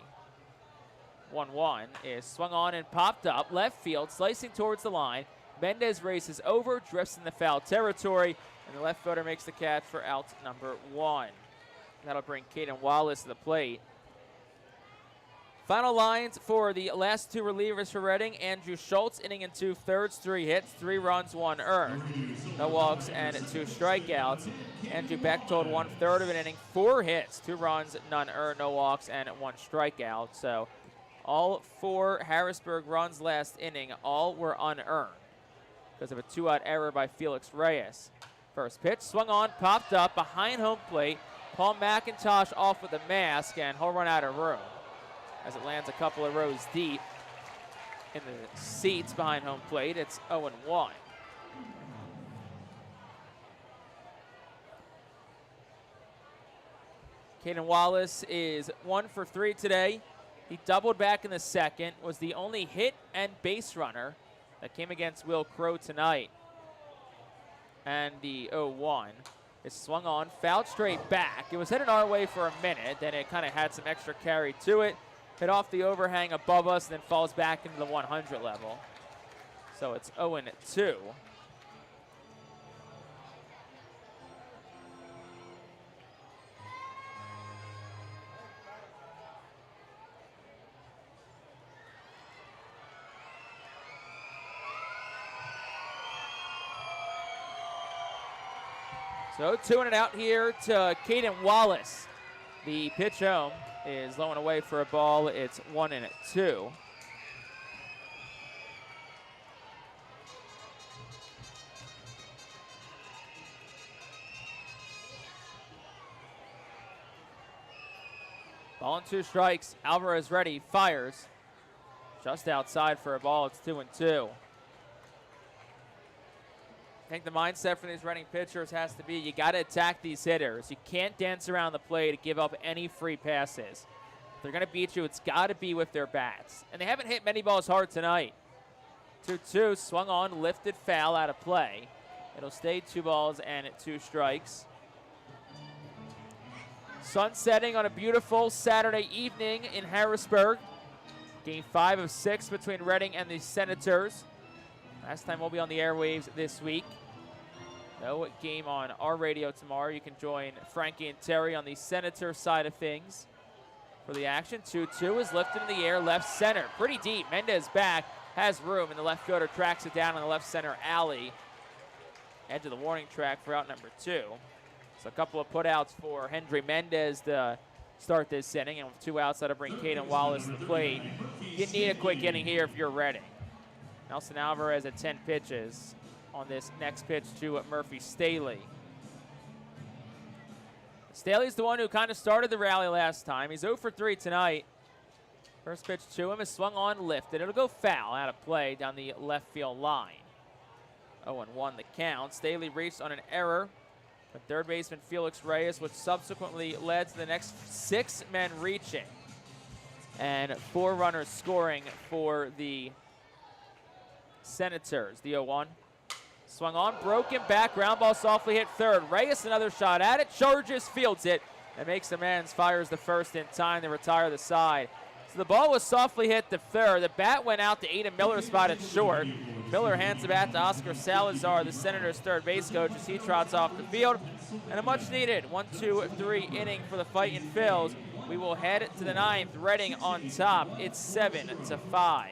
1-1 is swung on and popped up. Left field, slicing towards the line. Mendez races over, drifts in the foul territory, and the left fielder makes the catch for out number 1. That'll bring Caden Wallace to the plate. Final lines for the last 2 relievers for Reading. Andrew Schultz, inning and 2/3, 3 hits, 3 runs, 1 earned. No walks and 2 strikeouts. Andrew Bechtold, 1/3 of an inning, 4 hits, 2 runs, none earned, no walks, and 1 strikeout. So all 4 Harrisburg runs last inning, all were unearned because of a 2-out error by Felix Reyes. First pitch, swung on, popped up, behind home plate. Paul McIntosh off with the mask, and he'll run out of room as it lands a couple of rows deep in the seats behind home plate. It's 0-1. Caden Wallace is 1 for 3 today. He doubled back in the second, was the only hit and base runner that came against Will Crow tonight. And the 0-1 is swung on, fouled straight back. It was headed our way for a minute, then it kind of had some extra carry to it. Hit off the overhang above us, and then falls back into the 100 level. So it's 0-2. So 2 and out here to Caden Wallace. The pitch home is low and away for a ball. It's 1-2. Ball and 2 strikes. Alvarez ready, fires. Just outside for a ball. It's 2-2. I think the mindset for these Reading pitchers has to be you got to attack these hitters. You can't dance around the plate and give up any free passes. If they're going to beat you, it's got to be with their bats. And they haven't hit many balls hard tonight. 2-2, swung on, lifted, foul, out of play. It'll stay 2 balls and 2 strikes. Sun setting on a beautiful Saturday evening in Harrisburg. Game 5 of 6 between Reading and the Senators. Last time we'll be on the airwaves this week. No game on our radio tomorrow. You can join Frankie and Terry on the Senator side of things for the action. 2-2 is lifted in the air, left center. Pretty deep. Mendez back, has room, and the left fielder tracks it down in the left center alley. Edge of the warning track for out number 2. So a couple of putouts for Hendry Mendez to start this inning, and with 2 outs, that'll bring Caden Wallace to the plate. You need a quick inning here if you're Reading. Nelson Alvarez at 10 pitches on this next pitch to Murphy Staley. Staley's the one who kind of started the rally last time. He's 0 for 3 tonight. First pitch to him is swung on, lifted. It'll go foul, out of play down the left field line. 0-1 the count. Staley reached on an error with third baseman Felix Reyes, which subsequently led to the next 6 men reaching and 4 runners scoring for the Senators. The 0-1. Swung on, broken back, ground ball softly hit third. Reyes another shot at it, charges, fields it, and makes amends, fires the first in time to retire the side. So the ball was softly hit to third. The bat went out to Aiden Miller's spot at short. Miller hands the bat to Oscar Salazar, the Senators' third base coach, as he trots off the field. And a much-needed 1-2-3 inning for the Fightin Phils. We will head to the 9th. Reading on top. It's 7-5.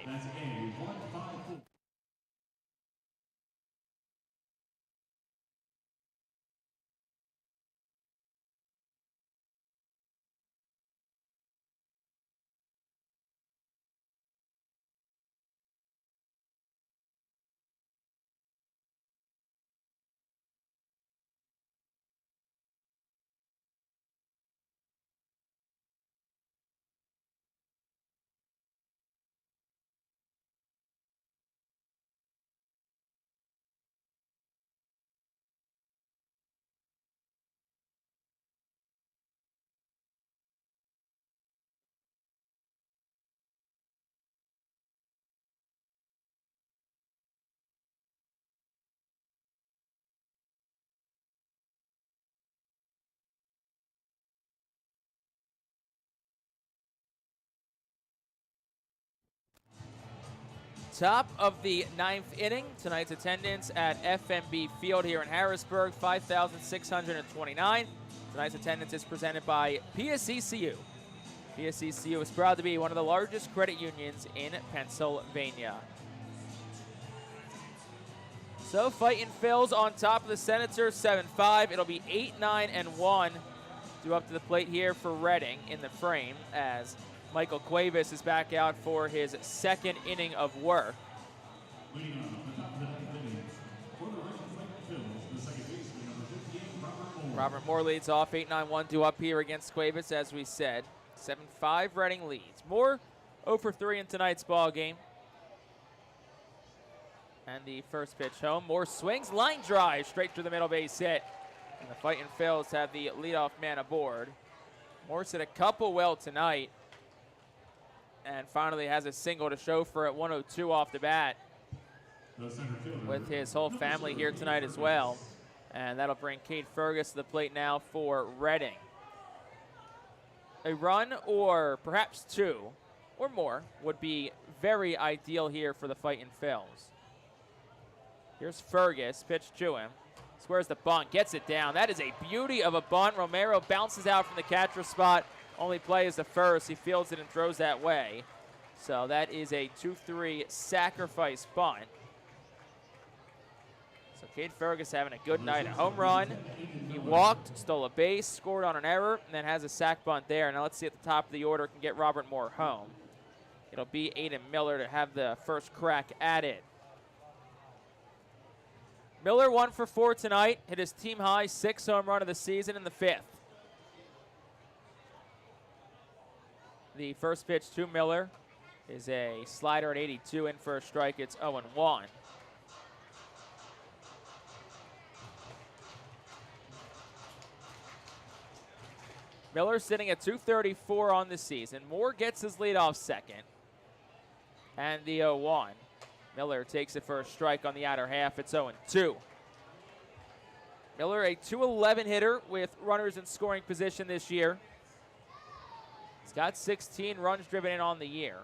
Top of the 9th inning. Tonight's attendance at FNB Field here in Harrisburg, 5,629. Tonight's attendance is presented by PSECU. PSECU is proud to be one of the largest credit unions in Pennsylvania. So Fightin Phils on top of the Senators, 7-5. It'll be 8-9-1 due up to the plate here for Reading in the frame as Michael Cuevas is back out for his 2nd inning of work. Robert Moore leads off, 8-9-1 due up here against Cuevas, as we said. 7-5 Reading leads. Moore 0 for 3 in tonight's ball game. And the first pitch home. Moore swings, line drive, straight through the middle base hit. And the Fightin Phils have the leadoff man aboard. Moore's hit a couple well tonight. And finally has a single to show for it, 102 off the bat. With his whole family here tonight as well. And that'll bring Cade Fergus to the plate now for Reading. A run or perhaps 2 or more would be very ideal here for the Fightin Phils. Here's Fergus, pitch to him. Squares the bunt, gets it down. That is a beauty of a bunt. Romero bounces out from the catcher spot. Only play is the first. He fields it and throws that way. So that is a 2-3 sacrifice bunt. So Cade Fergus having a good night. A home run. He walked, stole a base, scored on an error, and then has a sac bunt there. Now let's see at the top of the order can get Robert Moore home. It'll be Aiden Miller to have the first crack at it. Miller 1 for 4 tonight. Hit his team high 6th home run of the season in the 5th. The first pitch to Miller is a slider at 82 in for a strike. It's 0-1. Miller sitting at 234 on the season. Moore gets his leadoff second. And the 0-1. Miller takes it for a strike on the outer half. It's 0-2. Miller, a .211 hitter with runners in scoring position this year. He's got 16 runs driven in on the year.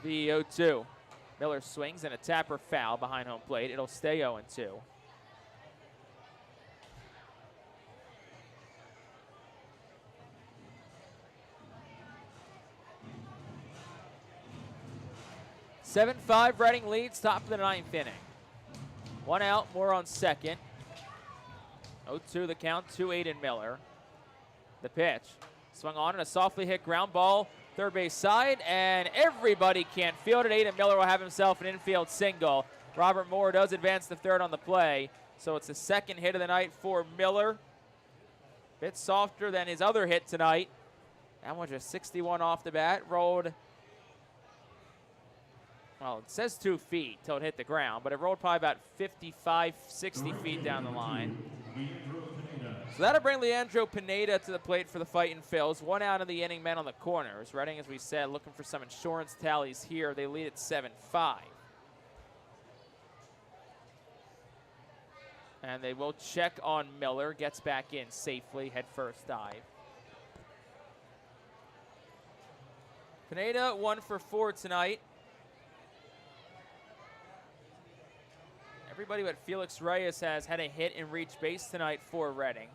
The 0-2. Miller swings and a tapper foul behind home plate. It'll stay 0-2. (7-5) Reading leads, top of the 9th inning. 1 out, Moore on second. 0-2 the count to Aiden Miller. The pitch. Swung on and a softly hit ground ball. Third base side, and everybody can't field it. Aiden Miller will have himself an infield single. Robert Moore does advance to third on the play, so it's the second hit of the night for Miller. Bit softer than his other hit tonight. That one just 61 off the bat. Rolled, well, it says 2 feet till it hit the ground, but it rolled probably about 55, 60 feet down the line. So that'll bring Leandro Pineda to the plate for the Fightin' Phils. 1 out of the inning, men on the corners. Reading, as we said, looking for some insurance tallies here. They lead at 7-5. And they will check on Miller. Gets back in safely, head first dive. Pineda 1 for 4 tonight. Everybody but Felix Reyes has had a hit and reach base tonight for Reading.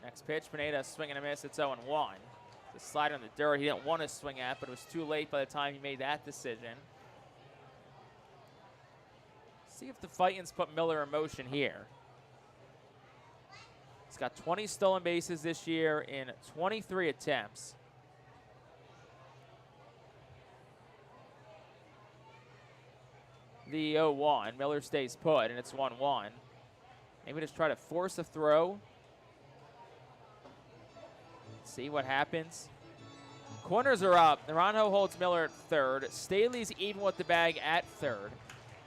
Next pitch, Pineda swing and a miss. It's 0-1. The slider in the dirt he didn't want to swing at, but it was too late by the time he made that decision. See if the Fightins put Miller in motion here. He's got 20 stolen bases this year in 23 attempts. The 0-1. Miller stays put, and it's 1-1. Maybe just try to force a throw. See what happens. Corners are up. Naranjo holds Miller at third. Staley's even with the bag at third.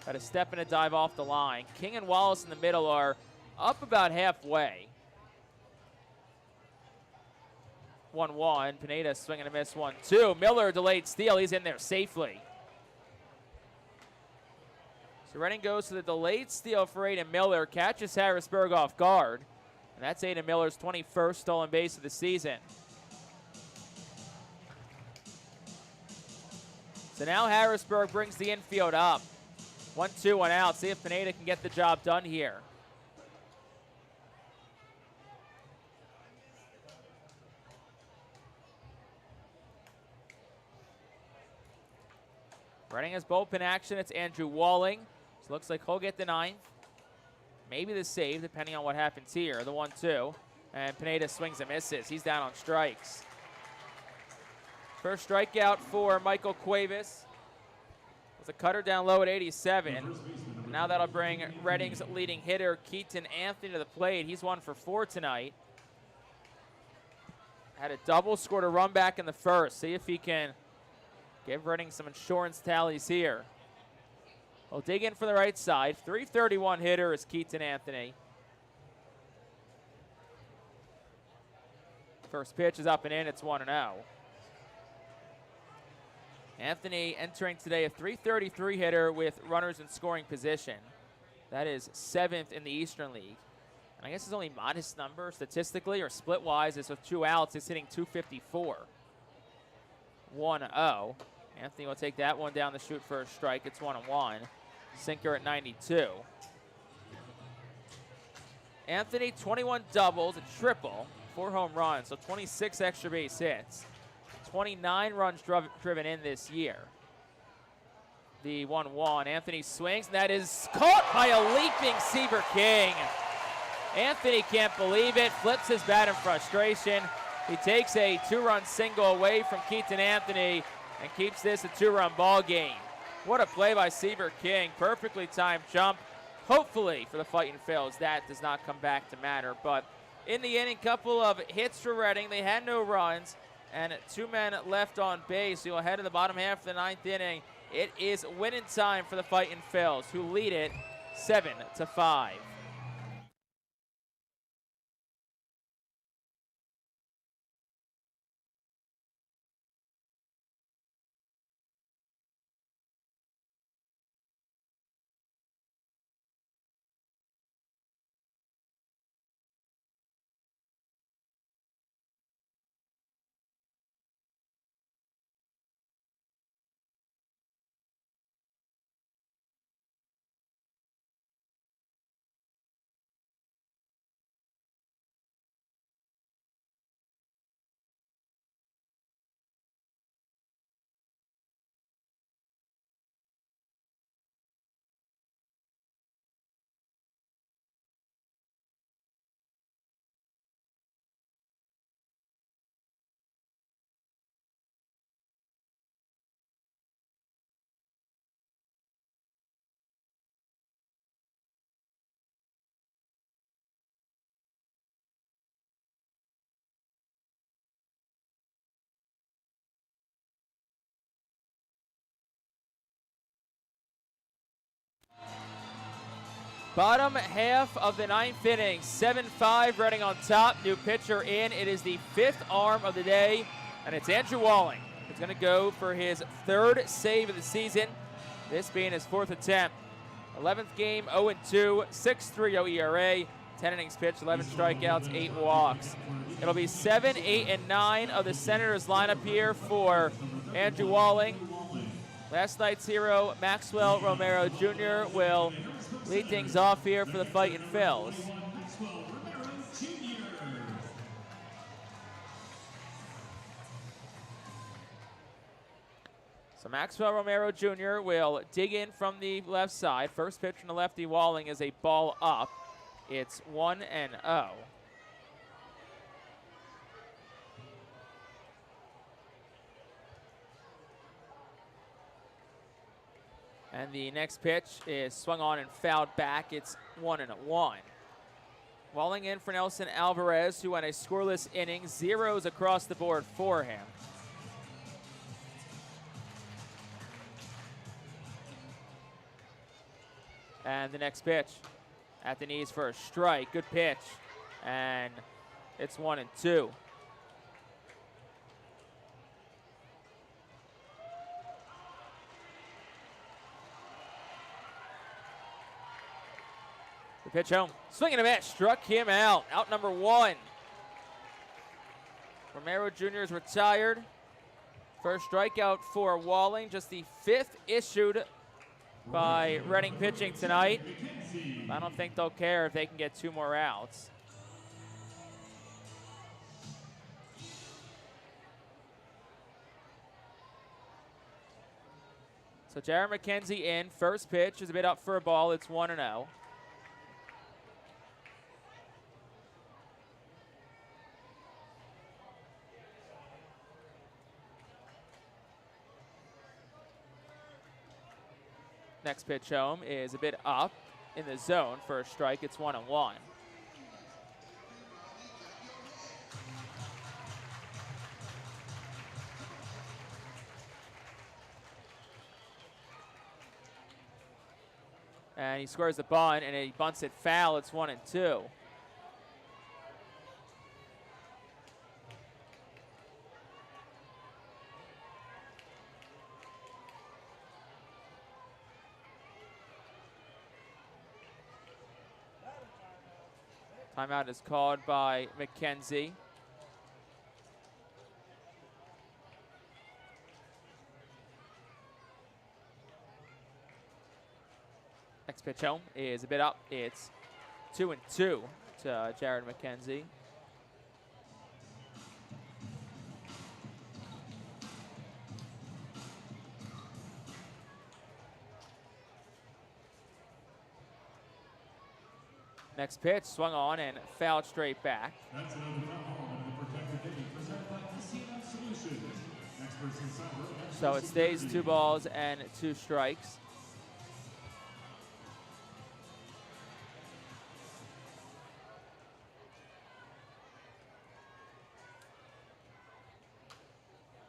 Got a step and a dive off the line. King and Wallace in the middle are up about halfway. 1-1. Pineda swing and a miss. 1-2. Miller delayed steal. He's in there safely. So Reading goes to the delayed steal for Aiden Miller. Catches Harrisburg off guard. And that's Aiden Miller's 21st stolen base of the season. So now Harrisburg brings the infield up. 1-2, 1 out. See if Pineda can get the job done here. Reading has bullpen action. It's Andrew Walling. So looks like he'll get the 9th. Maybe the save, depending on what happens here. The 1-2. And Pineda swings and misses. He's down on strikes. First strikeout for Michael Cuevas. With a cutter down low at 87. And now that'll bring Reading's leading hitter, Keaton Anthony, to the plate. He's 1 for 4 tonight. Had a double, scored a run back in the first. See if he can give Reading some insurance tallies here. We'll dig in from the right side. .331 hitter is Keaton Anthony. First pitch is up and in. It's 1-0. Anthony entering today a .333 hitter with runners in scoring position. That is 7th in the Eastern League. And I guess it's only modest number statistically or split-wise. Is with 2 outs. It's hitting .254. 1-0. Anthony will take that one down the chute for a strike. It's 1-1. Sinker at 92. Anthony, 21 doubles, a triple, 4 home runs, so 26 extra base hits. 29 runs driven in this year. the 1-1. Anthony swings, and that is caught by a leaping Seaver King. Anthony can't believe it, flips his bat in frustration. He takes a 2-run single away from Keaton Anthony and keeps this a 2-run ball game. What a play by Seaver King. Perfectly timed jump. Hopefully for the Fightin' Phils, that does not come back to matter. But in the inning, couple of hits for Reading. They had no runs, and 2 men left on base. So you'll head to the bottom half of the 9th inning. It is winning time for the Fightin' Phils, who lead it 7-5. Bottom half of the 9th inning, 7-5, Reading on top. New pitcher in. It is the 5th arm of the day, and it's Andrew Walling. He's going to go for his 3rd save of the season, this being his 4th attempt. 11th game, 0-2, 6.30 ERA, 10 innings pitched, 11 strikeouts, 8 walks. It'll be 7, 8, and 9 of the Senators lineup here for Andrew Walling. Last night's hero, Maxwell Romero Jr., will lead things off here for the Fightin' Phils. So Maxwell Romero Jr. will dig in from the left side. First pitch from the lefty Walling is a ball up. It's 1-0. And the next pitch is swung on and fouled back. It's 1-1. Walling in for Nelson Alvarez, who went a scoreless inning. Zeros across the board for him. And the next pitch at the knees for a strike. Good pitch. And it's 1-2. The pitch home. Swinging a miss. Struck him out. Out number 1. Romero Jr. is retired. First strikeout for Walling. Just the 5th issued by Reading pitching tonight. I don't think they'll care if they can get 2 more outs. So Jared McKenzie in. First pitch is a bit up for a ball. It's 1-0. Next pitch home is a bit up in the zone for a strike. It's 1-1. And he squares the bunt, and he bunts it foul. It's 1-2. Timeout is called by McKenzie. Next pitch home is a bit up. It's 2-2 to Jared McKenzie. Next pitch, swung on and fouled straight back. That's another foul and the protected hitting presented by TCNF Solutions. Experts in cyber. So it stays 2 balls and 2 strikes.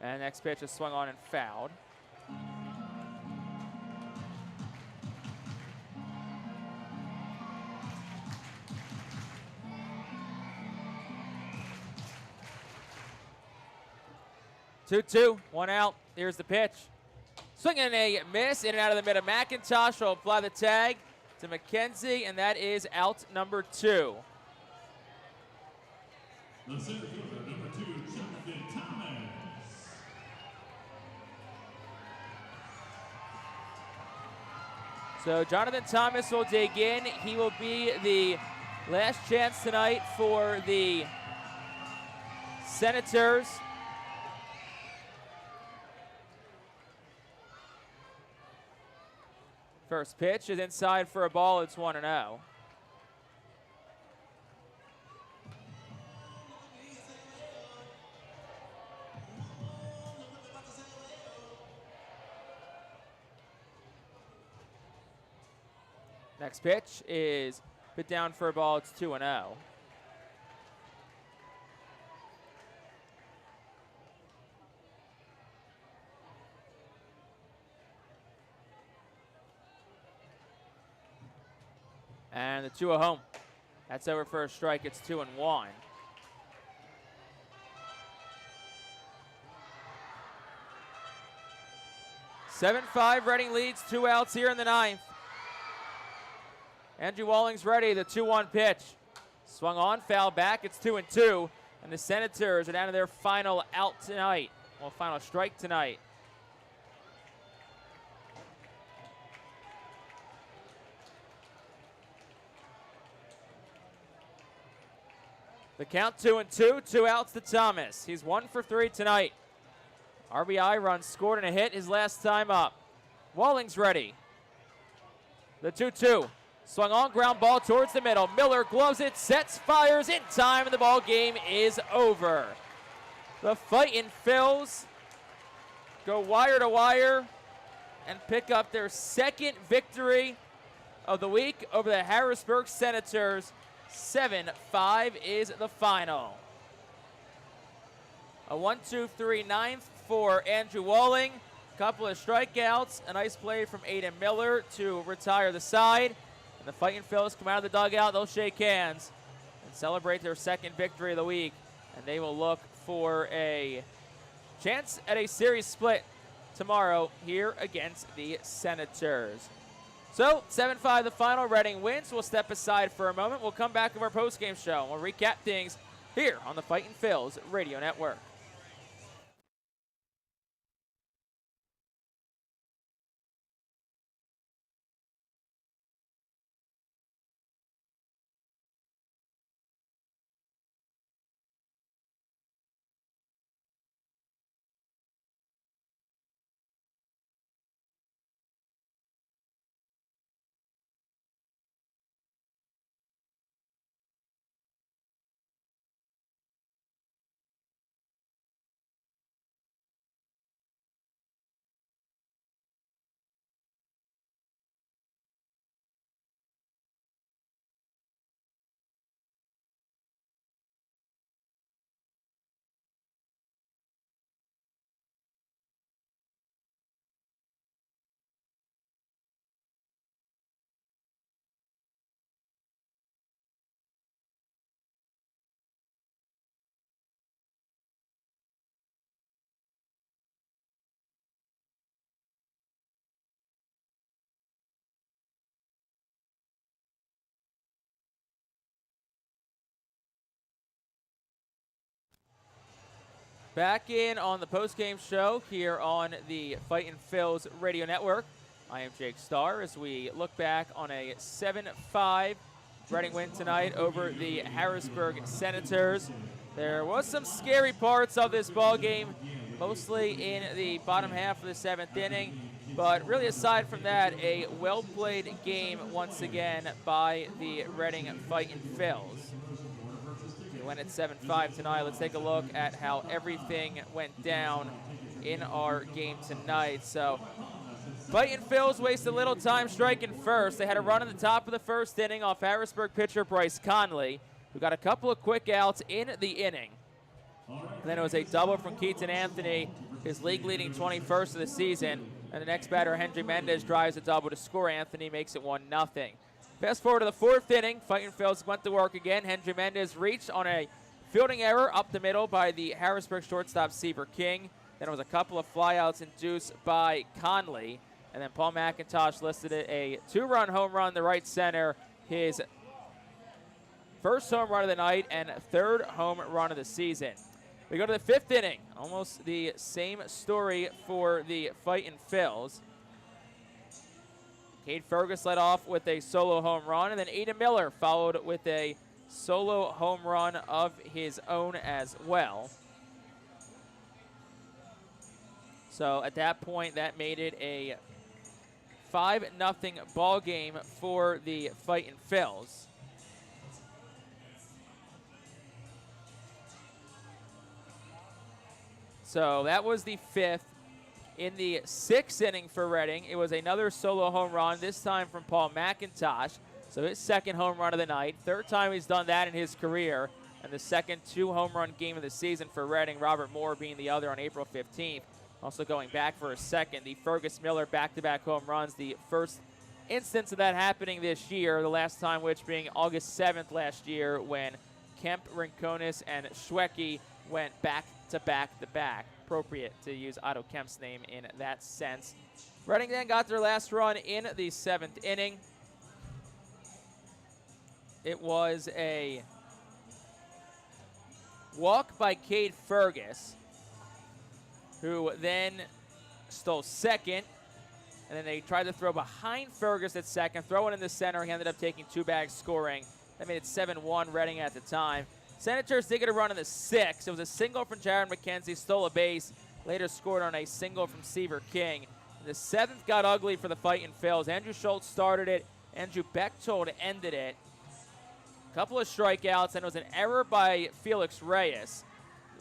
And next pitch is swung on and fouled. Two, 1 out. Here's the pitch. Swing and a miss, in and out of the middle. McIntosh will apply the tag to McKenzie, and that is out number 2. The center fielder, number 2, Jonathan Thomas. So Jonathan Thomas will dig in. He will be the last chance tonight for the Senators. First pitch is inside for a ball. It's 1-0. Next pitch is put down for a ball. It's 2-0. And the 2-0 home. That's over for a strike. It's 2-1. (7-5) Reading leads, 2 outs here in the 9th. Andrew Walling's ready, the 2-1 pitch. Swung on, foul back, it's 2-2. And the Senators are down to their final out tonight. Well, final strike tonight. The count 2-2, 2 outs to Thomas. He's 1 for 3 tonight. RBI run scored and a hit his last time up. Walling's ready. The 2-2. Swung on, ground ball towards the middle. Miller gloves it, sets, fires in time, and the ball game is over. The Fightin Phils go wire to wire and pick up their 2nd victory of the week over the Harrisburg Senators. 7-5 is the final. A 1-2-3 ninth for Andrew Walling. Couple of strikeouts. A nice play from Aiden Miller to retire the side. And the Fightin Phils come out of the dugout. They'll shake hands and celebrate their 2nd victory of the week. And they will look for a chance at a series split tomorrow here against the Senators. So, 7-5 the final. Reading wins. We'll step aside for a moment. We'll come back with our postgame show. We'll recap things here on the Fightin Phils Radio Network. Back in on the postgame show here on the Fightin Phils Radio Network. I am Jake Starr as we look back on a 7-5 Reading win tonight over the Harrisburg Senators. There was some scary parts of this ball game, mostly in the bottom half of the 7th inning. But really, aside from that, a well-played game once again by the Reading Fightin' Phils. We went at 7-5 tonight. Let's take a look at how everything went down in our game tonight. So, Fightin' Phils wasted a little time striking first. They had a run in the top of the first inning off Harrisburg pitcher Bryce Conley, who got a couple of quick outs in the inning. And then it was a double from Keaton Anthony, his league-leading 21st of the season. And the next batter, Hendry Mendez, drives a double to score. Anthony makes it 1-0. Fast forward to the fourth inning, Fightin' Phils went to work again. Hendry Mendez reached on a fielding error up the middle by the Harrisburg shortstop Seaver King. Then it was a couple of flyouts induced by Conley. And then Paul McIntosh listed it a 2-run home run to right center, his first home run of the night and third home run of the season. We go to the fifth inning. Almost the same story for the Fightin' Phils. Cade Fergus led off with a solo home run, and then Aiden Miller followed with a solo home run of his own as well. So at that point, that made it a 5-0 ball game for the Fightin' Phils. So that was the fifth. In the sixth inning for Reading, it was another solo home run, this time from Paul McIntosh. So his second home run of the night. Third time he's done that in his career. And the second 2-home run game of the season for Reading, Robert Moore being the other on April 15th. Also going back for a second, the Fergus Miller back-to-back home runs, the first instance of that happening this year, the last time which being August 7th last year when Kemp, Rinconis, and Schwecke went back-to-back-to-back. Appropriate to use Otto Kemp's name in that sense. Reading then got their last run in the seventh inning. It was a walk by Cade Fergus, who then stole second. And then they tried to throw behind Fergus at second, throw it in the center. He ended up taking 2 bags, scoring. That made it 7-1 Reading at the time. Senators did get a run in the sixth. It was a single from Jared McKenzie, stole a base, later scored on a single from Seaver King. And the seventh got ugly for the Fightin' Phils. Andrew Schultz started it. Andrew Bechtold ended it. A couple of strikeouts, and it was an error by Felix Reyes,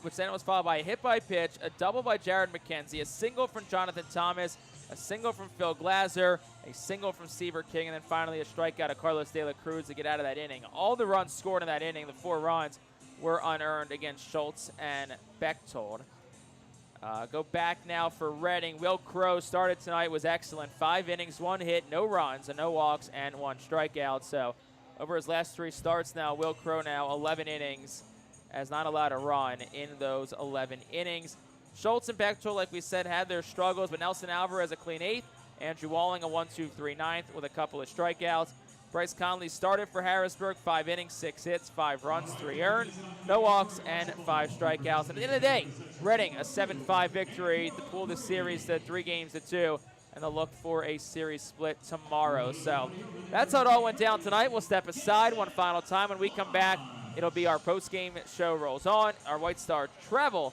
which then was followed by a hit by pitch, a double by Jared McKenzie, a single from Jonathan Thomas, a single from Phil Glazer, a single from Seaver King, and then finally a strikeout of Carlos De La Cruz to get out of that inning. All the runs scored in that inning, the 4 runs, were unearned against Schultz and Bechtold. Go back now for Reading. Will Crow started tonight, was excellent. 5 innings, 1 hit, no runs, and no walks, and 1 strikeout. So over his last 3 starts now, Will Crow now 11 innings, has not allowed a run in those 11 innings. Schultz and Bechtold, like we said, had their struggles, but Nelson Alvarez a clean 8th. Andrew Walling a 1-2-3 9th with a couple of strikeouts. Bryce Conley started for Harrisburg, 5 innings, 6 hits, 5 runs, 3 earned, no walks, and 5 strikeouts. And at the end of the day, Reading a 7-5 victory to pull the series to 3-2, and they'll look for a series split tomorrow. So that's how it all went down tonight. We'll step aside one final time. When we come back, it'll be our post-game show rolls on, our White Star Travel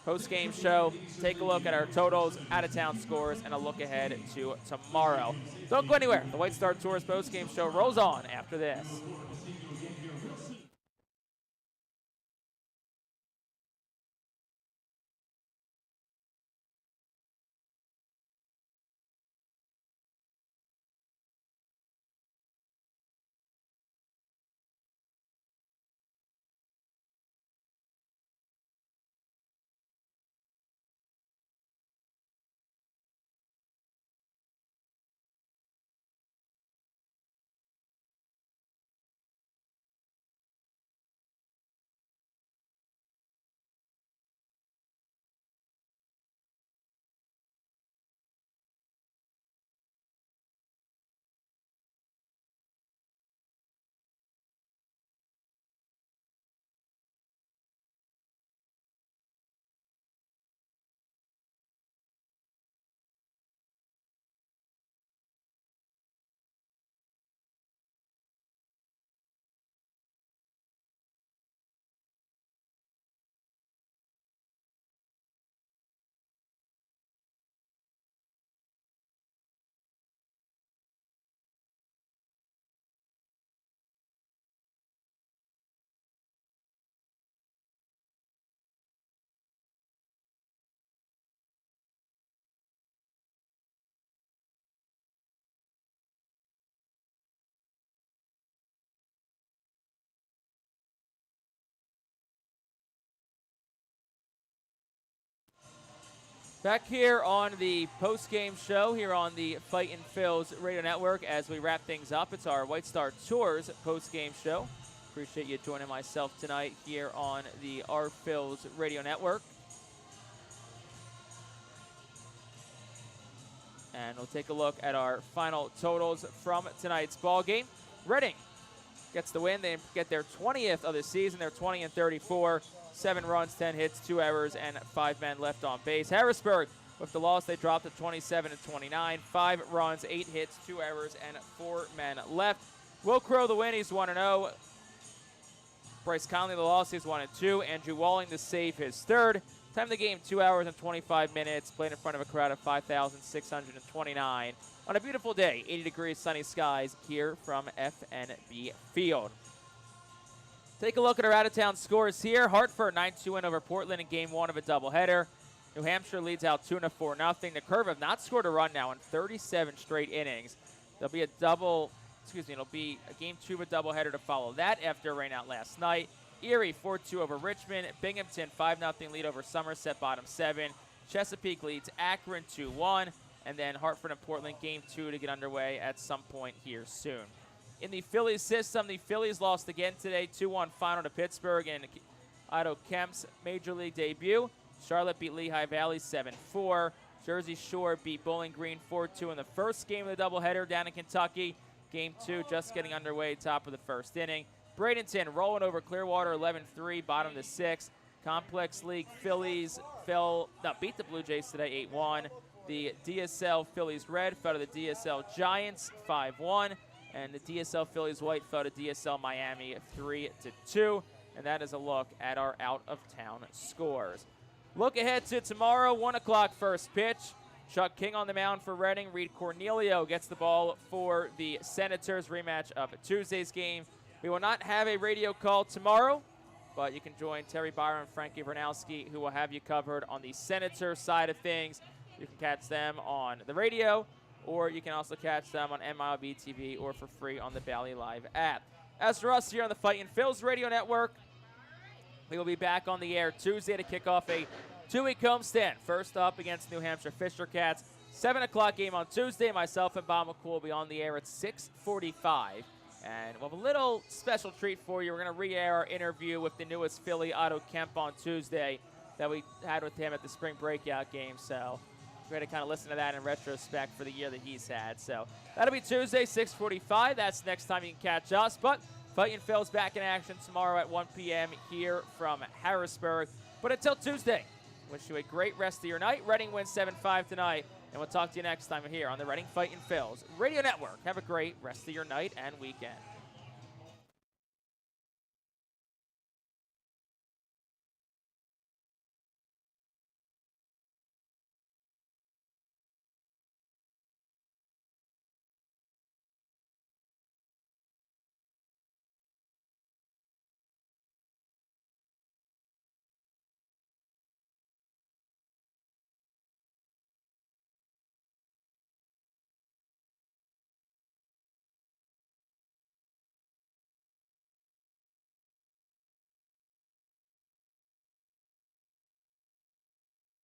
post-game show. Take a look at our totals, out-of-town scores, and a look ahead to tomorrow. Don't go anywhere. The White Star Tours post-game show rolls on after this. Back here on the post-game show here on the Fightin Phil's Radio Network as we wrap things up. It's our White Star Tours post-game show. Appreciate you joining myself tonight here on the our Phil's Radio Network. And we'll take a look at our final totals from tonight's ball game. Reading gets the win. They get their 20th of the season. They're 20-34. 7 runs, 10 hits, 2 errors, and 5 men left on base. Harrisburg, with the loss, they dropped to 27-29. 5 runs, 8 hits, 2 errors, and 4 men left. Will Crow, the win, he's 1-0. Bryce Conley, the loss, he's 1-2. Andrew Walling, the save, his third. Time of the game, 2 hours and 25 minutes. Played in front of a crowd of 5,629. On a beautiful day, 80 degrees, sunny skies here from FNB Field. Take a look at our out-of-town scores here. Hartford, 9-2 win over Portland in Game 1 of a doubleheader. New Hampshire leads out 2-4-0. The Curve have not scored a run now in 37 straight innings. There'll be it'll be a Game 2 of a doubleheader to follow that after a rainout last night. Erie, 4-2 over Richmond. Binghamton, 5-0 lead over Somerset, bottom 7. Chesapeake leads Akron, 2-1. And then Hartford and Portland, Game 2 to get underway at some point here soon. In the Phillies system, the Phillies lost again today, 2-1 final to Pittsburgh in Otto Kemp's Major League debut. Charlotte beat Lehigh Valley 7-4. Jersey Shore beat Bowling Green 4-2 in the first game of the doubleheader down in Kentucky. Game 2 just getting underway, top of the first inning. Bradenton rolling over Clearwater 11-3, bottom of the 6th. Complex League Phillies beat the Blue Jays today 8-1. The DSL Phillies Red fell to the DSL Giants 5-1. And the DSL Phillies White fell to DSL Miami 3-2. And that is a look at our out-of-town scores. Look ahead to tomorrow, 1 o'clock first pitch. Chuck King on the mound for Reading. Reed Cornelio gets the ball for the Senators, rematch of Tuesday's game. We will not have a radio call tomorrow, but you can join Terry Byron and Frankie Vernowski, who will have you covered on the Senator side of things. You can catch them on the radio, or you can also catch them on MLB TV or for free on the Bally Live app. As for us here on the Fightin Phil's Radio Network, we will be back on the air Tuesday to kick off a 2-week homestand. First up against New Hampshire Fisher Cats. 7 o'clock game on Tuesday. Myself and Bob McCool will be on the air at 6:45. And we'll have a little special treat for you. We're going to re-air our interview with the newest Philly, Otto Kemp, on Tuesday that we had with him at the spring breakout game. So we're going to kind of listen to that in retrospect for the year that he's had. So that'll be Tuesday, 6:45. That's next time you can catch us. But Fightin Phil's back in action tomorrow at 1 p.m. here from Harrisburg. But until Tuesday, wish you a great rest of your night. Reading wins 7-5 tonight. And we'll talk to you next time here on the Reading Fightin Phil's Radio Network. Have a great rest of your night and weekend.